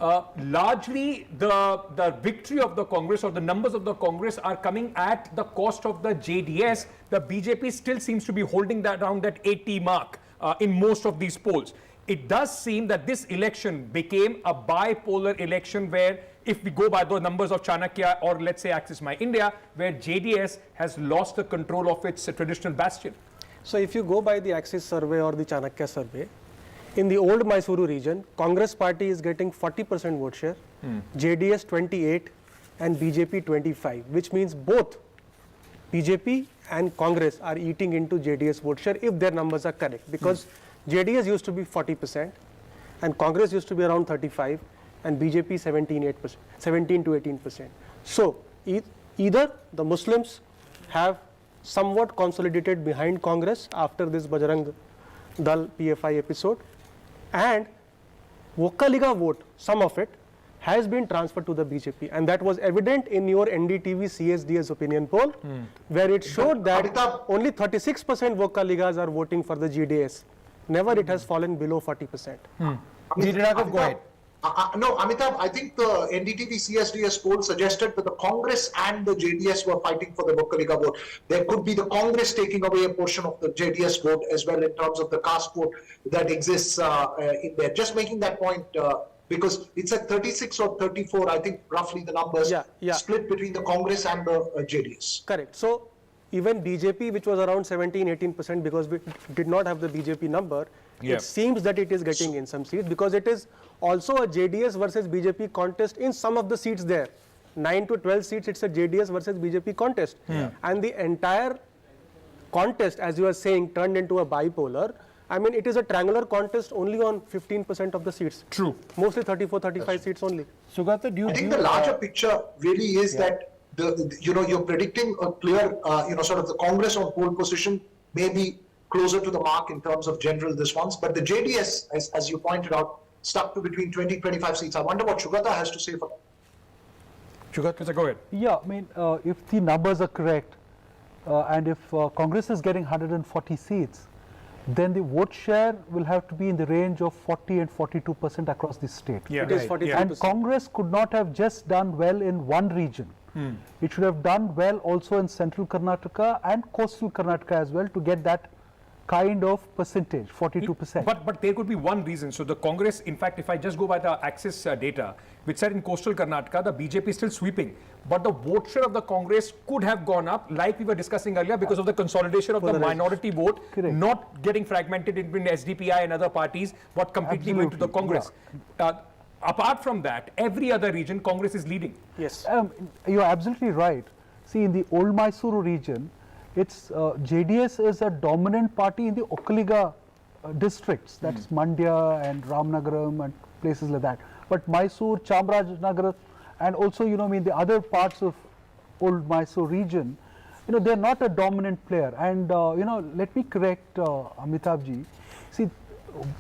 [SPEAKER 19] largely the victory of the Congress or the numbers of the Congress are coming at the cost of the JDS. The BJP still seems to be holding that around that 80 mark in most of these polls. It does seem that this election became a bipolar election where if we go by the numbers of Chanakya or let's say Axis My India, where JDS has lost the control of its traditional bastion.
[SPEAKER 11] So if you go by the Axis survey or the Chanakya survey, in the old Mysuru region, Congress party is getting 40% vote share, JDS 28 and BJP 25, which means both BJP and Congress are eating into JDS vote share if their numbers are correct, because JDS used to be 40% and Congress used to be around 35 and BJP 17 to 18%. So either the Muslims have somewhat consolidated behind Congress after this Bajrang Dal PFI episode, and Vokaliga vote, some of it, has been transferred to the BJP, and that was evident in your NDTV CSDS opinion poll, where it showed that only 36% Vokaligas are voting for the JDS. Never it has fallen below 40%.
[SPEAKER 1] Go ahead.
[SPEAKER 2] No, Amitabh, I think the NDTV CSDS poll suggested that the Congress and the JDS were fighting for the Vokaliga vote. There could be the Congress taking away a portion of the JDS vote as well in terms of the caste vote that exists in there. Just making that point, because it's at 36 or 34, I think roughly the numbers split between the Congress and the JDS.
[SPEAKER 11] Correct. So even BJP, which was around 17-18%, because we did not have the BJP number, it seems that it is getting in some seats, because it is also a JDS versus BJP contest in some of the seats there. 9 to 12 seats, it's a JDS versus BJP contest. And the entire contest, as you are saying, turned into a bipolar. I mean, it is a triangular contest only on 15% of the seats.
[SPEAKER 19] True.
[SPEAKER 11] Mostly 34-35 seats only.
[SPEAKER 1] Sugata,
[SPEAKER 2] I think the larger picture really is that you're predicting a clear, sort of the Congress on pole position may be closer to the mark in terms of general response, but the JDS, as you pointed out, stuck to between 20-25 seats. I wonder what Sugata has to say for that.
[SPEAKER 19] Sugata, go ahead.
[SPEAKER 18] Yeah, I mean, if the numbers are correct, and if Congress is getting 140 seats, then the vote share will have to be in the range of 40 and 42% across the state.
[SPEAKER 11] It is 43%.
[SPEAKER 18] And Congress could not have just done well in one region. It should have done well also in central Karnataka and coastal Karnataka as well to get that kind of percentage, 42%.
[SPEAKER 19] But there could be one reason. So the Congress, in fact, if I just go by the Axis data, which said in coastal Karnataka, the BJP is still sweeping. But the vote share of the Congress could have gone up, like we were discussing earlier, because of the consolidation of the minority vote, not getting fragmented between SDPI and other parties, but completely going to the Congress. Apart from that, every other region, Congress is leading.
[SPEAKER 11] Yes.
[SPEAKER 18] You're absolutely right. See, in the old Mysuru region, it's JDS is a dominant party in the Okaliga districts, that's Mandya and Ramnagaram and places like that. But Mysore, Chamarajanagar, and also, the other parts of old Mysore region, they're not a dominant player. And, let me correct Amitabh ji. See,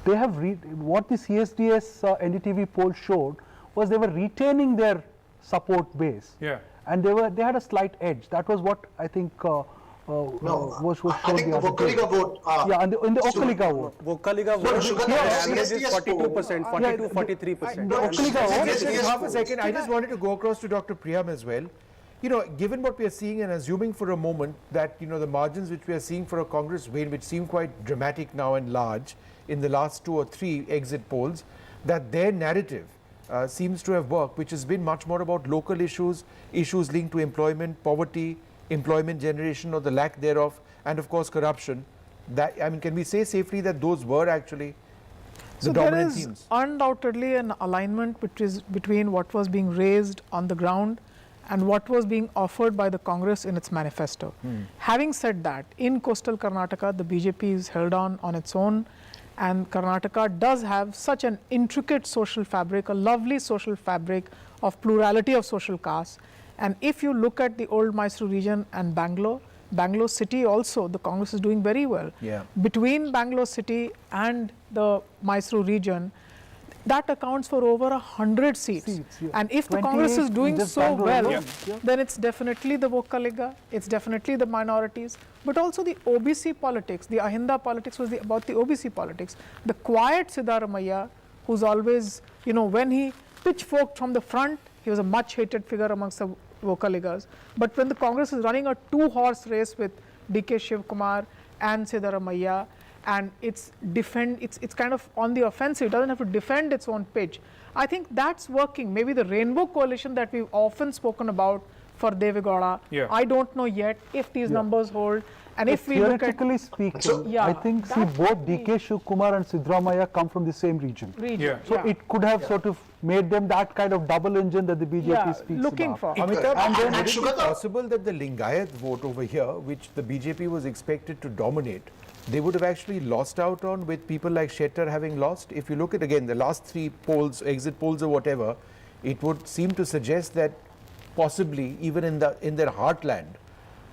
[SPEAKER 18] they have, what the CSDS NDTV poll showed was they were retaining their support base. And they had a slight edge. That was what I think was shown.
[SPEAKER 2] I think the Vokaliga vote.
[SPEAKER 18] In the Okaliga vote.
[SPEAKER 11] Vokaliga vote, average is 42%, 42-43%.
[SPEAKER 18] The Okaliga vote.
[SPEAKER 1] Just half a second, I just wanted to go across to Dr. Priyam as well. Given what we are seeing and assuming for a moment that, the margins which we are seeing for a Congress win, which seem quite dramatic now and large in the last 2 or 3 exit polls, that their narrative seems to have worked, which has been much more about local issues linked to employment, poverty, employment generation or the lack thereof, and of course corruption. That, can we say safely that those were actually the dominant themes?
[SPEAKER 6] There is undoubtedly an alignment between what was being raised on the ground and what was being offered by the Congress in its manifesto. Having said that, in coastal Karnataka, the BJP is held on its own, and Karnataka does have such an intricate social fabric, a lovely social fabric of plurality of social castes. And if you look at the old Mysuru region and Bangalore city also, the Congress is doing very well. Between Bangalore city and the Mysuru region, that accounts for over 100 seats. And if the Congress is doing so well, then it's definitely the Vokaliga, it's definitely the minorities, but also the OBC politics. The Ahinda politics was about the OBC politics. The quiet Siddaramaiah, who's always, when he pitchforked from the front, he was a much hated figure amongst the Vokaligas. But when the Congress is running a 2-horse race with DK Shivkumar and Siddaramaiah, and it's kind of on the offensive, it doesn't have to defend its own pitch. I think that's working. Maybe the rainbow coalition that we've often spoken about for Devegowda, I don't know yet if these numbers hold. And if we look at,
[SPEAKER 18] theoretically speaking, I think both DK Shivkumar and Siddaramaiah come from the same region. So it could have sort of made them that kind of double engine that the BJP speaks
[SPEAKER 6] looking
[SPEAKER 18] about.
[SPEAKER 6] for.
[SPEAKER 1] Amitabh, and then would it be possible that the Lingayat vote over here, which the BJP was expected to dominate, they would have actually lost out on with people like Shettar having lost? If you look at, again, the last 3 polls, exit polls or whatever, it would seem to suggest that possibly even in their heartland,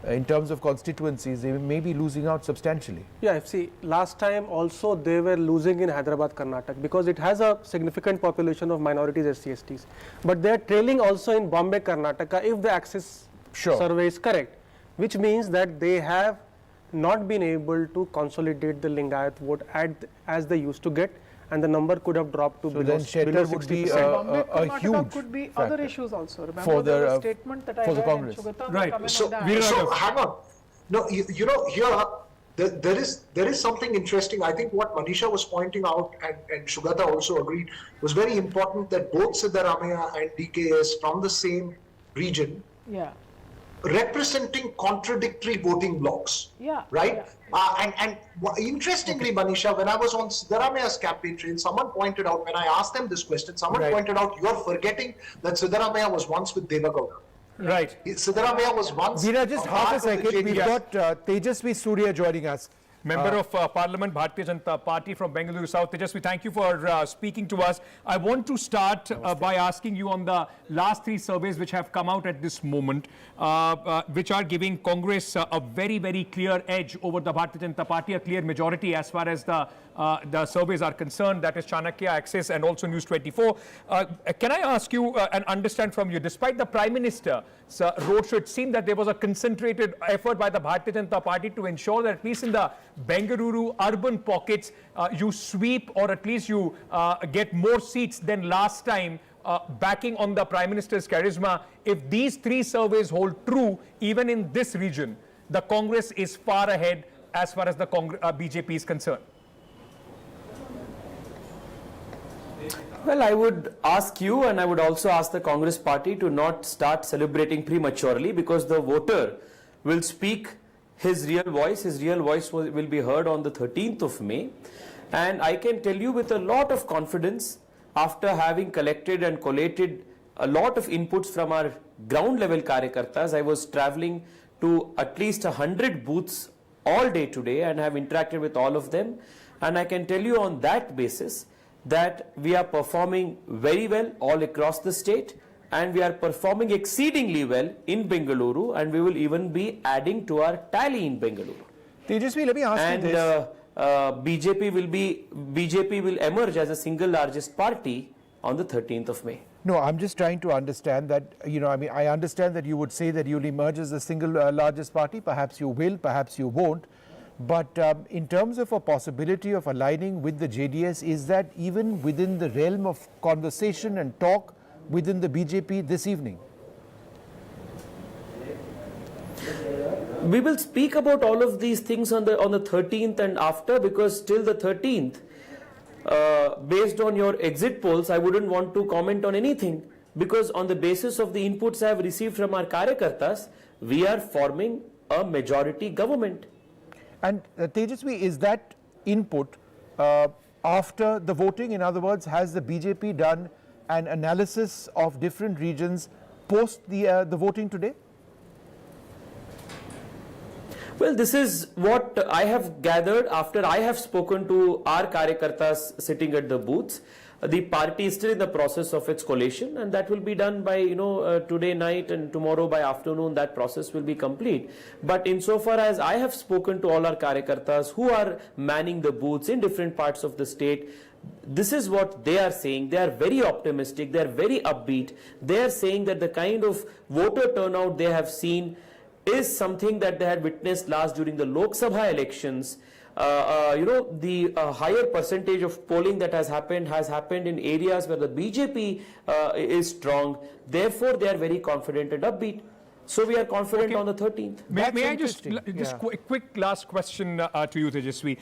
[SPEAKER 1] in terms of constituencies, they may be losing out substantially.
[SPEAKER 11] Yeah, see, last time also they were losing in Hyderabad, Karnataka, because it has a significant population of minorities, SC/STs. But they are trailing also in Bombay, Karnataka, if the Axis survey is correct, which means that they have not been able to consolidate the Lingayat vote as they used to get, and the number could have dropped to below 60%.
[SPEAKER 1] Would be a huge
[SPEAKER 6] could be
[SPEAKER 1] factor
[SPEAKER 6] other issues also. Remember
[SPEAKER 1] for
[SPEAKER 6] the statement that I
[SPEAKER 1] for the
[SPEAKER 6] had
[SPEAKER 1] Congress.
[SPEAKER 6] and Shugata
[SPEAKER 1] Right.
[SPEAKER 6] comment
[SPEAKER 2] So,
[SPEAKER 6] on that.
[SPEAKER 2] so hang on. No, you know, here there is something interesting. I think what Manisha was pointing out, and Shugata also agreed, was very important, that both Siddaramaiah and DKS from the same region, representing contradictory voting blocks. Right? And interestingly, Manisha, when I was on Siddaramaiah's campaign trail, someone pointed out, when I asked them this question, someone pointed out, you're forgetting that Siddaramaiah was once with Devegowda.
[SPEAKER 19] Right.
[SPEAKER 2] Siddaramaiah was once...
[SPEAKER 1] Veera, just half a second. We've got Tejasvi Surya joining us.
[SPEAKER 19] Member of Parliament, Bharatiya Janata Party from Bengaluru South. Tejasvi, thank you for speaking to us. I want to start by asking you on the last 3 surveys which have come out at this moment, which are giving Congress a very, very clear edge over the Bharatiya Janata Party, a clear majority as far as the surveys are concerned. That is Chanakya, Axis, and also News 24. Can I ask you and understand from you, despite the Prime Minister's roadshow, it seemed that there was a concentrated effort by the Bharatiya Janata Party to ensure that at least in the Bengaluru urban pockets, you sweep, or at least you get more seats than last time, backing on the Prime Minister's charisma. If these 3 surveys hold true, even in this region, the Congress is far ahead as far as the BJP is concerned.
[SPEAKER 14] Well, I would ask you, and I would also ask the Congress party, to not start celebrating prematurely, because the voter will speak his real voice. His real voice will be heard on the 13th of May. And I can tell you with a lot of confidence, after having collected and collated a lot of inputs from our ground level Karyakartas, I was traveling to at least 100 booths all day today and have interacted with all of them. And I can tell you on that basis that we are performing very well all across the state, and we are performing exceedingly well in Bengaluru, and we will even be adding to our tally in Bengaluru.
[SPEAKER 1] Tejasvi, let me ask you this.
[SPEAKER 14] BJP will emerge as the single largest party on the 13th of May.
[SPEAKER 1] No, I'm just trying to understand that, you know, I mean, I understand that you would say that you'll emerge as the single largest party. Perhaps you will, perhaps you won't. But in terms of a possibility of aligning with the JDS, is that even within the realm of conversation and talk within the BJP this evening?
[SPEAKER 14] We will speak about all of these things on the 13th and after, because till the 13th, based on your exit polls, I wouldn't want to comment on anything, because on the basis of the inputs I have received from our Karyakartas, we are forming a majority government.
[SPEAKER 1] And Tejasvi, is that input after the voting? In other words, has the BJP done an analysis of different regions post the voting today?
[SPEAKER 14] Well, this is what I have gathered after I have spoken to our Karyakartas sitting at the booths. The party is still in the process of its collation, and that will be done by, today night, and tomorrow by afternoon that process will be complete. But insofar as I have spoken to all our Karyakartas who are manning the booths in different parts of the state, this is what they are saying. They are very optimistic, they are very upbeat. They are saying that the kind of voter turnout they have seen is something that they had witnessed last during the Lok Sabha elections. The higher percentage of polling that has happened in areas where the BJP is strong. Therefore, they are very confident and upbeat. So we are confident on the 13th.
[SPEAKER 19] May I just quick last question to you, Tejasvi.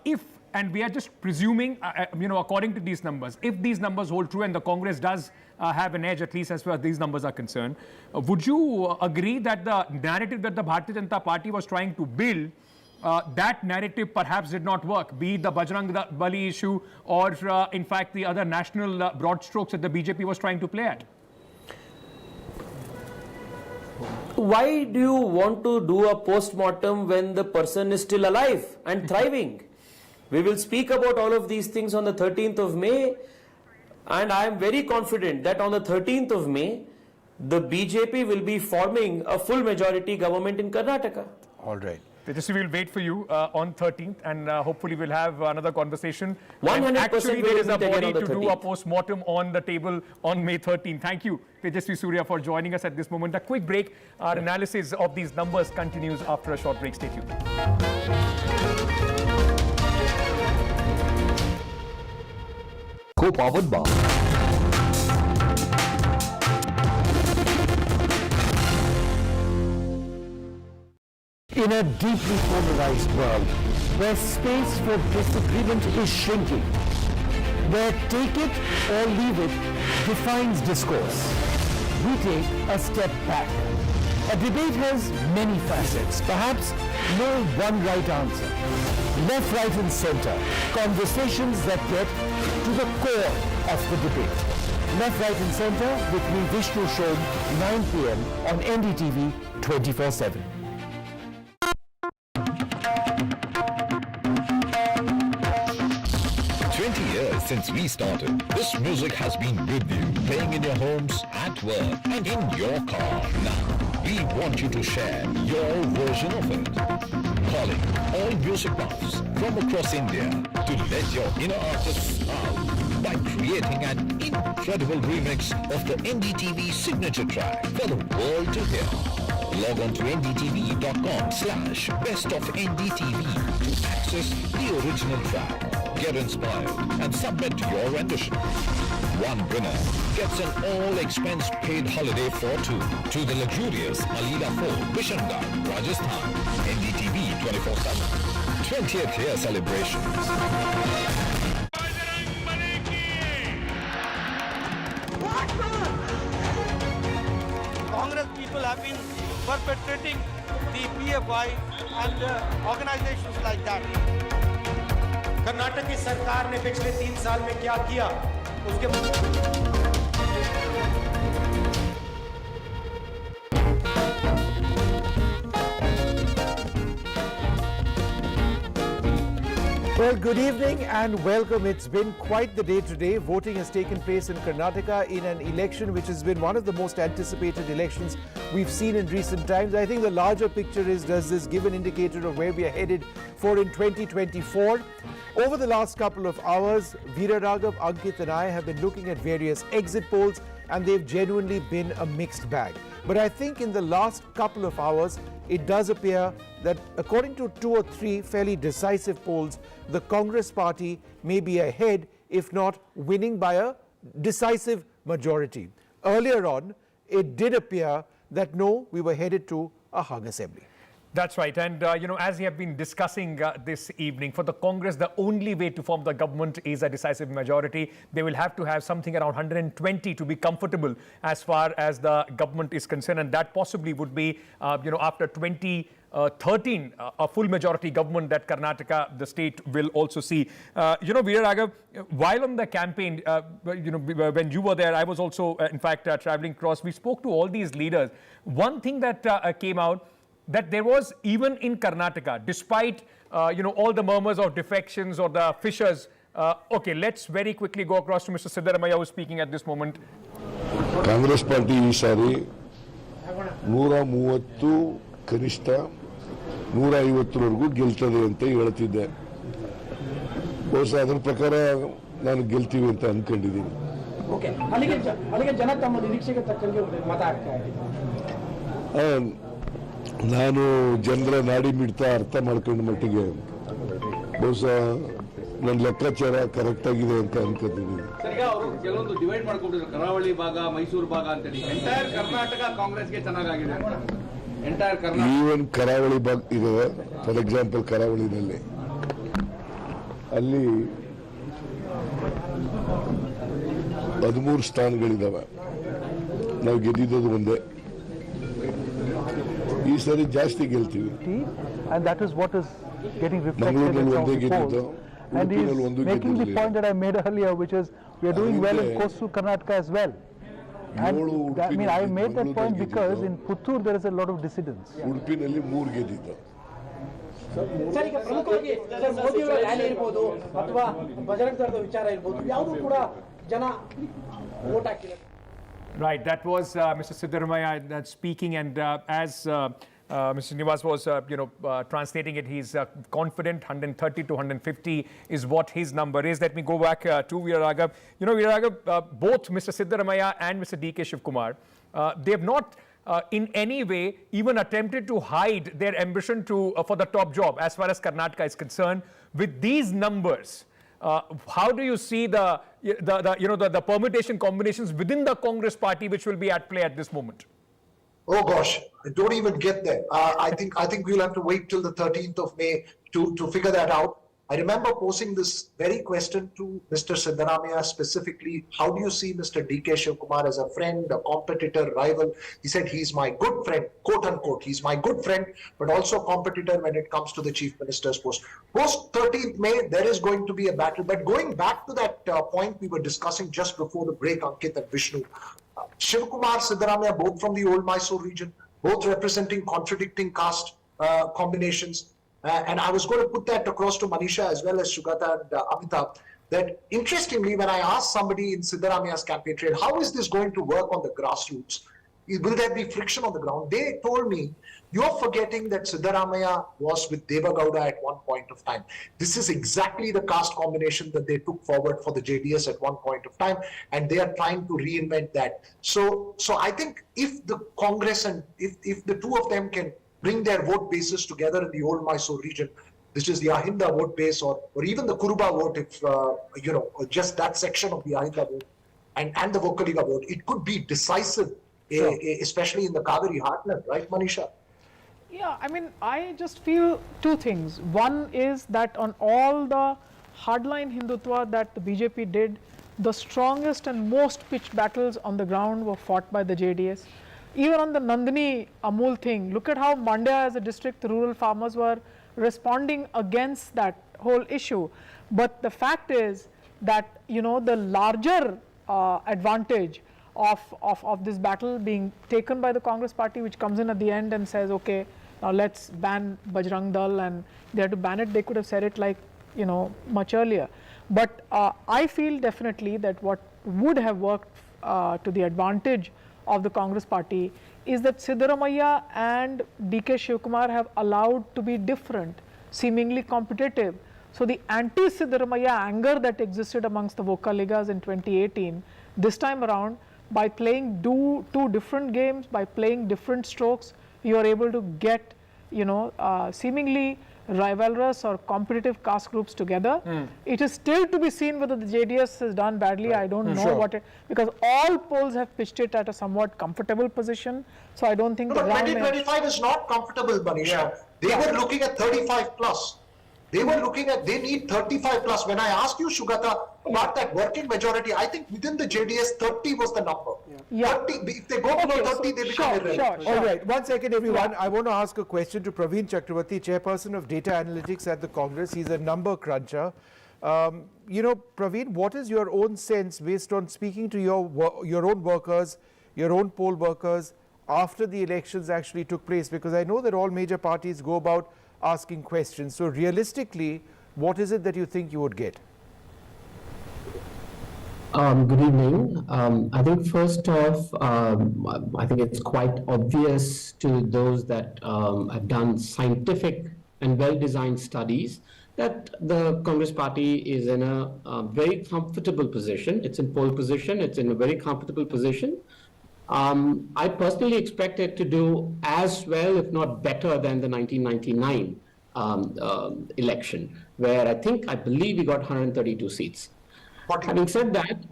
[SPEAKER 19] If, and we are just presuming, according to these numbers, if these numbers hold true and the Congress does have an edge, at least as far as these numbers are concerned, would you agree that the narrative that the Bharatiya Janata Party was trying to build, that narrative perhaps did not work, be it the Bajrang Bali issue or in fact the other national broad strokes that the BJP was trying to play at?
[SPEAKER 14] Why do you want to do a post-mortem when the person is still alive and thriving? We will speak about all of these things on the 13th of May, and I am very confident that on the 13th of May, the BJP will be forming a full majority government in Karnataka.
[SPEAKER 19] All right. Tejasvi, we'll wait for you on 13th, and hopefully we'll have another conversation.
[SPEAKER 14] 100%
[SPEAKER 19] actually, there is a body to
[SPEAKER 14] 13th.
[SPEAKER 19] do a post-mortem on the table on May 13th. Thank you, Tejasvi Surya, for joining us at this moment. A quick break. Our analysis of these numbers continues after a short break. Stay tuned.
[SPEAKER 12] Co-powered by
[SPEAKER 13] in a deeply polarized world, where space for disagreement is shrinking, where take it or leave it defines discourse, we take a step back. A debate has many facets, perhaps no one right answer. Left, right and center, conversations that get to the core of the debate. Left, right and center with me, Vishnu Shom, 9 p.m. on NDTV 24/7.
[SPEAKER 12] 20 years since we started, this music has been with you, playing in your homes, at work, and in your car. Now, we want you to share your version of it. Calling all music buffs from across India to let your inner artists out by creating an incredible remix of the NDTV signature track for the world to hear. Log on to ndtv.com/bestofndtv to access the original track. Get inspired and submit your rendition. One winner gets an all-expense paid holiday for two to the luxurious Alila Fort, Bishangar, Rajasthan. NDTV 24/7. 20th year celebrations.
[SPEAKER 15] Congress people have been perpetrating the PFI and organizations like that.
[SPEAKER 23] Karnataka की सरकार ने पिछले 3 साल में क्या किया उसके
[SPEAKER 1] Well, good evening and welcome. It's been quite the day today. Voting has taken place in Karnataka in an election which has been one of the most anticipated elections we've seen in recent times. I think the larger picture is, does this give an indicator of where we are headed for in 2024? Over the last couple of hours, Veera Raghav, Ankit and I have been looking at various exit polls, and they've genuinely been a mixed bag. But I think in the last couple of hours, it does appear that according to 2 or 3 fairly decisive polls, the Congress party may be ahead, if not winning by a decisive majority. Earlier on, it did appear that no, we were headed to a hung assembly.
[SPEAKER 19] That's right. And, as we have been discussing this evening, for the Congress, the only way to form the government is a decisive majority. They will have to have something around 120 to be comfortable as far as the government is concerned. And that possibly would be, after 2013, a full majority government that Karnataka, the state, will also see. Veera Raghav, while on the campaign, when you were there, I was also, in fact, traveling across. We spoke to all these leaders. One thing that came out, that there was, even in Karnataka, despite all the murmurs of defections or the fissures. Okay, let's very quickly go across to Mr. Siddaramaiah, who's speaking at this moment.
[SPEAKER 16] Congress party ಈ ಸಾರಿ 130 ಕನಿಷ್ಠ 150ವರೆಗೂ ಗೆಲ್ತದೆ ಅಂತ ಹೇಳ್ತಿದ್ದೆ. ಬಹುಶಃ ಅದರ ಪ್ರಕಾರ ನಾನು ಗೆಲ್ತೀವಿ ಅಂತ ಅನ್ಕೊಂಡಿದ್ದೀನಿ.
[SPEAKER 15] ಓಕೆ, ಅಲ್ಲಿಗೆ ಜನ ತಮ್ಮ ನಿರೀಕ್ಷೆಗೆ ತಕ್ಕಂಗೆ ಮತ ಹಾಕ್ತಾ ಇದ್ದಾರೆ.
[SPEAKER 16] ನಾನು ಜನರ ನಾಡಿ ಮಿಡ್ತಾ ಅರ್ಥ ಮಾಡ್ಕೊಂಡ ಮಟ್ಟಿಗೆ ಬಹುಶಃ ನನ್ನ ಲೆಕ್ಕಾಚಾರ ಕರೆಕ್ಟ್ ಆಗಿದೆ ಅಂತ ಅನ್ಕೋತೀನಿ.
[SPEAKER 9] ಸರ್, ಈಗ ಅವರು ಕೆಲವೊಂದು ಡಿವೈಡ್ ಮಾಡ್ಕೊಂಡಿದ್ರು, ಕರಾವಳಿ ಭಾಗ, ಮೈಸೂರು ಭಾಗ ಅಂತೇಳಿ. ಎಂಟೈರ್ ಕರ್ನಾಟಕ ಕಾಂಗ್ರೆಸ್ಗೆ ಚೆನ್ನಾಗಿದೆ. ಎಂಟೈರ್ ಕರ್ನಾಟಕ,
[SPEAKER 16] ಈವನ್ ಕರಾವಳಿ ಭಾಗ ಇದೆ. ಫಾರ್ ಎಕ್ಸಾಂಪಲ್ ಕರಾವಳಿನಲ್ಲಿ ಅಲ್ಲಿ 13 ಸ್ಥಾನಗಳಿದಾವೆ. ನಾವು ಗೆದ್ದಿದ್ದು ಒಂದೇ. ಈ ಸರಿ ಜಾಸ್ತಿ ಗೆಲ್ತೀವಿ.
[SPEAKER 18] And that is what is getting reflected in some of the polls. And he is making the point that I made earlier, which is we are doing well in coastal Karnataka as well. And that, I mean, I made that point because in Puttur there is a lot of dissidence.
[SPEAKER 16] ಉಡುಪಿನಲ್ಲಿ 3 ಗೆದ್ದಿದ್ದು.
[SPEAKER 23] Sir, ಈಗ ಪ್ರಮುಖವಾಗಿ ಮೋದಿ ಅವರ rally ಇರ್ಬೋದು ಅಥವಾ ಬಜರಂಗ ದಳದ ವಿಚಾರ ಇರ್ಬೋದು, ಯಾವುದು ಕೂಡ ಜನ ವೋಟ್ ಹಾಕಿಲ್ಲ.
[SPEAKER 19] Right, that was Mr. Siddaramaiah speaking, and as Mr. Nivas was, translating it, he's confident 130 to 150 is what his number is. Let me go back to Veeraraghav. Veeraraghav, both Mr. Siddaramaiah and Mr. D.K. Shivkumar, they have not in any way even attempted to hide their ambition for the top job as far as Karnataka is concerned. With these numbers, how do you see the permutation combinations within the Congress party which will be at play at this moment?
[SPEAKER 2] Oh gosh, don't even get there. I think we'll have to wait till the 13th of May to figure that out. I remember posing this very question to Mr. Siddaramaiah specifically. How do you see Mr. D.K. Shivkumar as a friend, a competitor, rival? He said he's my good friend, quote unquote. He's my good friend, but also competitor when it comes to the chief minister's post. Post 13th May, there is going to be a battle. But going back to that point we were discussing just before the break, Ankit and Vishnu, Shivkumar, Siddaramaiah, both from the old Mysore region, both representing contradicting caste combinations. And I was going to put that across to Manisha as well as Sugata and Amitabh, that interestingly, when I asked somebody in Siddaramaiah's campaign trail, how is this going to work on the grassroots? Will there be friction on the ground? They told me, you're forgetting that Siddaramaiah was with Devagowda at one point of time. This is exactly the caste combination that they took forward for the JDS at one point of time, and they are trying to reinvent that. So I think if the Congress and if the two of them can bring their vote bases together in the old Mysore region, which is the Ahinda vote base or even the Kuruba vote, if just that section of the Ahinda vote and the Vokkaliga vote, it could be decisive, especially in the Kaveri heartland, right, Manisha?
[SPEAKER 6] Yeah, I mean, I just feel two things. One is that on all the hardline Hindutva that the BJP did, the strongest and most pitched battles on the ground were fought by the JDS. Even on the Nandini Amul thing, look at how Mandya as a district, the rural farmers were responding against that whole issue. But the fact is that, the larger advantage of this battle being taken by the Congress party, which comes in at the end and says, okay, now let's ban Bajrang Dal, and they had to ban it. They could have said it like, much earlier. But I feel definitely that what would have worked to the advantage of the Congress party is that Siddaramaiah and D.K. Shivkumar have allowed to be different, seemingly competitive. So the anti-Siddaramaiah anger that existed amongst the Vokkaligas in 2018, this time around, by playing two different games, by playing different strokes, you are able to get, seemingly rivalrous or competitive caste groups together. It is still to be seen whether the JDS has done badly. Right. I don't know because all polls have pitched it at a somewhat comfortable position. So I don't think.
[SPEAKER 2] But 2025 is not comfortable, Manisha. They were looking at 35 plus. They were looking at, they need 35 plus. When I asked you, Sugata, about that working majority, I think within the JDS, 30 was the number. 30, if they go below 30, they become irrelevant.
[SPEAKER 1] All right, 1 second everyone. I want to ask a question to Praveen Chakravarti, chairperson of data analytics at the Congress. He's a number cruncher. Praveen, what is your own sense based on speaking to your own workers, your own poll workers after the elections actually took place? Because I know that all major parties go about asking questions. So realistically, what is it that you think you would get?
[SPEAKER 17] Good evening. I think first off, I think it's quite obvious to those that have done scientific and well-designed studies that the Congress party is in a very comfortable position. It's in pole position. It's in a very comfortable position. I personally expect it to do as well, if not better, than the 1999 election, where I believe we got 132 seats. Having said that,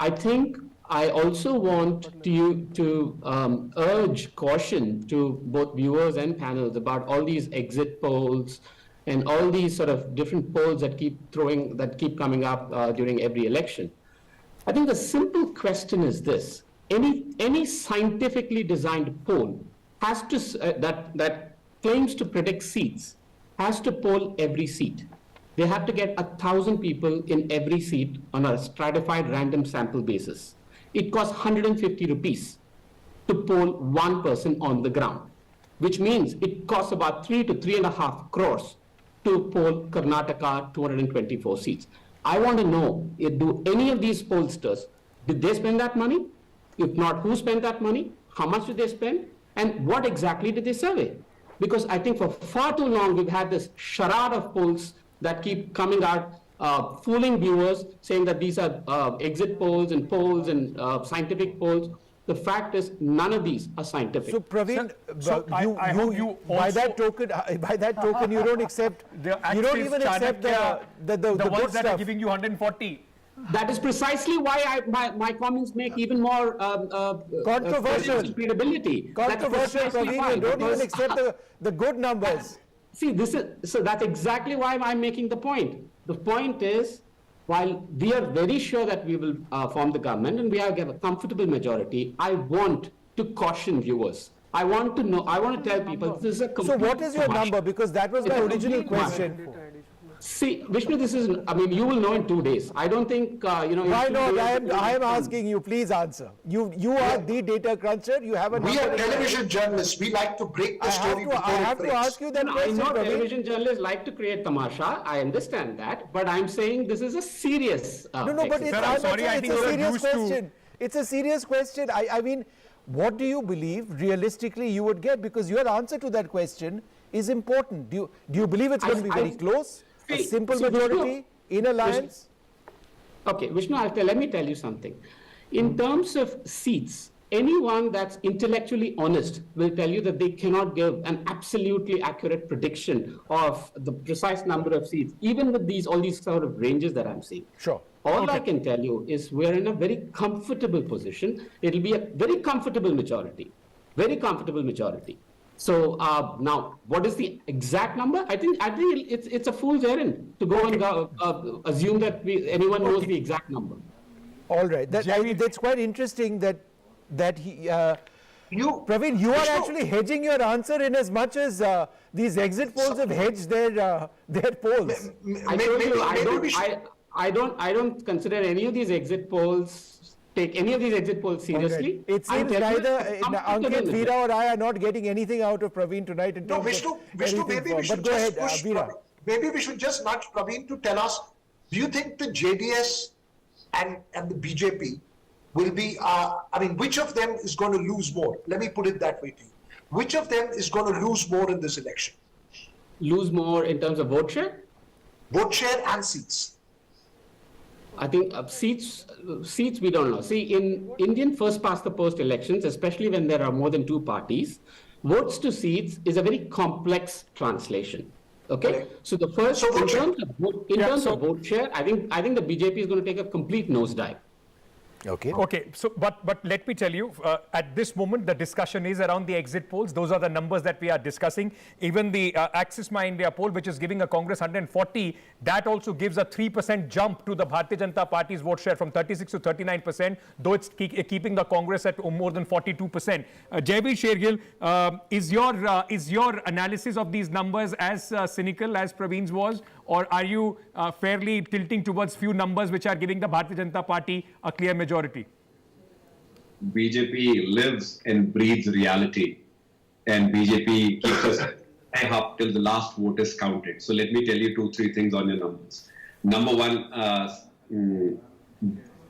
[SPEAKER 17] I also want you to urge caution to both viewers and panels about all these exit polls and all these sort of different polls that keep coming up during every election. I think the simple question is this: any scientifically designed poll has to that claims to predict seats has to poll every seat. They have to get 1,000 people in every seat on a stratified random sample basis. It costs 150 rupees to poll one person on the ground, which means it costs about 3 to 3.5 crores to poll Karnataka 224 seats. I want to know, do any of these pollsters, did they spend that money? If not, who spent that money? How much did they spend? And what exactly did they survey? Because I think for far too long, we've had this charade of polls that keep coming out, fooling viewers, saying that these are exit polls and scientific polls. The fact is, none of these are scientific.
[SPEAKER 1] So, Praveen, by that token, you don't accept. You don't even accept the
[SPEAKER 19] ones that
[SPEAKER 1] stuff.
[SPEAKER 19] are giving you 140.
[SPEAKER 17] That is precisely why my comments make even more
[SPEAKER 1] controversial
[SPEAKER 17] credibility.
[SPEAKER 1] Controversial, Praveen. You don't even accept the good numbers.
[SPEAKER 17] See, that's exactly why I'm making the point. The point is, while we are very sure that we will form the government and we have a comfortable majority, I want to caution viewers. I want to tell people this is a complete.
[SPEAKER 1] So what is your number? Because that was my original question.
[SPEAKER 17] See, Vishnu, you will know in 2 days. I don't think,
[SPEAKER 1] Why not? I am asking you, please answer. You are the data cruncher. You have a number.
[SPEAKER 2] We are television journalists. We like to break the story before it breaks.
[SPEAKER 1] I have to ask you that question.
[SPEAKER 17] I know television journalists like to create tamasha. I understand that. But I'm saying this is a serious
[SPEAKER 1] but it's a serious question. It's a serious question. I mean, what do you believe realistically you would get? Because your answer to that question is important. Do you believe it's going to be very close? A simple majority in alliance?
[SPEAKER 17] Okay, Vishnu, let me tell you something. In terms of seats, anyone that's intellectually honest will tell you that they cannot give an absolutely accurate prediction of the precise number of seats, even with all these sort of ranges that I'm seeing.
[SPEAKER 1] Sure.
[SPEAKER 17] All I can tell you is we're in a very comfortable position. It'll be a very comfortable majority. Very comfortable majority. So now, what is the exact number? I think it's a fool's errand to go and assume that anyone knows the exact number.
[SPEAKER 1] All right, that's quite interesting that he. Praveen, you are actually hedging your answer in as much as these exit polls have hedged their polls.
[SPEAKER 17] I don't consider any of these exit polls. Take any of these exit polls seriously.
[SPEAKER 1] Right. It seems neither Ankit, Veera or I are not getting anything out of Praveen tonight.
[SPEAKER 2] No, Vishnu, maybe we should just push maybe we should just nudge Praveen to tell us, do you think the JDS and the BJP will be, which of them is going to lose more? Let me put it that way to you. Which of them is going to lose more in this election?
[SPEAKER 17] Lose more in terms of vote share?
[SPEAKER 2] Vote share and seats.
[SPEAKER 17] I think seats we don't know. See, in Indian first past the post elections, especially when there are more than two parties, votes to seats is a very complex translation. Okay, so the first in terms of vote share, I think the BJP is going to take a complete nosedive.
[SPEAKER 19] Okay. So, but let me tell you, at this moment, the discussion is around the exit polls. Those are the numbers that we are discussing. Even the Axis My India poll, which is giving a Congress 140, that also gives a 3% jump to the Bharatiya Janata Party's vote share from 36 to 39%, though it's keeping the Congress at more than 42%. Jaiveer Shergill, is your analysis of these numbers as cynical as Praveen's was, or are you fairly tilting towards few numbers which are giving the Bharatiya Janata Party a clear majority?
[SPEAKER 3] BJP lives and breathes reality, and BJP keeps us up till the last vote is counted. So let me tell you 2-3 things on your numbers. Number one,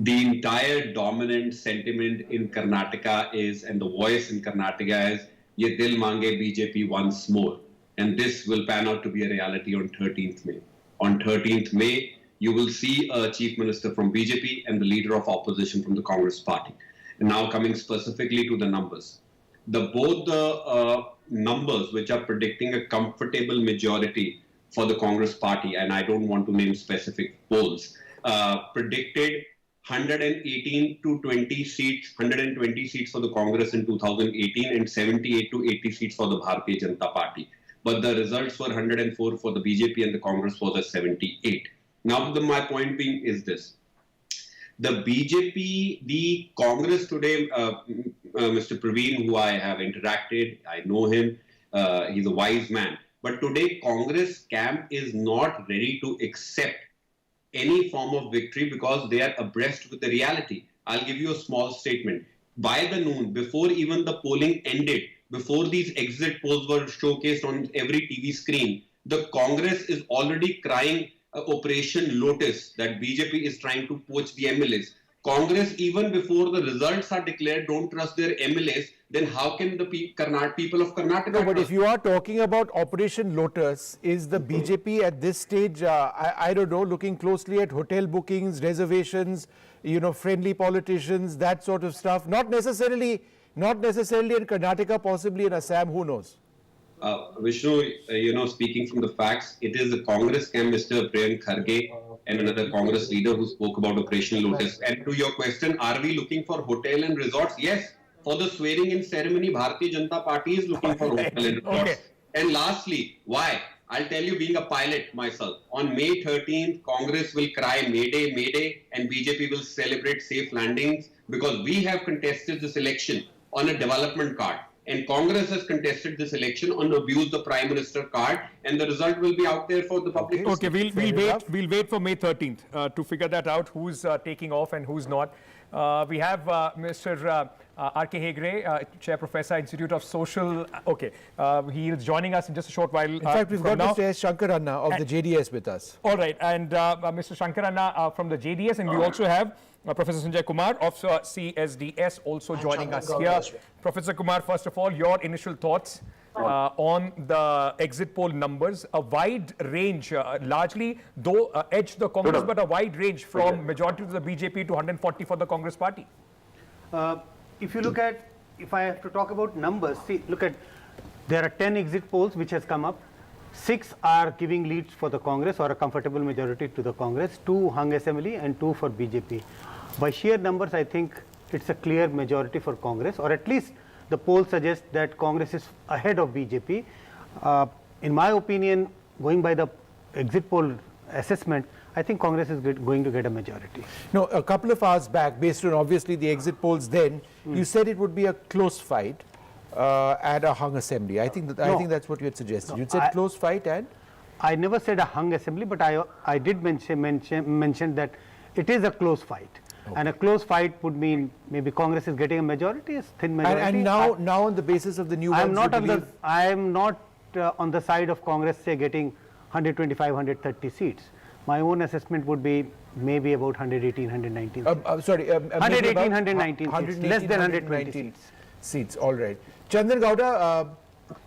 [SPEAKER 3] the entire dominant sentiment in Karnataka is, and the voice in Karnataka is, ye dil mange BJP once more. And this will pan out to be a reality on 13th May. On 13th May, you will see a chief minister from BJP and the leader of opposition from the Congress party. And now coming specifically to the numbers. Both the numbers which are predicting a comfortable majority for the Congress party, and I don't want to name specific polls, predicted 118 to 20 seats, 120 seats for the Congress in 2018 and 78 to 80 seats for the Bharatiya Janata Party. But the results were 104 for the BJP and the Congress was at 78. Now, my point being is this. The BJP, the Congress today, Mr. Praveen, who I have interacted, I know him, he's a wise man. But today, Congress camp is not ready to accept any form of victory because they are abreast with the reality. I'll give you a small statement. By the noon, before even the polling ended, before these exit polls were showcased on every TV screen, the Congress is already crying Operation Lotus, that BJP is trying to poach the MLAs. Congress, even before the results are declared, don't trust their MLAs, then how can the people of Karnataka
[SPEAKER 1] No, but if you are talking about Operation Lotus, is the BJP at this stage, I don't know, looking closely at hotel bookings, reservations, friendly politicians, that sort of stuff? Not necessarily in Karnataka, possibly in Assam, who knows?
[SPEAKER 3] Vishnu, speaking from the facts, it is the Congress camp, Mr. Priyank Kharge, and another Congress leader who spoke about Operation Lotus. And to your question, are we looking for hotel and resorts? Yes. For the swearing-in ceremony, Bharatiya Janata Party is looking for hotel and resorts. Okay. And lastly, why? I'll tell you, being a pilot myself, on May 13th, Congress will cry Mayday, Mayday, and BJP will celebrate safe landings because we have contested this election on a development card. And Congress has contested this election on abuse the Prime Minister card, and the result will be out there for the public.
[SPEAKER 19] Okay, we'll wait for May 13th to figure that out, who's taking off and who's not. We have Mr. R.K. Hegre, Chair Professor, Institute of Social. Okay, he is joining us in just a short while.
[SPEAKER 1] In fact, we've got Mr. S. Shankaranna of the JDS with us.
[SPEAKER 19] All right, and Mr. Shankaranna from the JDS, and we also have Professor Sanjay Kumar of CSDS also joining us here. Professor Kumar, first of all, your initial thoughts on the exit poll numbers. A wide range, largely, though edged the Congress, but a wide range from majority to the BJP to 140 for the Congress party.
[SPEAKER 8] If you look at, if I have to talk about numbers, see, look at, there are 10 exit polls which has come up. 6 are giving leads for the Congress or a comfortable majority to the Congress, 2 hung assembly and 2 for BJP. By sheer numbers, I think it's a clear majority for Congress, or at least the poll suggests that Congress is ahead of BJP. In my opinion, going by the exit poll assessment, I think Congress is going to get a majority.
[SPEAKER 1] No, a couple of hours back, based on obviously the exit polls then, you said it would be a close fight at a hung assembly. I think that's what you had suggested. No, you said close fight and?
[SPEAKER 8] I never said a hung assembly, but I did mention that it is a close fight. Okay. And a close fight would mean maybe Congress is getting a majority, a thin majority.
[SPEAKER 1] And now on the basis of the new ones,
[SPEAKER 8] I am not on the side of Congress, say, getting 125, 130 seats. My own assessment would be maybe about 118, 119 seats. 118, 119 seats, less than 120
[SPEAKER 1] seats. All right. Chandan Gowda,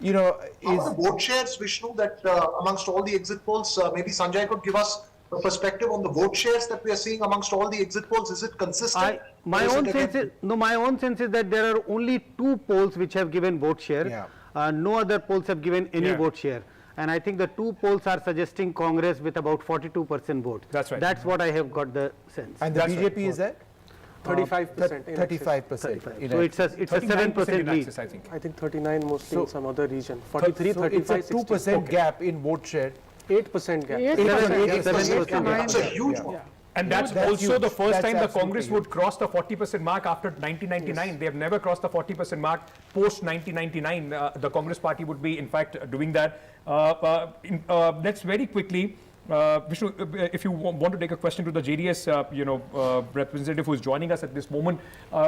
[SPEAKER 1] is...
[SPEAKER 2] the vote shares, Vishnu, that amongst all the exit polls, maybe Sanjay could give us a perspective on the vote shares that we are seeing amongst all the exit polls. Is it consistent?
[SPEAKER 8] My own sense is that there are only 2 polls which have given vote share. Yeah. No other polls have given any vote share. And I think the 2 polls are suggesting Congress with about 42% vote.
[SPEAKER 19] That's right.
[SPEAKER 8] That's what I have got the sense.
[SPEAKER 1] And the BJP is at?
[SPEAKER 11] 35%.
[SPEAKER 1] 35%.
[SPEAKER 8] So it's a 7% lead.
[SPEAKER 11] I think 39 mostly in some other region. 43, 35,
[SPEAKER 1] it's a 2% gap in vote share.
[SPEAKER 11] 8% gap.
[SPEAKER 8] 8%.
[SPEAKER 2] That's a huge one.
[SPEAKER 19] And that's also huge. The first time the Congress would cross the 40% mark after 1999. Yes. They have never crossed the 40% mark post 1999. The Congress party would be, in fact, doing that. Let's very quickly, Vishnu, if you want to take a question to the JDS, representative who is joining us at this moment,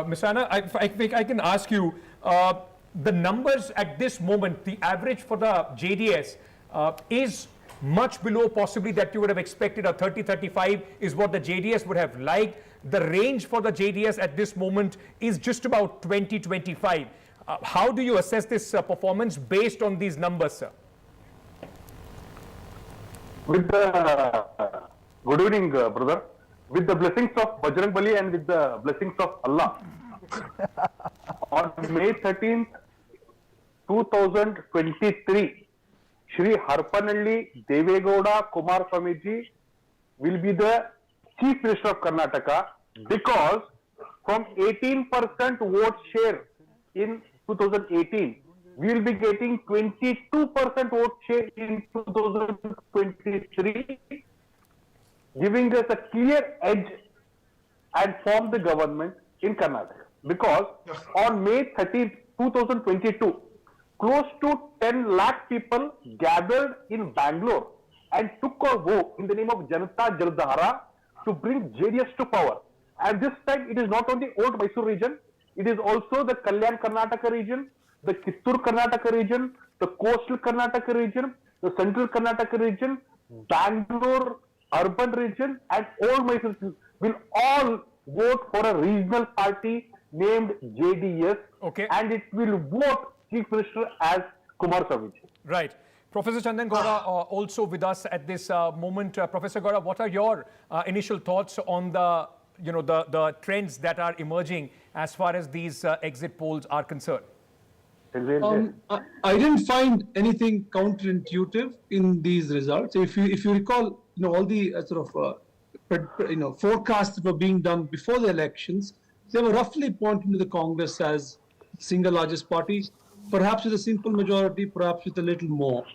[SPEAKER 19] Ms. Anna, I can ask you the numbers at this moment. The average for the JDS is much below possibly that you would have expected. A 30-35 is what the JDS would have liked. The range for the JDS at this moment is just about 20-25. How do you assess this performance based on these numbers, sir?
[SPEAKER 4] Good evening, brother. With the blessings of Bajrang Bali and with the blessings of Allah, on May 13th, 2023, Shri Harpanalli Devegowda Kumaraswamy ji will be the Chief Minister of Karnataka, because from 18% vote share in 2018, we will be getting 22% vote share in 2023, giving us a clear edge and form the government in Karnataka. Because on May 30, 2022, close to 10 lakh people gathered in Bangalore and took a vote in the name of Janata Jaldhara to bring JDS to power. And this time it is not only old Mysore region, it is also the Kalyan Karnataka region, the Kittur Karnataka region, the coastal Karnataka region, the central Karnataka region, Bangalore urban region, and old Mysore will all vote for a regional party named JDS, and it will vote Chief Minister as Kumaraswamy.
[SPEAKER 19] Right. Professor Chandan Gowda also with us at this moment. Professor Gowda, what are your initial thoughts on the trends that are emerging as far as these exit polls are concerned?
[SPEAKER 7] I didn't find anything counterintuitive in these results. If you recall, all the forecasts that were being done before the elections, they were roughly pointing to the Congress as single largest party, perhaps with a simple majority, perhaps with a little more.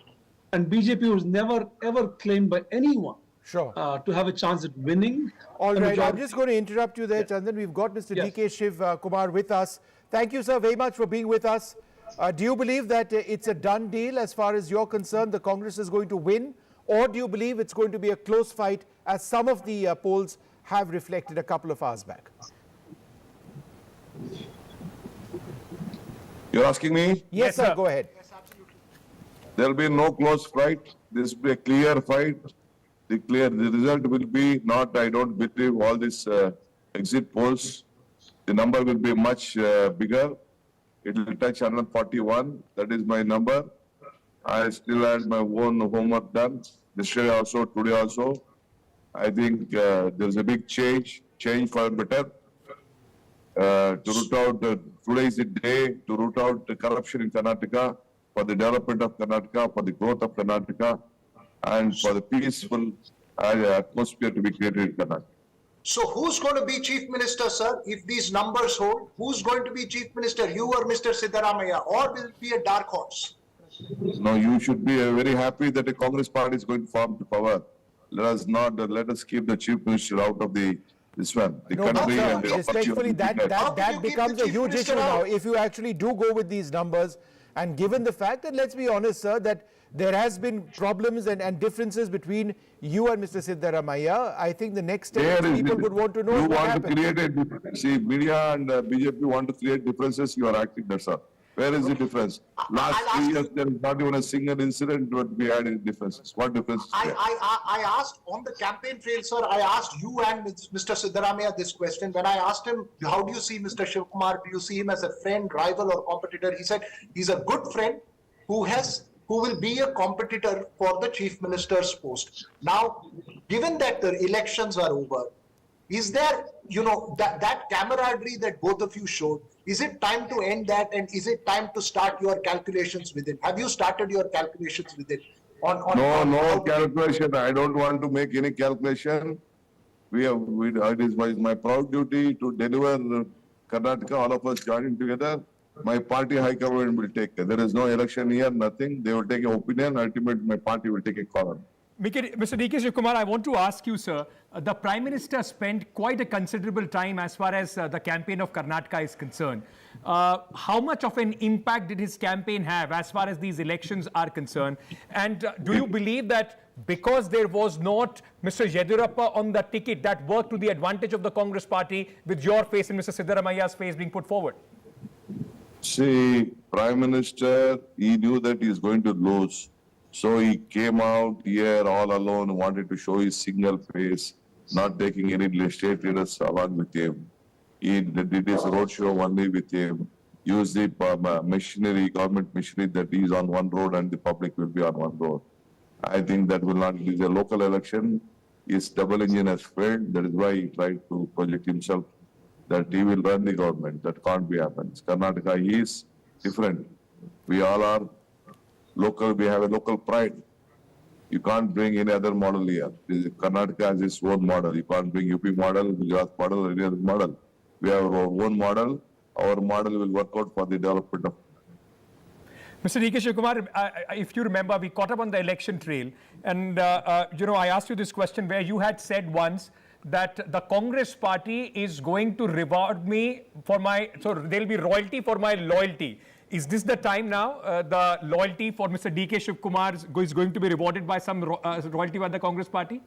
[SPEAKER 7] And BJP was never ever claimed by anyone to have a chance at winning.
[SPEAKER 1] All right, I'm just going to interrupt you there, Chandan. We've got Mr. DK Shiv Kumar with us. Thank you, sir, very much for being with us. Do you believe that it's a done deal as far as you're concerned, the Congress is going to win? Or do you believe it's going to be a close fight, as some of the polls have reflected a couple of hours back?
[SPEAKER 16] You're asking me?
[SPEAKER 1] Yes, sir. Go ahead.
[SPEAKER 16] There will be no close fight. This will be a clear fight. The result will be not, I don't believe, all these exit polls. The number will be much bigger. It will touch 141. That is my number. I still had my own homework done. Yesterday also, today also. I think there's a big change for better. To root out, today is the day to root out the corruption in Karnataka, for the development of Karnataka, for the growth of Karnataka, and for the peaceful atmosphere to be created in Karnataka.
[SPEAKER 2] So who's going to be Chief Minister, sir, if these numbers hold? Who's going to be Chief Minister, you or Mr. Siddaramaiah, or will it be a dark horse?
[SPEAKER 16] No, you should be very happy that the Congress party is going to form the power. Let us keep the Chief Minister out of this one. The country and the
[SPEAKER 1] respectfully, that becomes a huge issue now. If you actually do go with these numbers, and given the fact that, let's be honest, sir, that there has been problems and differences between you and Mr. Siddaramaiah, I think the next step people would want to know what happened.
[SPEAKER 16] See, media and BJP want to create differences. You are acting, that's all. Where is the difference? Last 3 years, there is not even a single incident that we had in differences. What differences?
[SPEAKER 2] I asked on the campaign trail, sir, I asked you and Mr. Siddaramaiah this question. When I asked him, how do you see Mr. Shivkumar? Do you see him as a friend, rival, or competitor? He said he's a good friend who will be a competitor for the Chief Minister's post. Now, given that the elections are over, is there, that camaraderie that both of you showed, is it time to end that, and is it time to start your calculations with it? Have you started your calculations with it?
[SPEAKER 16] No calculation. I don't want to make any calculation. It is my proud duty to deliver Karnataka, all of us joining together. My party high government will take care. There is no election here, nothing. They will take an opinion. Ultimately, my party will take a call.
[SPEAKER 19] Mr. D.K. Shivkumar, I want to ask you, sir, the Prime Minister spent quite a considerable time as far as the campaign of Karnataka is concerned. How much of an impact did his campaign have as far as these elections are concerned? And do you believe that because there was not Mr. Yediyurappa on the ticket, that worked to the advantage of the Congress party, with your face and Mr. Siddaramaiah's face being put forward?
[SPEAKER 16] See, Prime Minister, he knew that he is going to lose. So he came out here all alone, wanted to show his single face, not taking any state leaders along with him. He did his roadshow only with him, used the machinery, government machinery, that he is on one road and the public will be on one road. I think that will not be a local election. His double engine has failed. That is why he tried to project himself that he will run the government. That can't be happened. Karnataka is different. We all are local, we have a local pride. You can't bring any other model here. Karnataka has its own model. You can't bring UP model, Gujarat model, or any other model. We have our own model. Our model will work out for the development of.
[SPEAKER 19] Mr. D.K. Shivakumar, if you remember, we caught up on the election trail, and I asked you this question where you had said once that the Congress party is going to reward me for so there'll be royalty for my loyalty. Is this the time now? The loyalty for Mr. D.K. Shivakumar is going to be rewarded by some royalty by the Congress party?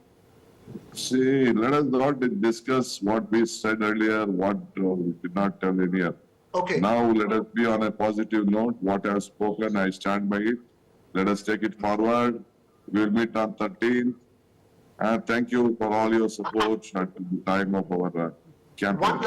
[SPEAKER 16] See, let us not discuss what we said earlier, what we did not tell earlier.
[SPEAKER 2] Okay.
[SPEAKER 16] Now let us be on a positive note. What I have spoken, I stand by it. Let us take it forward. We will meet on 13th. And thank you for all your support at the time of our campaign.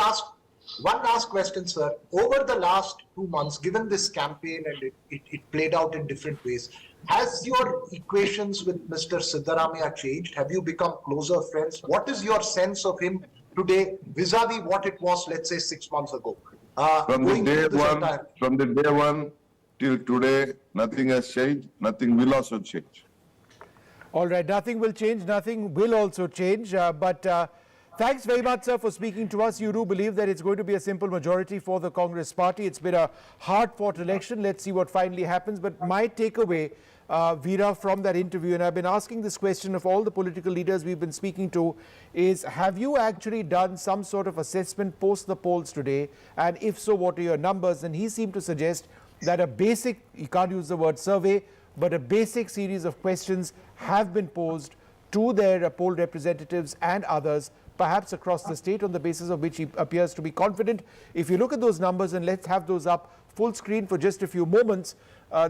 [SPEAKER 2] One last question, sir. Over the last 2 months, given this campaign and it played out in different ways, has your equations with Mr. Siddaramaiah changed? Have you become closer friends? What is your sense of him today vis-a-vis what it was, let's say, 6 months ago?
[SPEAKER 16] From the day one till today, nothing has changed. Nothing will also change.
[SPEAKER 1] All right, nothing will change, nothing will also change. Thanks very much, sir, for speaking to us. You do believe that it's going to be a simple majority for the Congress party. It's been a hard-fought election. Let's see what finally happens. But my takeaway, Veera, from that interview, and I've been asking this question of all the political leaders we've been speaking to, is have you actually done some sort of assessment post the polls today? And if so, what are your numbers? And he seemed to suggest that a basic, you can't use the word survey, but a basic series of questions have been posed to their poll representatives and others, perhaps across the state, on the basis of which he appears to be confident. If you look at those numbers, and let's have those up full screen for just a few moments,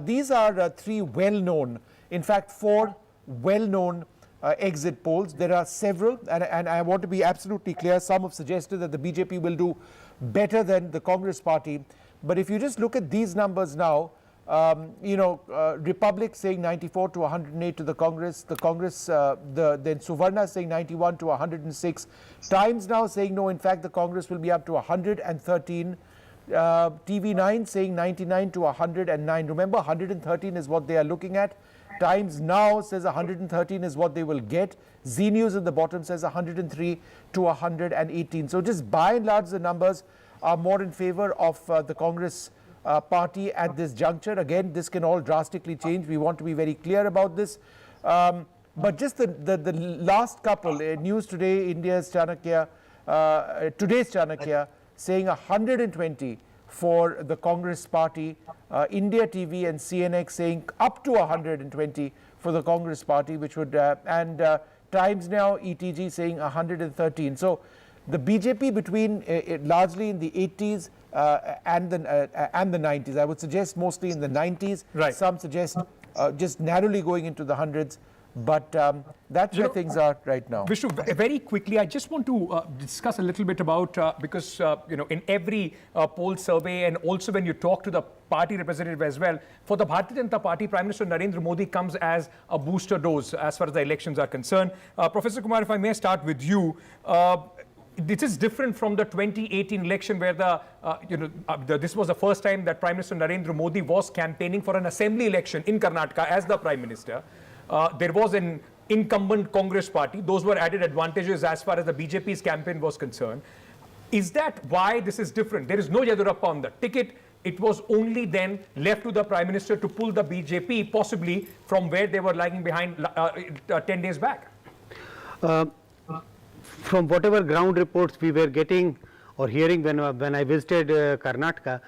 [SPEAKER 1] these are three well-known, in fact, four well-known exit polls. There are several, and I want to be absolutely clear, some have suggested that the BJP will do better than the Congress party. But if you just look at these numbers now, Republic saying 94 to 108 to the Congress, then Suvarna saying 91 to 106, Times now saying no, in fact the Congress will be up to 113, TV9 saying 99 to 109. Remember, 113 is what they are looking at. Times now says 113 is what they will get. Z News at the bottom says 103 to 118. So just by and large, the numbers are more in favor of the Congress party at this juncture. Again, this can all drastically change. We want to be very clear about this. But just the last couple, News Today, India's Chanakya, today's Chanakya, saying 120 for the Congress party, India TV and CNX saying up to 120 for the Congress party, which would, and Times Now, ETG saying 113. So the BJP between largely in the 80s and the 90s, I would suggest mostly in the 90s.
[SPEAKER 19] Right.
[SPEAKER 1] Some suggest just narrowly going into the hundreds. But that's where things are right now.
[SPEAKER 19] Vishnu, very quickly, I just want to discuss a little bit about, because, in every poll survey, and also when you talk to the party representative as well, for the Bharatiya Janata Party, Prime Minister Narendra Modi comes as a booster dose as far as the elections are concerned. Professor Kumar, if I may start with you, this is different from the 2018 election where this was the first time that Prime Minister Narendra Modi was campaigning for an assembly election in Karnataka as the Prime Minister. There was an incumbent Congress party. Those were added advantages as far as the BJP's campaign was concerned. Is that why this is different? There is no Yadurappa on the ticket. It was only then left to the Prime Minister to pull the BJP possibly from where they were lagging behind 10 days back.
[SPEAKER 8] From whatever ground reports we were getting or hearing when I visited Karnataka,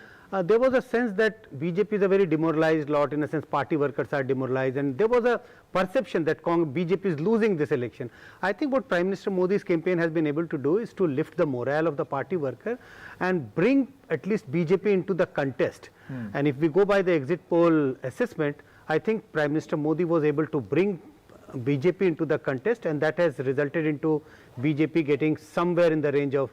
[SPEAKER 8] there was a sense that BJP is a very demoralized lot. In a sense, party workers are demoralized, and there was a perception that BJP is losing this election. I think what Prime Minister Modi's campaign has been able to do is to lift the morale of the party worker and bring at least BJP into the contest. And if we go by the exit poll assessment, I think Prime Minister Modi was able to bring BJP into the contest, and that has resulted into BJP getting somewhere in the range of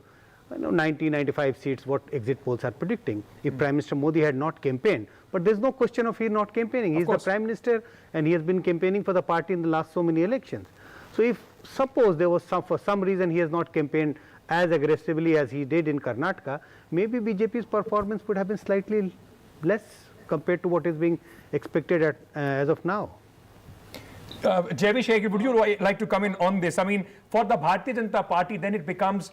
[SPEAKER 8] 90-95 seats, what exit polls are predicting, if Prime Minister Modi had not campaigned. But there's no question of he not campaigning. He's the Prime Minister, and he has been campaigning for the party in the last so many elections. So if suppose there was for some reason he has not campaigned as aggressively as he did in Karnataka, maybe BJP's performance would have been slightly less compared to what is being expected as of now.
[SPEAKER 19] Jaivi, would you like to come in on this? I mean, for the Bharatiya Janata Party, then it becomes,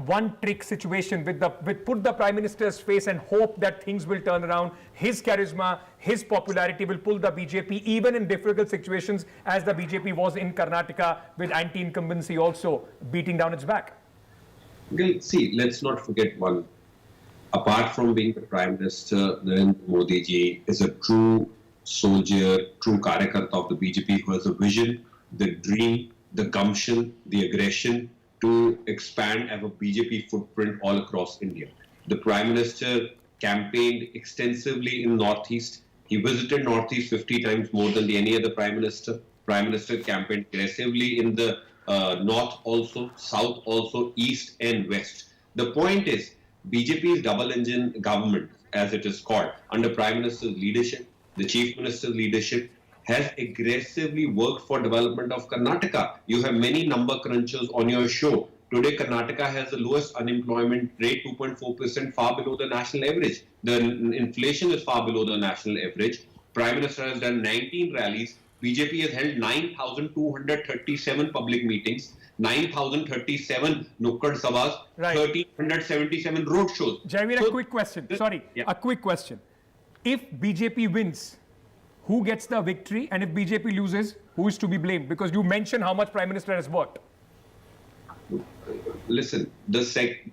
[SPEAKER 19] one trick situation with put the Prime Minister's face and hope that things will turn around. His charisma, his popularity will pull the BJP even in difficult situations, as the BJP was in Karnataka with anti-incumbency also beating down its back.
[SPEAKER 3] Well, see, let's not forget one. Apart from being the Prime Minister, Narendra Modi ji is a true soldier, true karyakarta of the BJP who has a vision, the dream, the gumption, the aggression to expand our BJP footprint all across India. The Prime Minister campaigned extensively in Northeast. He visited Northeast 50 times more than any other Prime Minister. Prime Minister campaigned aggressively in the North also, South also, East and West. The point is, BJP's double engine government, as it is called, under Prime Minister's leadership, the Chief Minister's leadership, has aggressively worked for development of Karnataka. You have many number crunchers on your show. Today, Karnataka has the lowest unemployment rate, 2.4%, far below the national average. The inflation is far below the national average. Prime Minister has done 19 rallies. BJP has held 9,237 public meetings, 9,037 Nukkad Sabhas, 1,377 road shows.
[SPEAKER 19] Jaivir, a quick question. A quick question. If BJP wins, who gets the victory? And if BJP loses, who is to be blamed? Because you mentioned how much Prime Minister has worked.
[SPEAKER 3] Listen,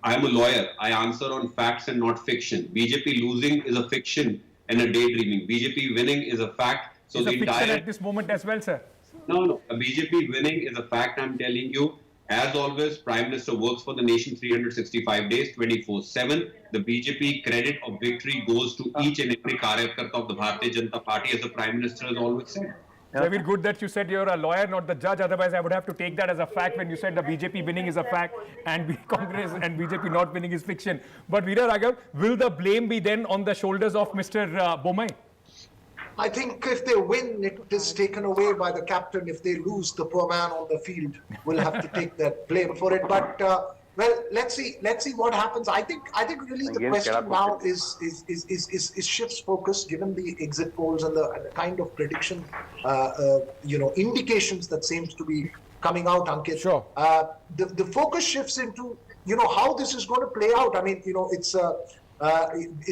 [SPEAKER 3] I'm a lawyer. I answer on facts and not fiction. BJP losing is a fiction and a daydreaming. BJP winning is a fact. So
[SPEAKER 19] it's a fiction at this moment as well, sir.
[SPEAKER 3] No. A BJP winning is a fact, I'm telling you. As always, Prime Minister works for the nation 365 days, 24/7. The BJP credit of victory goes to each and every karyakarta of the Bharatiya Janata Party, as the Prime Minister has always said.
[SPEAKER 19] Very good that you said you're a lawyer, not the judge. Otherwise, I would have to take that as a fact when you said the BJP winning is a fact and Congress and BJP not winning is fiction. But Veera Raghav, will the blame be then on the shoulders of Mr. Bommai?
[SPEAKER 2] I think if they win, it is taken away by the captain. If they lose, the poor man on the field will have to take that blame for it. But well, let's see what happens. I think really the question now is shifts focus, given the exit polls and the kind of prediction, indications that seems to be coming out, Ankit.
[SPEAKER 1] Sure.
[SPEAKER 2] The focus shifts into how this is going to play out. I mean, it's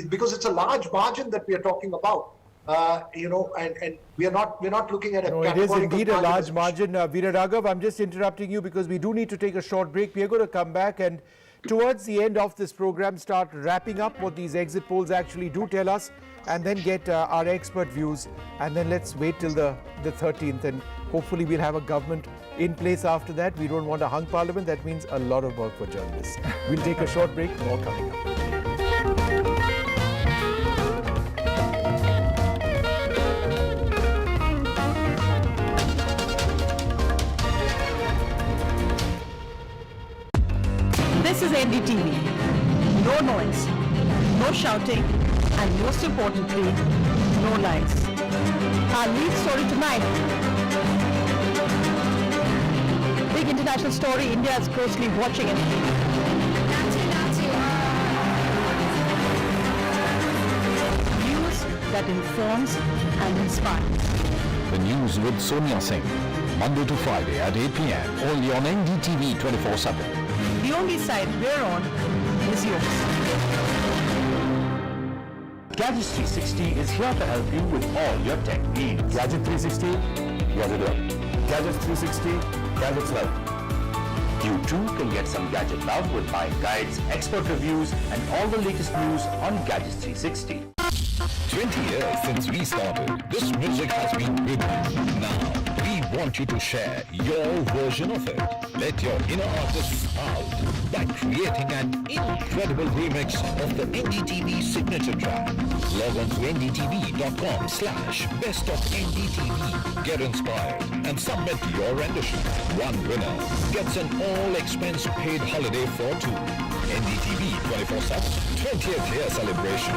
[SPEAKER 2] because it's a large margin that we are talking about. And we're not looking at a
[SPEAKER 1] it is indeed a large margin. Veera Raghav, I'm just interrupting you because we do need to take a short break. We are going to come back and towards the end of this program start wrapping up what these exit polls actually do tell us, and then get our expert views, and then let's wait till the 13th, and hopefully we'll have a government in place after that. We don't want a hung parliament. That means a lot of work for journalists. We'll take a short break. More coming up.
[SPEAKER 10] This is NDTV. No noise, no shouting, and most importantly, no lies. Our lead story tonight. Big international story. India is closely watching it. News that informs and inspires.
[SPEAKER 12] The news with Sonia Singh. Monday to Friday at 8 p.m. only on NDTV 24/7.
[SPEAKER 10] The only side we're on is yours.
[SPEAKER 12] Gadget 360 is here to help you with all your tech needs. Gadget 360, Gadget Up. Gadget 360, Gadget Love. You too can get some Gadget Love with buying guides, expert reviews, and all the latest news on Gadget 360. 20 years since we started, this music has been with you. Now, we want you to share your version of it. Let your inner artists out by creating an incredible remix of the NDTV signature track. Log on to ndtv.com/best of NDTV. Get inspired and submit your rendition. One winner gets an all-expense paid holiday for two. NDTV 24/7 20th year celebration.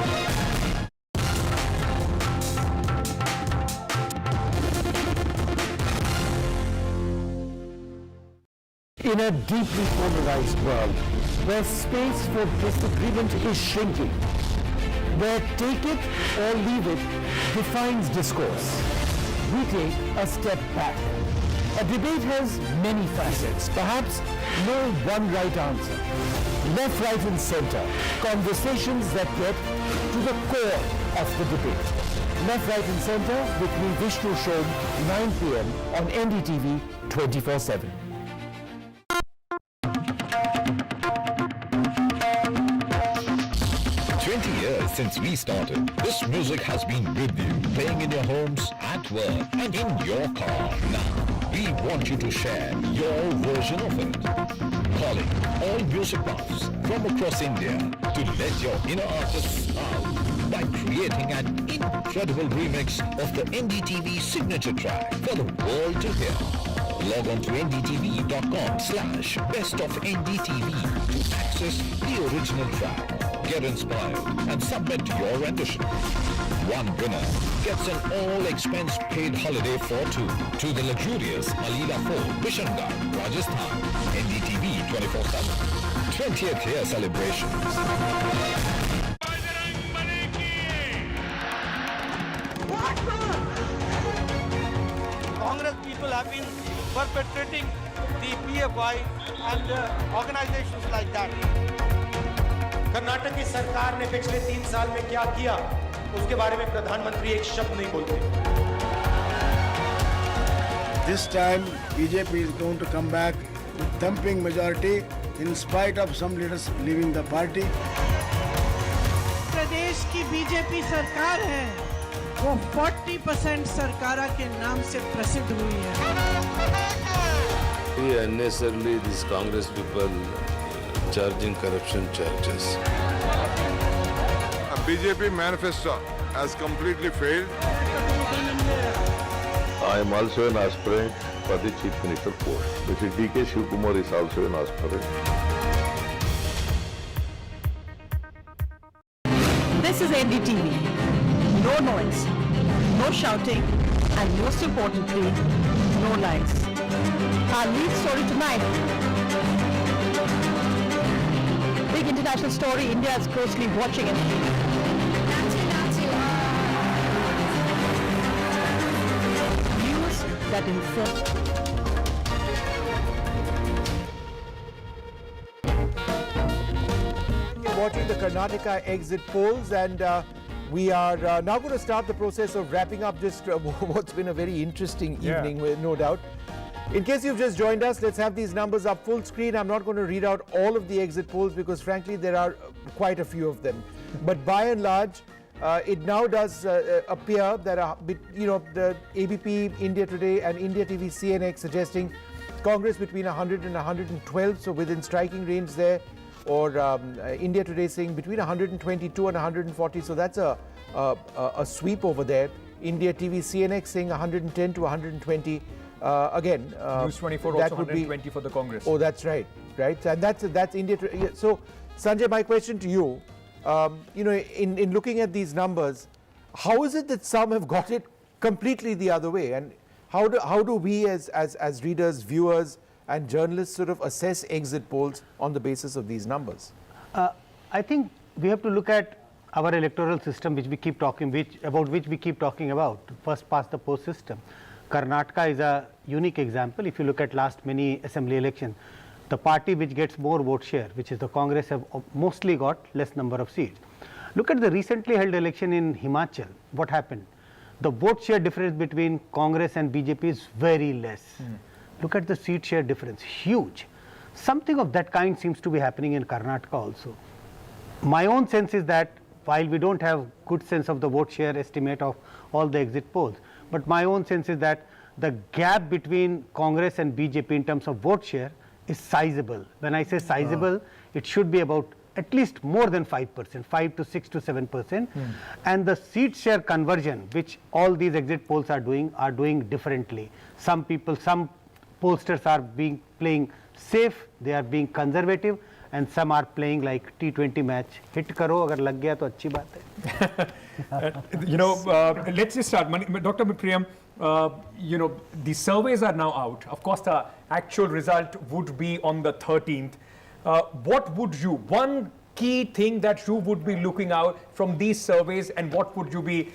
[SPEAKER 13] In a deeply polarized world, where space for disagreement is shrinking, where take it or leave it defines discourse. We take a step back. A debate has many facets, perhaps no one right answer. Left, right and center, conversations that get to the core of the debate. Left, right and center with me, Vishnu Shom, 9 p.m. on NDTV 24/7.
[SPEAKER 12] 20 years since we started, this music has been with you, playing in your homes, at work, and in your car. Now, we want you to share your version of it. Calling all music buffs from across India to let your inner artists out by creating an incredible remix of the NDTV signature track for the world to hear. Log on to ndtv.com/bestofndtv to access the original track. Get inspired and submit your rendition. One winner gets an all-expense-paid holiday for two to the luxurious Alila Fort, Bishangarh, Rajasthan. NDTV 24/7. 20th year celebrations.
[SPEAKER 15] Congress people have been perpetrating the PFI and organizations like that.
[SPEAKER 20] Karnataka की सरकार ने पिछले 3 साल में क्या किया उसके बारे में प्रधानमंत्री एक शब्द नहीं बोलते.
[SPEAKER 21] This time BJP is going to come back with thumping majority in spite of some leaders leaving the party.
[SPEAKER 23] प्रदेश की बीजेपी सरकार है वो 40% सरकारा के नाम से प्रसिद्ध हुई है.
[SPEAKER 22] Unnecessarily these Congress people charging corruption charges.
[SPEAKER 16] A BJP manifesto has completely failed.
[SPEAKER 22] I am also an aspirant for the Chief Minister post. Mr. DK Shivkumar is also an aspirant.
[SPEAKER 10] This is NDTV. No noise, no shouting, and most importantly, no lies. Our lead story tonight. Big international story. India is closely watching it. News that inform.
[SPEAKER 1] You're watching the Karnataka Exit Polls, and we are now going to start the process of wrapping up just what's been a very interesting evening, no doubt. In case you've just joined us, let's have these numbers up full screen. I'm not going to read out all of the exit polls because frankly there are quite a few of them. But by and large, it now does appear that the ABP, India Today and India TV CNX suggesting Congress between 100 and 112, so within striking range there, or India Today saying between 122 and 140, so that's a sweep over there. India TV CNX saying 110 to 120. Again,
[SPEAKER 19] News 24 also 120 for the Congress.
[SPEAKER 1] Oh, that's right, right. And that's India. So, Sanjay, my question to you, in looking at these numbers, how is it that some have got it completely the other way, and how do we as readers, viewers, and journalists sort of assess exit polls on the basis of these numbers?
[SPEAKER 8] I think we have to look at our electoral system, which we keep talking, which we keep talking about, first past the post system. Karnataka is a unique example. If you look at last many assembly elections, the party which gets more vote share, which is the Congress, have mostly got less number of seats. Look at the recently held election in Himachal. What happened? The vote share difference between Congress and BJP is very less. Look at the seat share difference, huge. Something of that kind seems to be happening in Karnataka also. My own sense is that while we don't have good sense of the vote share estimate of all the exit polls, but my own sense is that the gap between Congress and BJP in terms of vote share is sizable. When I say sizable, it should be about at least more than 5%, 5 to 6 to 7%. And the seat share conversion, which all these exit polls are doing differently. Some pollsters are playing safe, they are being conservative, and some are playing like T20 match. Hit karo, agar lag gaya to achhi baat hai.
[SPEAKER 19] Let's just start. Dr. Priyam, the surveys are now out. Of course, the actual result would be on the 13th. What would you, one key thing that you would be looking out from these surveys, and what would you be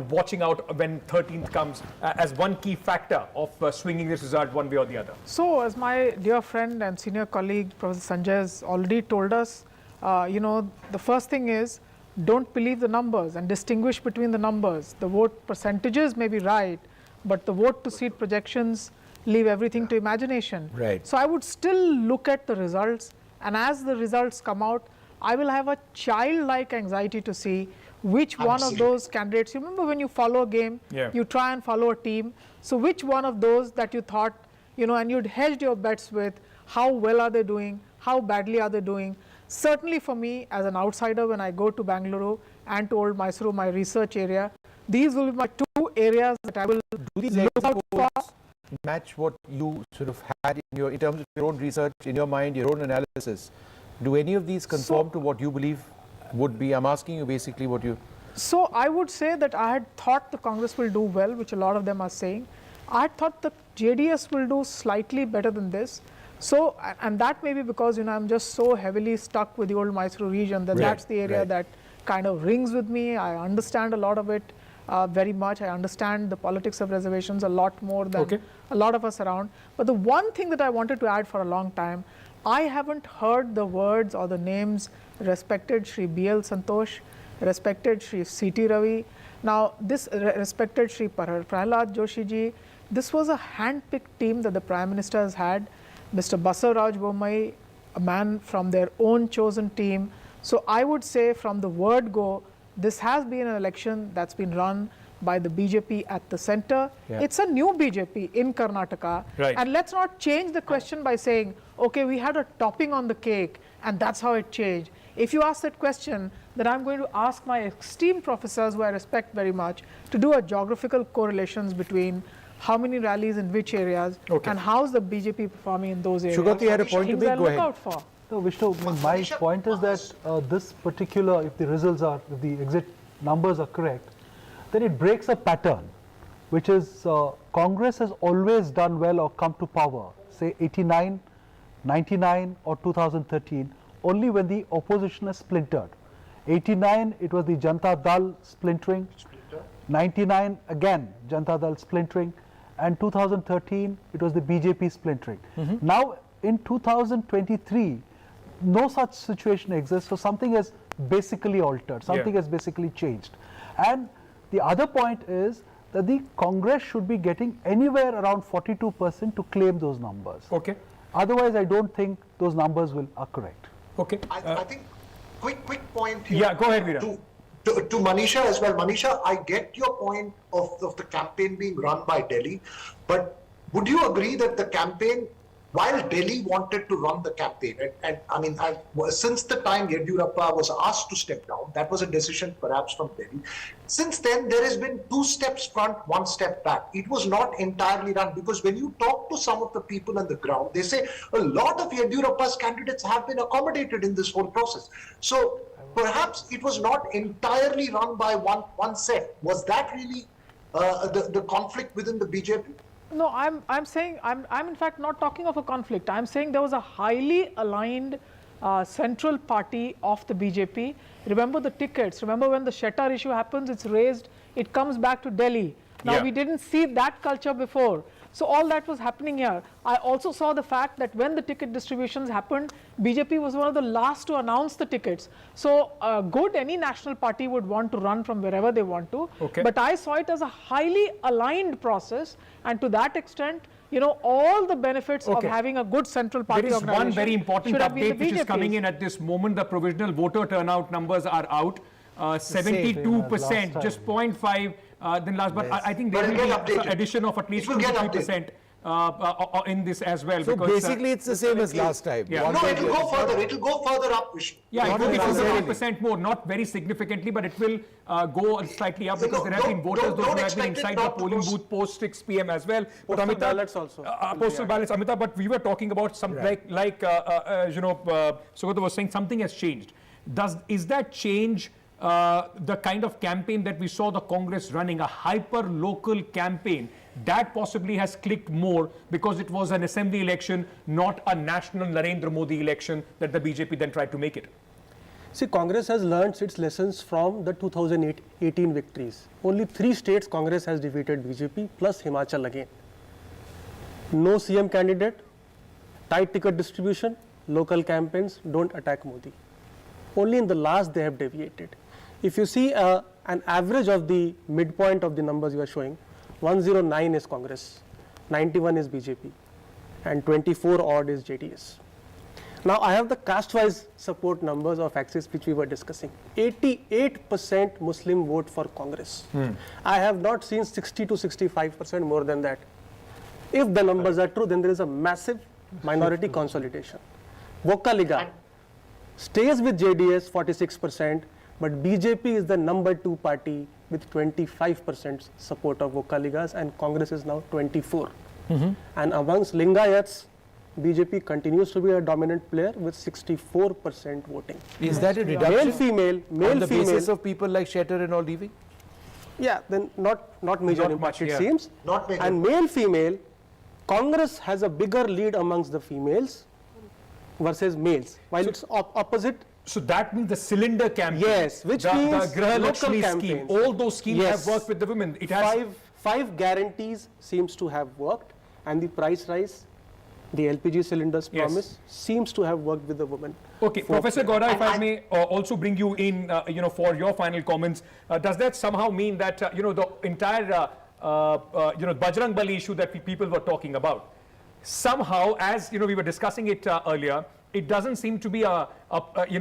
[SPEAKER 19] watching out when 13th comes as one key factor of swinging this result one way or the other?
[SPEAKER 6] So, as my dear friend and senior colleague Professor Sanjay has already told us, the first thing is, don't believe the numbers and distinguish between the numbers. The vote percentages may be right, but the vote to seat projections leave everything to imagination.
[SPEAKER 1] Right.
[SPEAKER 6] So I would still look at the results, and as the results come out, I will have a childlike anxiety to see which one of those candidates. You remember when you follow a game, you try and follow a team. So which one of those that you thought, and you'd hedged your bets with, how well are they doing, how badly are they doing? Certainly for me, as an outsider, when I go to Bangalore and to Old Mysuru, my research area, these will be my two areas that I will look out for.
[SPEAKER 1] Match what you sort of had in terms of your own research, in your mind, your own analysis. Do any of these conform to what you believe would be? I'm asking you basically what you...
[SPEAKER 6] So I would say that I had thought the Congress will do well, which a lot of them are saying. I had thought the JDS will do slightly better than this. So, and that may be because, I'm just so heavily stuck with the Old Mysuru region that that's the area that kind of rings with me. I understand a lot of it very much. I understand the politics of reservations a lot more than a lot of us around. But the one thing that I wanted to add for a long time, I haven't heard the words or the names respected Shri B.L. Santosh, respected Shri C.T. Ravi. Now, this respected Shri Prahlad Joshi ji, this was a hand-picked team that the Prime Minister has had. Mr. Basavaraj Bommai, a man from their own chosen team. So I would say from the word go, this has been an election that's been run by the BJP at the center. It's a new BJP in Karnataka. And let's not change the question by saying, okay, we had a topping on the cake and that's how it changed. If you ask that question, then I'm going to ask my esteemed professors, who I respect very much, to do a geographical correlations between how many rallies in which areas and how's the BJP performing in those areas.
[SPEAKER 1] Shugati had a point to make, go ahead.
[SPEAKER 6] Out for.
[SPEAKER 18] No, Vishnu, my point is that this particular, if the results are, if the exit numbers are correct, then it breaks a pattern, which is Congress has always done well or come to power, say 89, 99 or 2013, only when the opposition has splintered. 89, it was the Janata Dal splintering. 99, again, Janata Dal splintering. And 2013, it was the BJP splintering. Now, in 2023, no such situation exists, so something has basically altered, something has basically changed. And the other point is that the Congress should be getting anywhere around 42% to claim those numbers. Otherwise, I don't think those numbers are correct.
[SPEAKER 2] I think, quick point here.
[SPEAKER 19] Yeah, go ahead, Veera.
[SPEAKER 2] To Manisha as well. Manisha, I get your point of the campaign being run by Delhi, but would you agree that the campaign, while Delhi wanted to run the campaign, and I mean, since the time Yediyurappa was asked to step down, that was a decision perhaps from Delhi. Since then, there has been 2 steps front, 1 step back. It was not entirely run, because when you talk to some of the people on the ground, they say a lot of Yediyurappa's candidates have been accommodated in this whole process. So perhaps it was not entirely run by one set. Was that really the conflict within the BJP?
[SPEAKER 6] No, I'm saying, I'm in fact not talking of a conflict. I'm saying there was a highly aligned central party of the BJP. Remember the tickets. Remember when the Shettar issue happens, it's raised, it comes back to Delhi. Now we didn't see that culture before. So all that was happening here. I also saw the fact that when the ticket distributions happened, BJP was one of the last to announce the tickets. So good, any national party would want to run from wherever they want to. But I saw it as a highly aligned process, and to that extent, all the benefits of having a good central party organization.
[SPEAKER 19] There is one very important update which is coming in at this moment. The provisional voter turnout numbers are out. 72%, just 0.5 then last, but I think there will be an addition of at least 2-3% in this as well.
[SPEAKER 1] So
[SPEAKER 19] because,
[SPEAKER 1] basically it's the same as last time.
[SPEAKER 2] No, it will go further. It will go further up.
[SPEAKER 19] Yeah, it will be 2-3% more, not very significantly, but it will go slightly up, because there have been voters those who have been inside the polling booth post 6 p.m. as well. But
[SPEAKER 11] Postal ballots also.
[SPEAKER 19] Postal ballots, Amita. But we were talking about some Sugata was saying something has changed. Is that change the kind of campaign that we saw the Congress running, a hyper-local campaign, that possibly has clicked more because it was an assembly election, not a national Narendra Modi election that the BJP then tried to make it?
[SPEAKER 11] See, Congress has learned its lessons from the 2018 victories. Only 3 states Congress has defeated BJP plus Himachal again. No CM candidate, tight ticket distribution, local campaigns, don't attack Modi. Only in the last they have deviated. If you see an average of the midpoint of the numbers you are showing, 109 is Congress, 91 is BJP, and 24 odd is JDS. Now I have the caste-wise support numbers of Axis which we were discussing. 88% Muslim vote for Congress. I have not seen 60 to 65% more than that. If the numbers are true, then there is a massive minority consolidation. Vocaliga stays with JDS 46%, but BJP is the number 2 party with 25% support of Vocaligas, and Congress is now 24. And amongst Lingayats, BJP continues to be a dominant player with 64% voting.
[SPEAKER 1] Is that a reduction?
[SPEAKER 11] Male,
[SPEAKER 1] on the
[SPEAKER 11] female.
[SPEAKER 1] basis of people like Shetter and all leaving?
[SPEAKER 11] Yeah, then not major
[SPEAKER 1] Not
[SPEAKER 11] impact,
[SPEAKER 1] much,
[SPEAKER 11] it
[SPEAKER 1] yeah.
[SPEAKER 11] seems.
[SPEAKER 2] Not major.
[SPEAKER 11] And male, female, Congress has a bigger lead amongst the females versus males, while it's opposite.
[SPEAKER 19] So that means the cylinder campaign.
[SPEAKER 11] Yes, which means
[SPEAKER 19] the Graha
[SPEAKER 11] local
[SPEAKER 19] Lakshmi scheme.
[SPEAKER 11] campaigns.
[SPEAKER 19] All those schemes
[SPEAKER 11] Yes.
[SPEAKER 19] have worked with the women. It has
[SPEAKER 11] Five guarantees seems to have worked, and the price rise, the LPG cylinders
[SPEAKER 19] Yes.
[SPEAKER 11] promise seems to have worked with the women.
[SPEAKER 19] Okay, Professor Gowda, if I may also bring you in, for your final comments, does that somehow mean that the entire Bajrang Bali issue that people were talking about, somehow, as we were discussing it earlier, it doesn't seem to be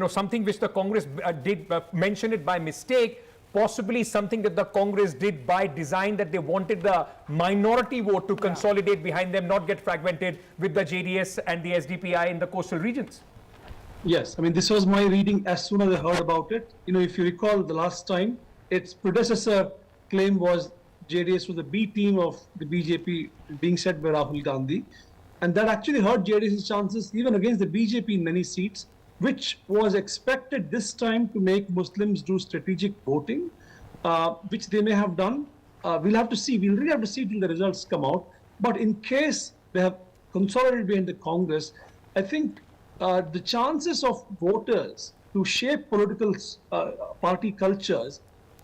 [SPEAKER 19] something which the Congress did mention it by mistake, possibly something that the Congress did by design, that they wanted the minority vote to consolidate behind them, not get fragmented with the JDS and the SDPI in the coastal regions?
[SPEAKER 7] Yes, I mean, this was my reading as soon as I heard about it. If you recall the last time, its predecessor claim was JDS was the B team of the BJP being said by Rahul Gandhi. And that actually hurt JDS's chances even against the BJP in many seats, which was expected this time to make Muslims do strategic voting, which they may have done. We'll have to see. We'll really have to see till the results come out. But in case they have consolidated behind the Congress, I think the chances of voters to shape political party cultures,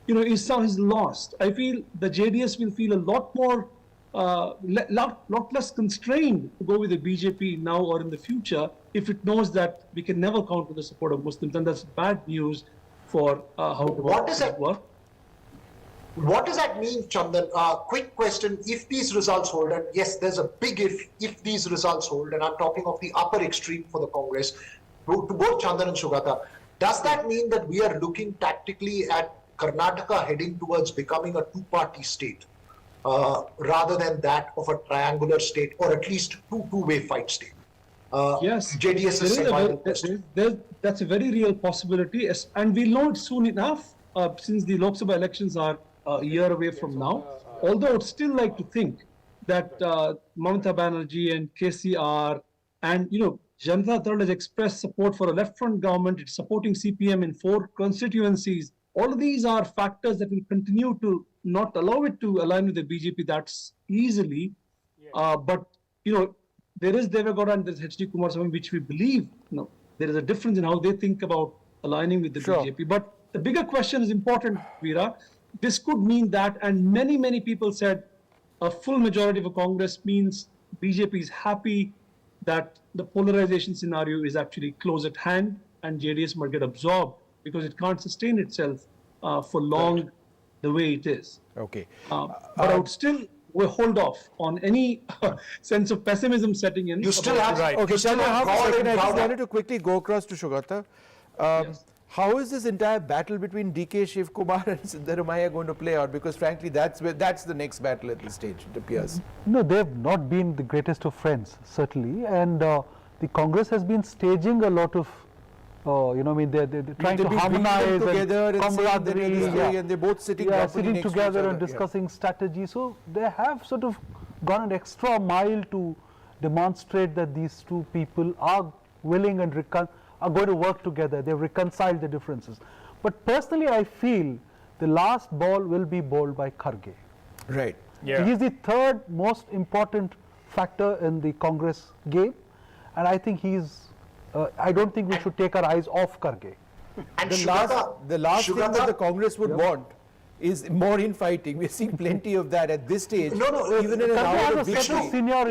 [SPEAKER 7] is lost. I feel the JDS will feel a lot more, lot less constrained to go with the BJP now or in the future if it knows that we can never count on the support of Muslims, and that's bad news for how to work.
[SPEAKER 2] What does that mean, Chandan? Quick question, if these results hold, and yes, there's a big if these results hold, and I'm talking of the upper extreme for the Congress, to both Chandan and Sugata, does that mean that we are looking tactically at Karnataka heading towards becoming a 2-party state, rather than that of a triangular state, or at least two-way fight state?
[SPEAKER 7] Yes,
[SPEAKER 2] JDS is
[SPEAKER 7] that's a very real possibility, and we'll know it soon enough, since the Lok Sabha elections are a year away from now. Although I would still like to think that Mamata Banerjee and KCR and Janata Dal has expressed support for a left-front government. It's supporting CPM in 4 constituencies. All of these are factors that will continue to not allow it to align with the BJP that easily. But there is Deve Gowda and there's HD Kumaraswamy, which we believe there is a difference in how they think about aligning with the BJP. But the bigger question is important, Veera. This could mean that, and many people said a full majority of a Congress means BJP is happy that the polarization scenario is actually close at hand, and JDS might get absorbed because it can't sustain itself for long the way it is.
[SPEAKER 1] Okay.
[SPEAKER 7] But I would still hold off on any sense of pessimism setting in.
[SPEAKER 2] You still have
[SPEAKER 1] Okay,
[SPEAKER 2] still
[SPEAKER 1] Chandan,
[SPEAKER 2] have
[SPEAKER 1] I just wanted to quickly go across to Sugata. How is this entire battle between DK Shiv Kumar and Siddaramaiah going to play out? Because frankly, that's the next battle at this stage, it appears.
[SPEAKER 18] No, they've not been the greatest of friends, certainly, and the Congress has been staging a lot of, they're trying to harmonize
[SPEAKER 1] together
[SPEAKER 18] and camaraderie,
[SPEAKER 1] and they're both sitting
[SPEAKER 18] together and discussing strategy. So they have sort of gone an extra mile to demonstrate that these two people are willing and are going to work together. They've reconciled the differences. But personally, I feel the last ball will be bowled by Kharge.
[SPEAKER 1] Right.
[SPEAKER 18] Yeah. He's the third most important factor in the Congress game, and I think I don't think we should take our eyes off Kharge.
[SPEAKER 2] And
[SPEAKER 1] the last thing that the Congress would want is more infighting. We're seeing plenty of that at this stage.
[SPEAKER 2] No,
[SPEAKER 1] even in an hour of victory,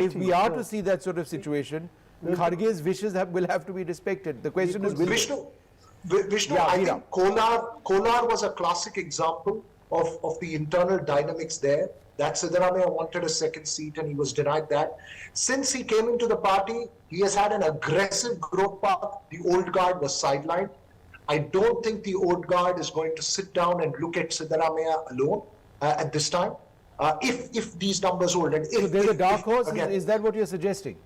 [SPEAKER 1] if we are
[SPEAKER 18] so-
[SPEAKER 1] to see that sort of situation, Kharge's wishes will have to be respected. The question is, will
[SPEAKER 2] Vishnu,
[SPEAKER 1] Yeah,
[SPEAKER 2] I
[SPEAKER 1] Veera.
[SPEAKER 2] think Kolar was a classic example of the internal dynamics there. That Siddaramaiah wanted a second seat and he was denied that. Since he came into the party, he has had an aggressive growth path. The old guard was sidelined. I don't think the old guard is going to sit down and look at Siddaramaiah alone at this time. If these numbers hold, and
[SPEAKER 1] So there's a dark horse.
[SPEAKER 2] again,
[SPEAKER 1] Is that what you're suggesting?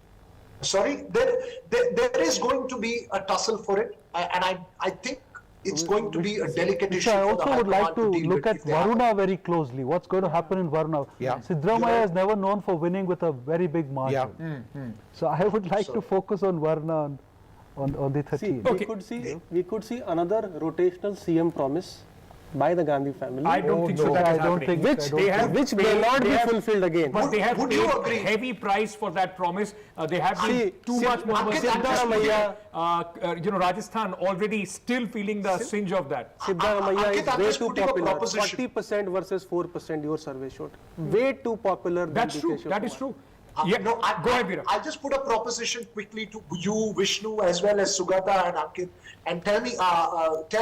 [SPEAKER 2] Sorry, there is going to be a tussle for it, and I think it's going to be a delicate issue.
[SPEAKER 18] I
[SPEAKER 2] for the
[SPEAKER 18] also would
[SPEAKER 2] High
[SPEAKER 18] like to
[SPEAKER 2] Command deal
[SPEAKER 18] look
[SPEAKER 2] with
[SPEAKER 18] at
[SPEAKER 2] if they have
[SPEAKER 18] Varuna very closely. What's going to happen in Varuna?
[SPEAKER 1] Yeah.
[SPEAKER 18] Siddaramaiah is never known for winning with a very big margin. So I would like to focus on Varuna on the 13th.
[SPEAKER 11] We could see another rotational CM promise by the Gandhi family.
[SPEAKER 19] I don't think so. That is happening.
[SPEAKER 11] Which may not be fulfilled again.
[SPEAKER 19] But they have
[SPEAKER 2] Would you
[SPEAKER 19] paid
[SPEAKER 2] agree?
[SPEAKER 19] heavy price for that promise. They have been too much more
[SPEAKER 11] Siddaramaiah,
[SPEAKER 19] Rajasthan already still feeling the singe of that.
[SPEAKER 11] Siddaramaiah
[SPEAKER 2] Ankit,
[SPEAKER 11] is
[SPEAKER 2] I'm
[SPEAKER 11] way
[SPEAKER 2] just
[SPEAKER 11] too
[SPEAKER 2] putting a
[SPEAKER 11] popular.
[SPEAKER 2] proposition.
[SPEAKER 11] 40% versus 4% your survey showed. Way too popular. than
[SPEAKER 19] That's
[SPEAKER 11] DK
[SPEAKER 19] true.
[SPEAKER 11] Shiv
[SPEAKER 19] That is
[SPEAKER 11] Kumar.
[SPEAKER 19] true. Yeah,
[SPEAKER 2] No,
[SPEAKER 19] go ahead, Veera.
[SPEAKER 2] I'll just put a proposition quickly to you, Vishnu, as well as Sugata and Ankit, and tell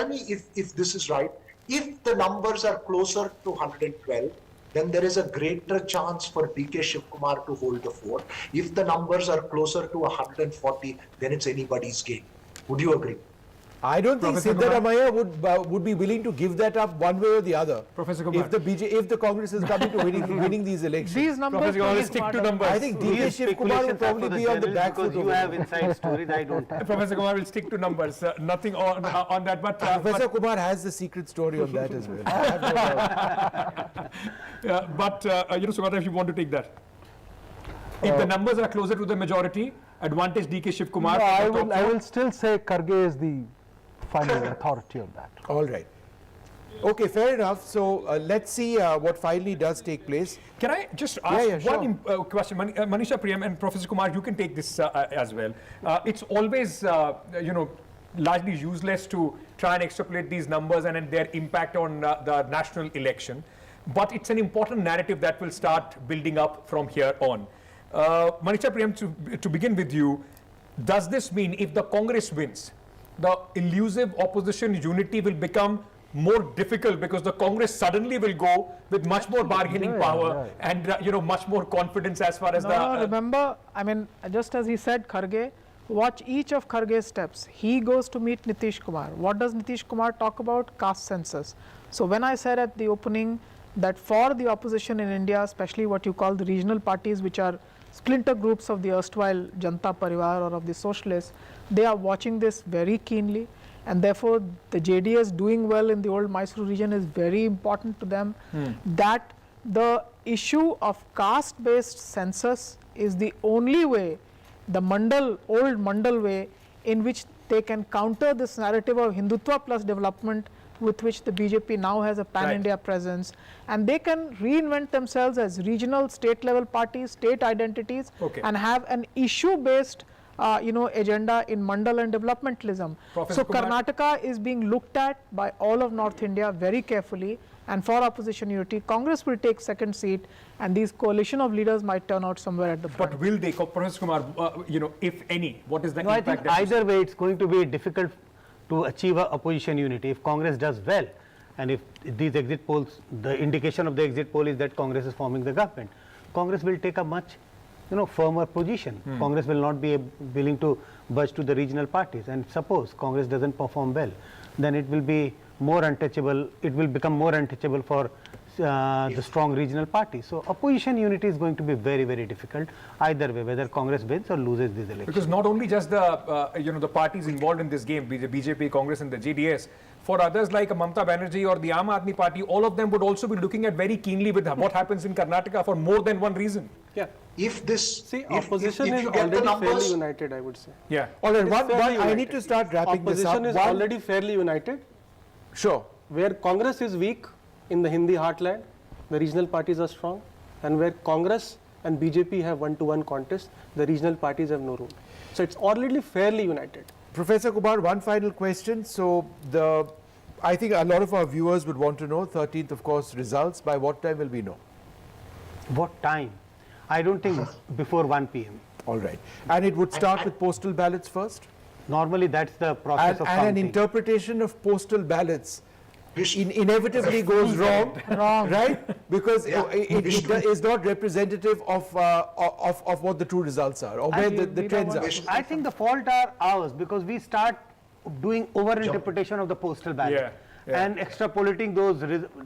[SPEAKER 2] me if this is right. If the numbers are closer to 112, then there is a greater chance for DK Shiv Kumar to hold the fort. If the numbers are closer to 140, then it's anybody's game. Would you agree?
[SPEAKER 1] I don't think
[SPEAKER 19] Professor Kumar?
[SPEAKER 1] Siddaramaiah would be willing to give that up one way or the other.
[SPEAKER 19] Professor Kumar.
[SPEAKER 1] If the Congress is coming to winning these elections.
[SPEAKER 6] These numbers
[SPEAKER 19] Professor Kumar,
[SPEAKER 6] may
[SPEAKER 19] let's
[SPEAKER 6] be
[SPEAKER 19] stick
[SPEAKER 6] part
[SPEAKER 19] to
[SPEAKER 6] of-
[SPEAKER 19] numbers.
[SPEAKER 1] I think DK Shiv Kumar will probably be on the back foot.
[SPEAKER 8] because you have inside stories I don't have.
[SPEAKER 19] Professor Kumar will stick to numbers. Nothing on that. But
[SPEAKER 1] Professor Kumar has the secret story on that as well. I have no doubt.
[SPEAKER 19] Sugata, if you want to take that. If the numbers are closer to the majority, advantage DK Shiv Kumar.
[SPEAKER 18] No,
[SPEAKER 19] from the top
[SPEAKER 18] I
[SPEAKER 19] four.
[SPEAKER 18] will still say Kharge is the final authority on that.
[SPEAKER 1] All right. Okay, fair enough. So let's see what finally does take place.
[SPEAKER 19] Can I just ask
[SPEAKER 1] sure.
[SPEAKER 19] one question? Manisha Priyam and Professor Kumar, you can take this as well. It's always, largely useless to try and extrapolate these numbers and their impact on the national election. But it's an important narrative that will start building up from here on. Manisha Priyam, to begin with you, does this mean if the Congress wins, the elusive opposition unity will become more difficult because the Congress suddenly will go with much more bargaining power and much more confidence as far as
[SPEAKER 6] remember, I mean, just as he said, Kharge, watch each of Kharge's steps. He goes to meet Nitish Kumar. What does Nitish Kumar talk about? Caste census. So when I said at the opening that for the opposition in India, especially what you call the regional parties, which are splinter groups of the erstwhile Janata Parivar or of the socialists, they are watching this very keenly, and therefore the JDS doing well in the old Mysore region is very important to them. That the issue of caste-based census is the only way, the old Mandal way, in which they can counter this narrative of Hindutva plus development with which the BJP now has a pan-India presence, and they can reinvent themselves as regional state-level parties, state identities, and have an issue-based agenda in Mandal and developmentalism. So Karnataka is being looked at by all of North India very carefully, and for opposition unity, Congress will take second seat, and these coalition of leaders might turn out somewhere at the front.
[SPEAKER 19] But will they, Professor Kumar, if any, what is the
[SPEAKER 8] I
[SPEAKER 19] impact?
[SPEAKER 8] think either way it's going to be difficult to achieve a opposition unity. If Congress does well, and if these exit polls, the indication of the exit poll is that Congress is forming the government, Congress will take a much firmer position. Congress will not be willing to budge to the regional parties, and suppose Congress doesn't perform well, then it will be more untouchable, it will become more untouchable for the strong regional parties. So opposition unity is going to be very, very difficult either way, whether Congress wins or loses these elections.
[SPEAKER 19] Because not only just the parties involved in this game, the BJP, Congress and the JDS, for others like Mamata Banerjee or the Aam Aadmi Party, all of them would also be looking at very keenly with what happens in Karnataka for more than one reason.
[SPEAKER 11] Yeah.
[SPEAKER 2] If this,
[SPEAKER 11] opposition is already fairly united, I would say.
[SPEAKER 19] Yeah.
[SPEAKER 1] All right, I need to start wrapping this up.
[SPEAKER 11] Opposition is already fairly united.
[SPEAKER 1] Sure.
[SPEAKER 11] Where Congress is weak in the Hindi heartland, the regional parties are strong, and where Congress and BJP have one-to-one contest, the regional parties have no room. So it's already fairly united.
[SPEAKER 1] Professor Kumar, one final question. So I think a lot of our viewers would want to know, 13th, of course, results. By what time will we know?
[SPEAKER 8] What time? I don't think before 1 p.m.
[SPEAKER 1] All right. And it would start with postal ballots first?
[SPEAKER 8] Normally, that's the process of counting.
[SPEAKER 1] And an interpretation of postal ballots inevitably goes wrong, right? Because it is not representative of what the true results are or where the trends are.
[SPEAKER 8] I think the fault are ours because we start doing over-interpretation of the postal ballot. And extrapolating those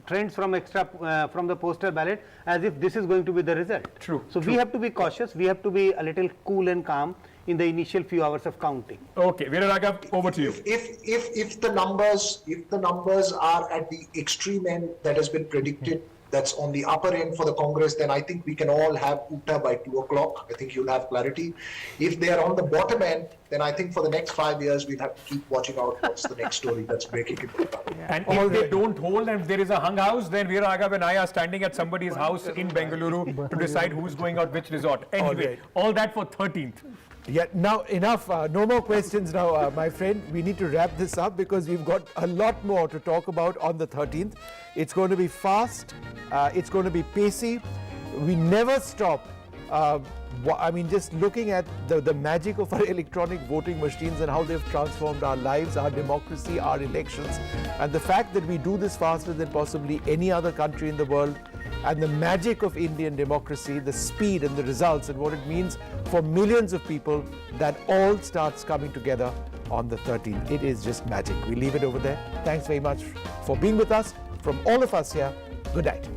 [SPEAKER 8] trends from the postal ballot as if this is going to be the result.
[SPEAKER 19] True.
[SPEAKER 8] So we have to be cautious. We have to be a little cool and calm in the initial few hours of counting.
[SPEAKER 19] Okay, Veeraraghav, over to you.
[SPEAKER 2] If the numbers are at the extreme end that has been predicted, that's on the upper end for the Congress, then I think we can all have Uta by 2 o'clock. I think you'll have clarity. If they are on the bottom end, then I think for the next 5 years, we'll have to keep watching out what's the next story that's breaking in.
[SPEAKER 19] And if they don't hold and if there is a hung house, then Veeraraghav and I are standing at somebody's house in Bengaluru to decide who's going out which resort. Anyway, all that for 13th.
[SPEAKER 1] Yeah, now enough. No more questions now, my friend. We need to wrap this up because we've got a lot more to talk about on the 13th. It's going to be fast. It's going to be pacey. We never stop. I mean, just looking at the magic of our electronic voting machines and how they've transformed our lives, our democracy, our elections, and the fact that we do this faster than possibly any other country in the world, and the magic of Indian democracy, the speed and the results and what it means for millions of people, that all starts coming together on the 13th. It is just magic. We leave it over there. Thanks very much for being with us. From all of us here, good night.